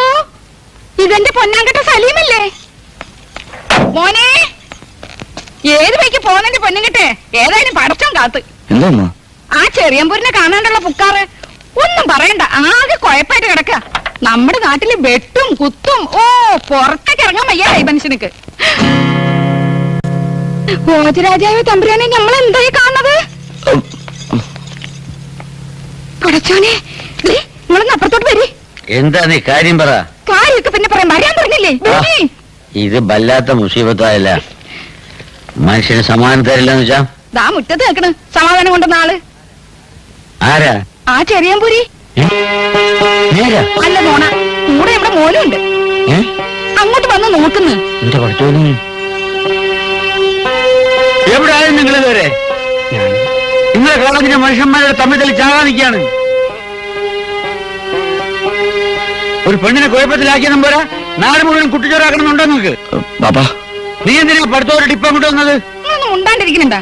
ഇതെന്റെ പൊന്നാങ്കട്ട സലീമല്ലേ? മോനെ, ഏത് വഴിക്ക് പോന്നെ പൊന്നുകിട്ടെ? ഏതായാലും പടച്ചോൻ കാത്ത്. എന്താ ആ ചെറിയമ്പൂരിനെ കാണാണ്ടുള്ള പുക്കാറ് ഒന്നും പറയണ്ട, ആകെ കുഴപ്പമായിട്ട് കിടക്ക. നമ്മുടെ നാട്ടില് വെട്ടും കുത്തും. ഓ, പുറത്തേക്ക് ഇറങ്ങാൻ വയ്യ ഈ മനുഷ്യനക്ക്. ഭോജരാജാവ് തമ്പുരാനെ നമ്മൾ എന്തായി കാണുന്നത്? പടച്ചോനെ, നിങ്ങളൊന്ന് അപ്പുറത്തോട്ട് വരി. എന്താ നീ കാര്യം പറ. കാര്യമൊക്കെ പിന്നെ പറയാൻ വരാൻ പറഞ്ഞില്ലേ? ഇത് വല്ലാത്ത മുസീബത്തായല്ല. മനുഷ്യന് സമാധാനം തരില്ലെന്ന് വെച്ചാ ദാ മുറ്റത്ത് നിൽക്കണ് സമാധാനം കൊണ്ടുവന്ന ആള്. ആരാ? ആ ചെറിയമ്പൂരി. അല്ല നോണ, കൂടെ ഇവിടെ മോനും ഉണ്ട്. അങ്ങോട്ട് വന്ന് നോക്കുന്നു. എന്റെ പഠിച്ചോന് എവിടെയായും നിങ്ങളിതുവരെ ഇന്നലെ കോളേജിലെ മനുഷ്യന്മാരുടെ തമ്മിൽ തല്ലി ചാകാൻ നിൽക്കുകയാണ്. ഒരു പെണ്ണിനെ കുഴപ്പത്തിലാക്കിയതും പോരാ, നാട് മുഴുവൻ കുട്ടിച്ചോറാക്കണമെന്നുണ്ടോ നിങ്ങൾക്ക്? ബാപ്പാ നീ എന്തിനാ പഠിത്തം ഡിപ്പം കൊണ്ട് വന്നത്? ഒന്നും ഉണ്ടാണ്ടിരിക്കുന്നുണ്ടാ?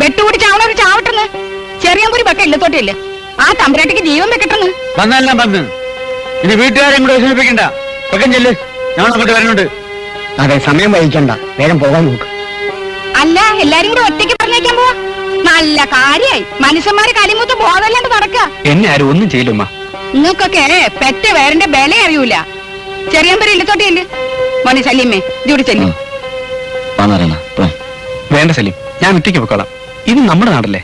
വെട്ടുകൂടി ചാവണൊരു ചാവട്ടെന്ന്. ചെറിയമ്പൂരി വെക്ക ഇല്ലത്തോട്ടില്ലേ? ആ തമ്പുരാട്ടിക്ക് ജീവൻ വെക്കട്ടെന്ന്. വന്നെല്ലാം വന്ന് ഇനി വീട്ടുകാരെയും കൂടെ വിഷമിപ്പിക്കണ്ട. വെക്കം ചെല്ല്, ഞങ്ങൾ അങ്ങോട്ട് വരുന്നുണ്ട്. അതെ, സമയം വഹിക്കണ്ട, വേഗം പോകാൻ നോക്ക്. അല്ല, എല്ലാരും കൂടെ ഒറ്റയ്ക്ക് പറഞ്ഞേക്കാൻ പോവാ? നല്ല കാര്യായി. മനുഷ്യന്മാര് കലിമൂത്ത് ബോധമല്ലാണ്ട് നടക്കുക. എന്നെ ആരും ഒന്നും ചെയ്യില്ലമ്മ. നിങ്ങൾക്കൊക്കെ പെറ്റ വേരന്റെ ബല അറിയൂല. ചെറിയമ്പൂരി ഇല്ലത്തോട്ടിയല്ലേ? മോനെ സലീമേ, ഇതൂടെ ചെല്ലു. വേണ്ട സലീം, ഞാൻ ഒറ്റയ്ക്ക് പൊക്കോളാം. ഇത് നമ്മുടെ നാടല്ലേ.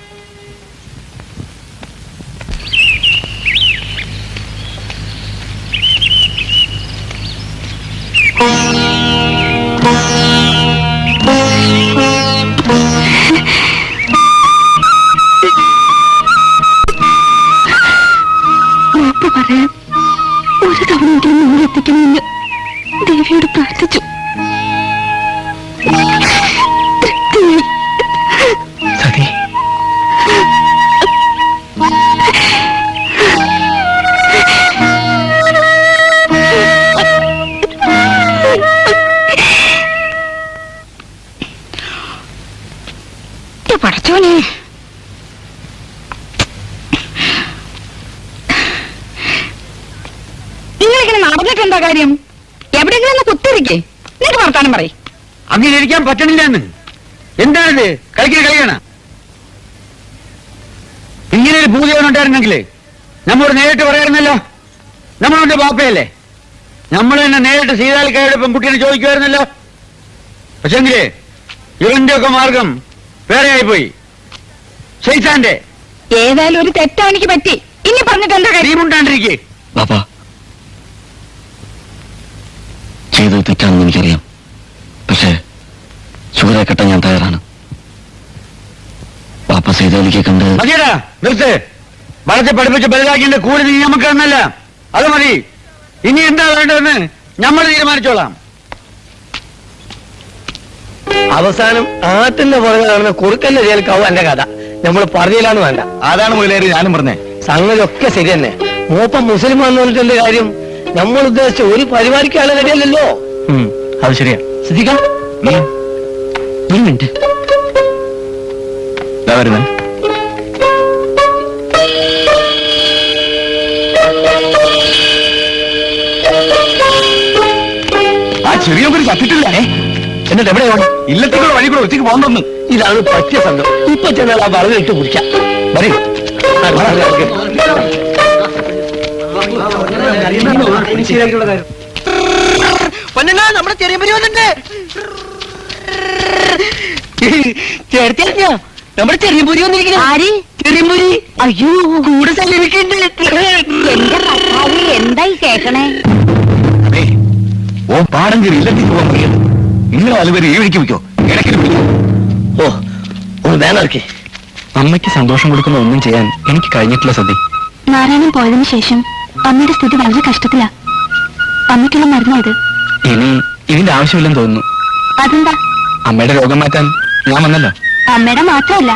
മാപ്പ് പറയാൻ ഒരു തവണയെങ്കിലും നിങ്ങൾ എത്തിക്കണമെന്ന് ദേവിയോട് പ്രാർത്ഥിച്ചു. തൃപ്തിയായി. സതി, പടച്ചോനെ, നിങ്ങളിങ്ങനെ നടന്നിട്ട് എന്താ കാര്യം? എവിടെയെങ്കിലും ഒന്ന് കുത്തിരിക്കേ. നിങ്ങൾക്ക് വർത്താനം പറയും. അങ്ങനെ ഇരിക്കാൻ പറ്റണില്ല എന്ന്. എന്താണിത്? കളിക്കണ ഇങ്ങനെ ഒരു പൂജയുണ്ടായിരുന്നെങ്കിലേ നമ്മോട് നേരിട്ട് പറയായിരുന്നല്ലോ. നമ്മളുടെ ബാപ്പയല്ലേ, നമ്മൾ തന്നെ നേരിട്ട് സീതാലിക്കാരുടെ പെൺകുട്ടീനെ ചോദിക്കുമായിരുന്നല്ലോ. പക്ഷെങ്കിലേ ഇവന്റെ ഒക്കെ മാർഗം വേറെ ആയിപ്പോയി. ശൈത്താന്റെ ഏതായാലും ഒരു തെറ്റാ എനിക്ക് പറ്റി. ഇനി പറഞ്ഞിട്ട് എന്താ കാര്യം? ടീമുണ്ടാണ്ടിരിക്കേ. ബാപ്പാ, ചെയ്തത് തെറ്റാണെന്ന് എനിക്കറിയാം. പക്ഷേ ചൂരെ കെട്ടാൻ ഞാൻ തയ്യാറാണ്. ബാപ്പ സീതാലിക്ക് കണ്ട് മതിയടാ, നിർത്ത്. വളർത്തി പഠിപ്പിച്ച് ബലിതാക്കിന്റെ കൂടി നീ നമുക്ക് തന്നല്ല. അത് മതി. ഇനി എന്താ വേണ്ടതെന്ന് നമ്മൾ തീരുമാനിച്ചോളാം. അവസാനം ആട്ടിന്റെ പുറകെ നടന്ന കുറുക്കന്റെ ജയിൽക്കാവും എന്റെ കഥ. നമ്മൾ പറഞ്ഞില്ലാന്ന് വേണ്ട. അതാണ് മുതലേറി ഞാനും പറഞ്ഞേ. സംഗതി ഒക്കെ ശരി തന്നെ. മൂപ്പം മുസ്ലിം എന്ന് പറഞ്ഞിട്ട് കാര്യം നമ്മൾ ഉദ്ദേശിച്ച ഒരു പരിപാടിക്കാണ് റെഡിയല്ലല്ലോ. അത് ശരിയാ. ശ്രദ്ധിക്കാം. ഒരു മിനിറ്റ് വരുന്നേ. ആ ചെറിയ ചത്തിട്ടില്ലേ? എന്നിട്ട് എവിടെ പോകണം? ഇല്ലത്തേക്കുള്ള വഴി കൂടെ ഒറ്റയ്ക്ക് പോകണമെന്ന്. ഇതാണ് പറ്റിയ സംഘം. ഇപ്പൊ ചെന്നാൽ ആ വളരെ ഇട്ട് കുടിക്കാം. വരൂ. നമ്മുടെ ചെറിയ പരി വന്നിട്ട് ചേർത്തിയാ നമ്മുടെ ചെറിയ പുരി വന്നിരിക്കുന്നു. ആര്? ചെറിയ പുരി. അയ്യോ, കൂടെ സല്ലമിക്കുന്നുണ്ട്. എന്റെ ഭർത്താവ് എന്തായി കേക്കണേ? അതെ, ഓ പാടം കയറി ഇല്ലത്തേക്ക് പോകാൻ പറയുന്നത്. നിങ്ങൾ അതുവരെ ഈ വഴിക്ക് വയ്ക്കോ, ഇടയ്ക്ക് വിളിക്കോ. ഓ, ഒന്ന് ബാനർക്കി. അമ്മയ്ക്ക് സന്തോഷം കൊടുക്കുന്ന ഒന്നും ചെയ്യാൻ എനിക്ക് കഴിഞ്ഞിട്ടില്ല സതി. നാരായണൻ പോയതിനു ശേഷം അമ്മയുടെ സ്ഥിതി വളരെ കഷ്ടത്തിലാ. അമ്മയ്ക്കുള്ള മരുന്ന് ഇത്. ഇനി ഇതിന്റെ ആവശ്യമില്ലെന്ന് തോന്നുന്നു. അതെന്താ? അമ്മയുടെ രോഗം മാറ്റാൻ ഞാൻ വന്നല്ലോ. അമ്മയുടെ മാത്രമല്ല,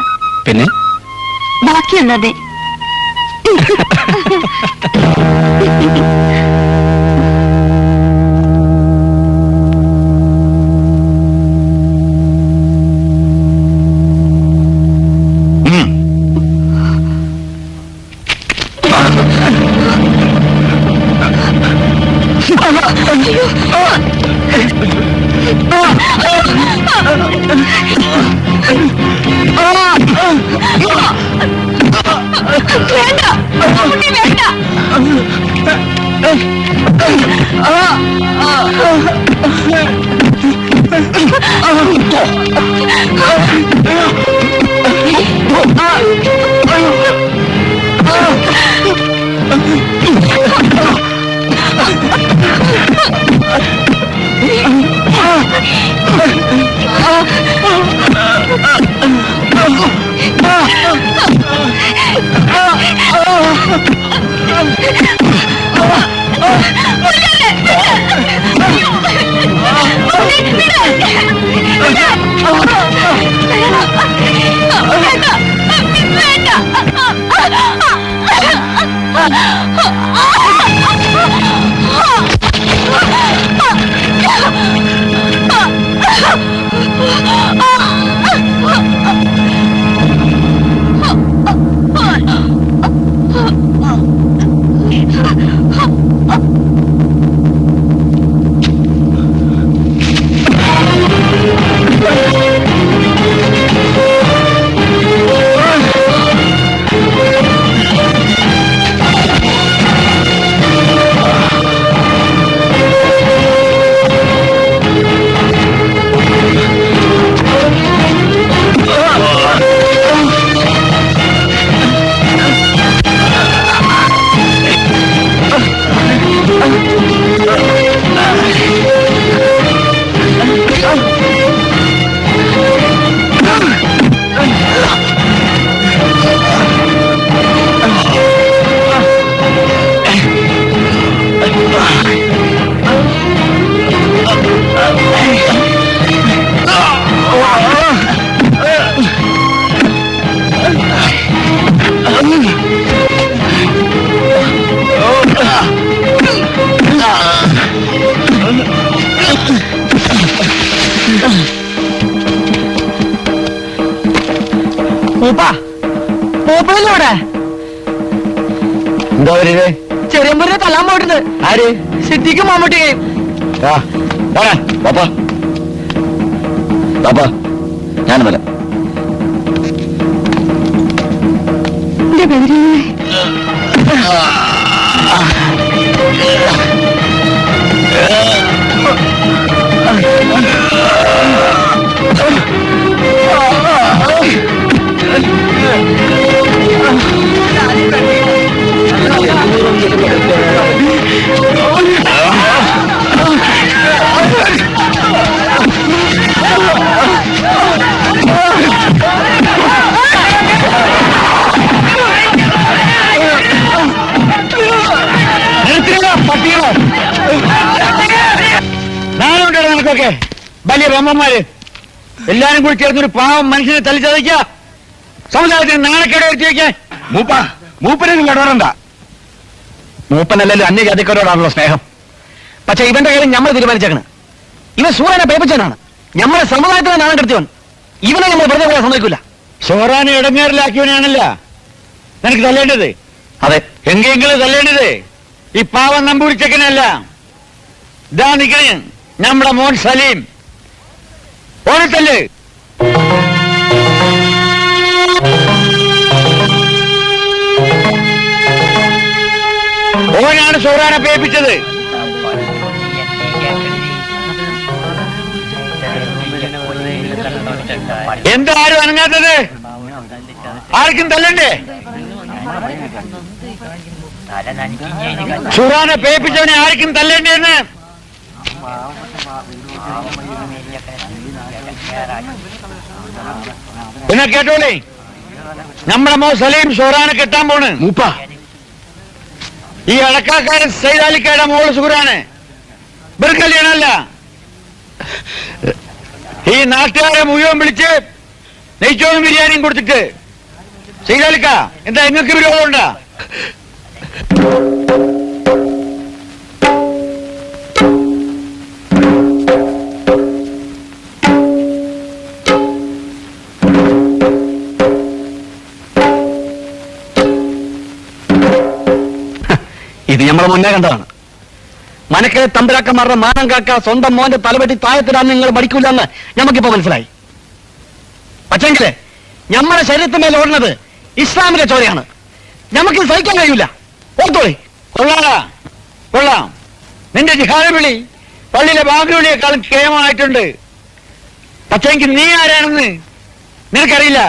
പിന്നെ ബാക്കിയുള്ളത്. വേണ്ട, കുട്ടി വേണ്ട. വേണ്ട. മൂപ്പനല്ലേ എന്താ വരുത്? ചെറിയമ്പൂരിനെ തല്ലാൻ പോയിട്ടുണ്ട്. ആര്? സിദ്ധിക്കും മമ്മൂട്ടിയും. ഞാനും വരാം. നാളുണ്ടോ നിനക്കൊക്കെ? വലിയ ബ്രഹ്മന്മാര് എല്ലാരും കൂടി ചേർന്നൊരു പാവം മനുഷ്യനെ തല്ലിച്ചതയ്ക്ക. സമുദായത്തിന് നാണക്കേട് വരുത്തി വയ്ക്കാൻ. മൂപ്പനെ നിങ്ങൾ ഇടപെടണ്ട. മൂപ്പനല്ലല്ലോ അന്യജാതിക്കാരോടാണല്ലോ സ്നേഹം. പക്ഷെ ഇവന്റെ കാര്യം നമ്മൾ തീരുമാനിച്ചേക്കണ്. ഇവൻ സൂര്യനെ പേപ്പിച്ചവനാണ്. നമ്മളെ സമുദായത്തിനെ നാണം കെടുത്തിയവൻ. ഇവനെ നമ്മൾ വെറുതെ കൂടെ സമ്മതിക്കില്ല. ഷോറാനെ ഇടങ്ങേറിലാക്കിയവനാണല്ല നിനക്ക് തല്ലേണ്ടത്. അതെ, എങ്കെങ്കിലും തല്ലേണ്ടത് ഈ പാവം നമ്പൂരിച്ചക്കനല്ല. ഇതാ നിക്കണേ നമ്മുടെ മോൻ സലീം. ഓണത്തല്ല്. ഓനാണ് ഷോറാനെ പേപ്പിച്ചത്. എന്താ ആരും അനങ്ങാത്തത്? ആർക്കും തല്ലണ്ടേ? ഷുറാനെ പേപ്പിച്ചവനെ ആർക്കും തല്ലേണ്ടേന്ന്. പിന്നെ കേട്ടോളേ, നമ്മുടെ മോ സലീം ഷോറാനെ കെട്ടാൻ പോണ്. മൂപ്പ ഈ അടക്കാക്കാരൻ സൈദാലിക്കയുടെ മോള് സുഹറാണ്. ഇവർ കല്യാണമല്ല. ഈ നാട്ടുകാരെ മുഴുവൻ വിളിച്ച് നെയ്ച്ചോറും ബിരിയാണിയും കൊടുത്തിട്ട് സൈദാലിക്ക എന്താ നിങ്ങൾക്ക് വിരോധമുണ്ടാ? ഇത് നമ്മളെ മുന്നേ കണ്ടതാണ്. മനക്കെ തമ്പരാക്കന്മാരുടെ മാനം കാക്ക സ്വന്തം മോന്റെ തലവെട്ടി താഴത്തിടാൻ നിങ്ങൾ പഠിക്കൂലെന്ന് ഞമ്മക്കിപ്പോ മനസ്സിലായി. പക്ഷെങ്കില് നമ്മളെ ശരീരത്തിന്മേൽ ഓടുന്നത് ഇസ്ലാമിന്റെ ചോരയാണ്. നമുക്ക് സഹിക്കാൻ കഴിയൂല. ഓർത്തോളി. കൊള്ളാടാ, കൊള്ളാം. നിന്റെ ജിഹാദ് വിളി പള്ളിയിലെ ബാങ്ക് വിളിയേക്കാളും കേമമായിട്ടുണ്ട്. പക്ഷെങ്കിൽ നീ ആരാണെന്ന് നിനക്കറിയില്ല.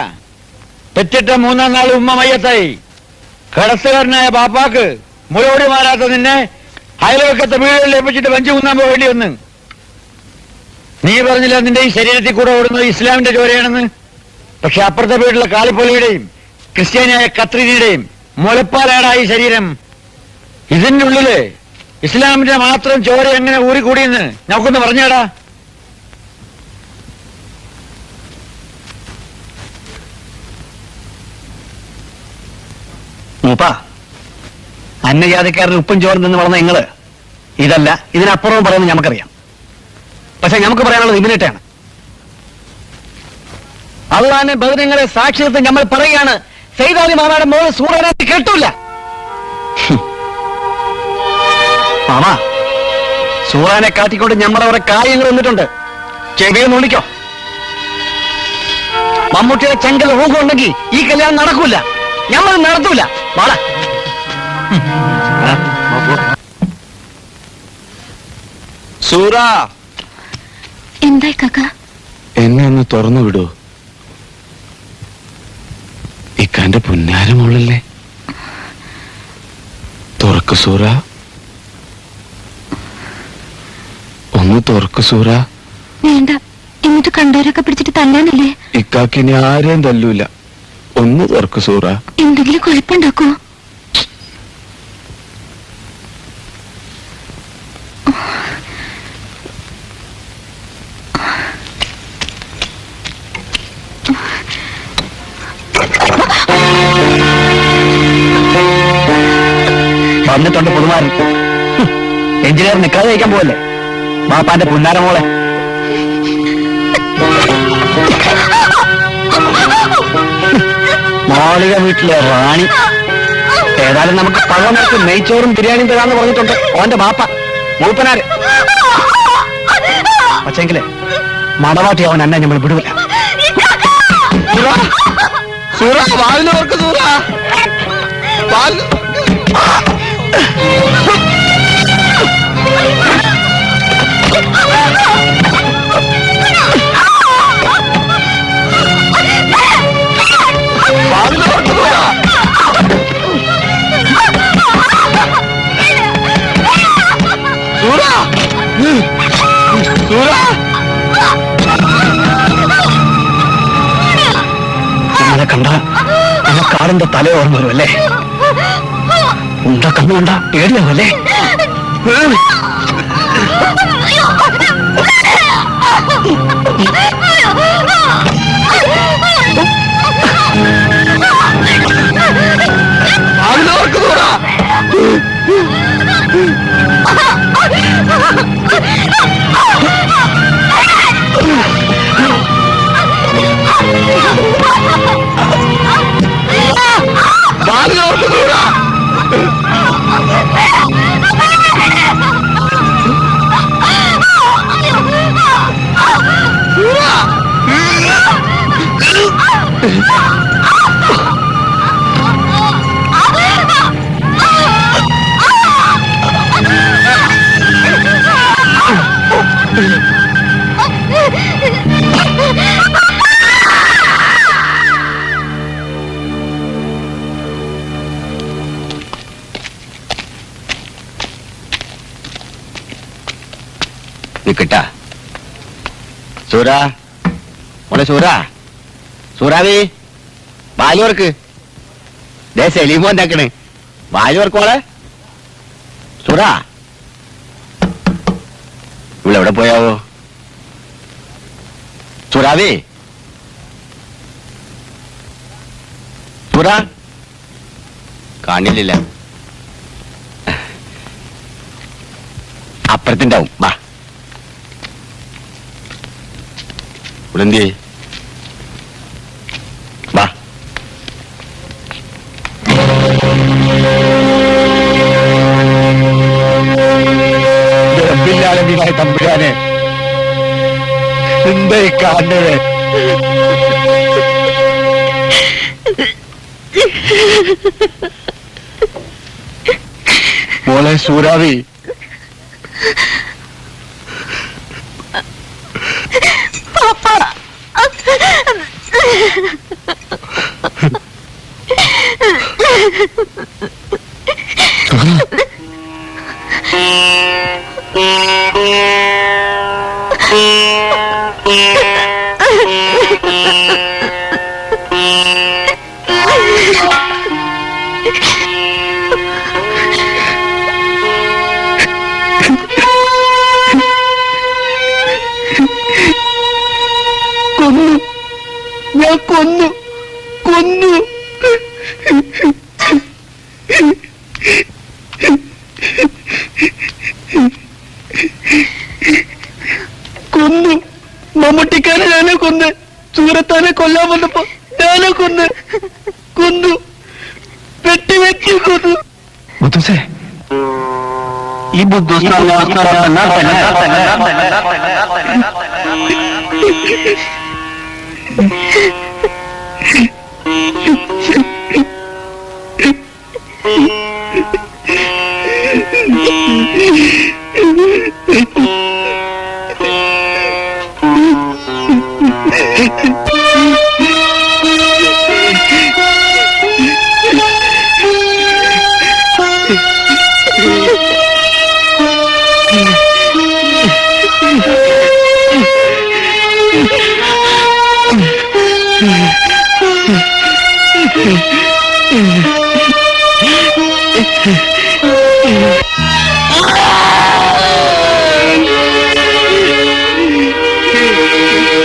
പെറ്റിട്ട 3-ാം നാൾ ഉമ്മ മയ്യത്തായി. കടത്തുകാരനായ ബാപ്പാക്ക് മുലോടി മാറാത്ത നിന്നെ അയൽവക്കത്തെ വീടുകളിൽ ഏൽപ്പിച്ചിട്ട് വഞ്ചി കുന്നാൻ പോകേണ്ടി വന്ന്. നീ പറഞ്ഞില്ല നിന്റെ ഈ ശരീരത്തിൽ കൂടെ ഓടുന്നത് ഇസ്ലാമിന്റെ ചോരയാണെന്ന്. പക്ഷെ അപ്പുറത്തെ വീട്ടിലെ കാളിപ്പൊലിയുടെയും ക്രിസ്ത്യാനിയായ കത്രീനയുടെയും മുലപ്പാലാടാ ഈ ശരീരം. ഇതിന്റെ ഉള്ളില് ഇസ്ലാമിന്റെ മാത്രം ചോര എങ്ങനെ ഊറിക്കൂടിയെന്ന് നമുക്കൊന്ന് പറഞ്ഞാടാ. മൂപ്പ, അന്യജാതിക്കാരുടെ ഉപ്പും ചോറും നിന്ന് വളർന്ന നിങ്ങള് ഇതല്ല ഇതിനപ്പുറവും പറയുന്നത് നമുക്കറിയാം. പക്ഷെ നമുക്ക് പറയാനുള്ളത് ഇതിനിട്ടാണ്. അള്ളാന്റെ ബദനങ്ങളെ സാക്ഷ്യത്തെ നമ്മൾ പറയുകയാണ്. സൈദാലി മാമാടെ മോള് സൂറനെ കേട്ടില്ല. മാമാ, സൂറാനെ കാട്ടിക്കൊണ്ട് ഞമ്മടെ കുറെ കാര്യങ്ങൾ വന്നിട്ടുണ്ട്. ചെവിയെ നോണിക്കോ. മമ്മൂട്ടിയുടെ ചെങ്കൽ റൂഹുണ്ടെങ്കിൽ ഈ കല്യാണം നടക്കൂല. ഞമ്മൾ നടത്തൂല. വാടാ. സൂറ, എന്തായി കാക്ക? എന്നെ ഒന്ന് തുറന്നു വിടൂ. ഇക്കാന്റെ പുന്നാരമുള്ളല്ലേ. തുറക്ക് സൂറ, ഒന്ന് തുറക്ക് സൂറ. വേണ്ട, എന്നിട്ട് കണ്ടവരൊക്കെ പിടിച്ചിട്ട് തല്ലാനല്ലേ? ഇക്കാക്കിനി ആരെയും തല്ലൂല. ഒന്ന് തുറക്ക് സൂറ. എന്തെങ്കിലും കുഴപ്പമുണ്ടാക്കോ? വന്നിട്ടുണ്ട് പുതുമാരൻ. എഞ്ചിനീയർ നിക്കാതെ കഴിക്കാൻ പോവല്ലേ ബാപ്പാന്റെ പുന്നാര മോളെ. മാളിക വീട്ടിലെ റാണി. ഏതായാലും നമുക്ക് പഴമക്ക് നെയ്ച്ചോറും ബിരിയാണിയും തരാന്ന് പറഞ്ഞിട്ടുണ്ട് ഓന്റെ ബാപ്പ മൂപ്പനാര്. പക്ഷെങ്കിലേ മടവാട്ടി അവൻ എന്നെ നമ്മൾ വിടൂല. സൂറ വാലിനോർക്ക് സൂറ നിങ്ങളെ കണ്ട ആ കാറിന്റെ തല ഓർമ്മ വരും അല്ലേ? ഉണ്ട കണ്ണുണ്ട പേടിയാവല്ലേ? നിക്കട്ടാ സൂര മോളെ സൂര സൂറാവി ബാലുവർക്ക് ദേ സലീമോ എന്താക്കണ് ബാലുവർക്ക് മോളെ സൂറ ഇവളെവിടെ പോയാവോ സൂറാവി സൂറ കാണില്ല അപ്പുറത്തുണ്ടാവും വാ ഉടന്തി വാ റബ്ബില്ലാലമീനായ തമ്പുരാനെ എന്തായി കാണുന്നത് മോളെ സൂറാവി കൊന്നു ഞാൻ കൊന്നു കൊന്നു കൊന്നു മമ്മൂട്ടിക്കാരെ ഞാനെ കൊന്ന് സൂറത്താനെ കൊല്ലാൻ വന്നപ്പോ ഞാനെ കൊന്ന് കൊന്നു വെട്ടി വെട്ടി കൊന്നു ബുദ്ധുസേ ഈ ബുദ്ധുസ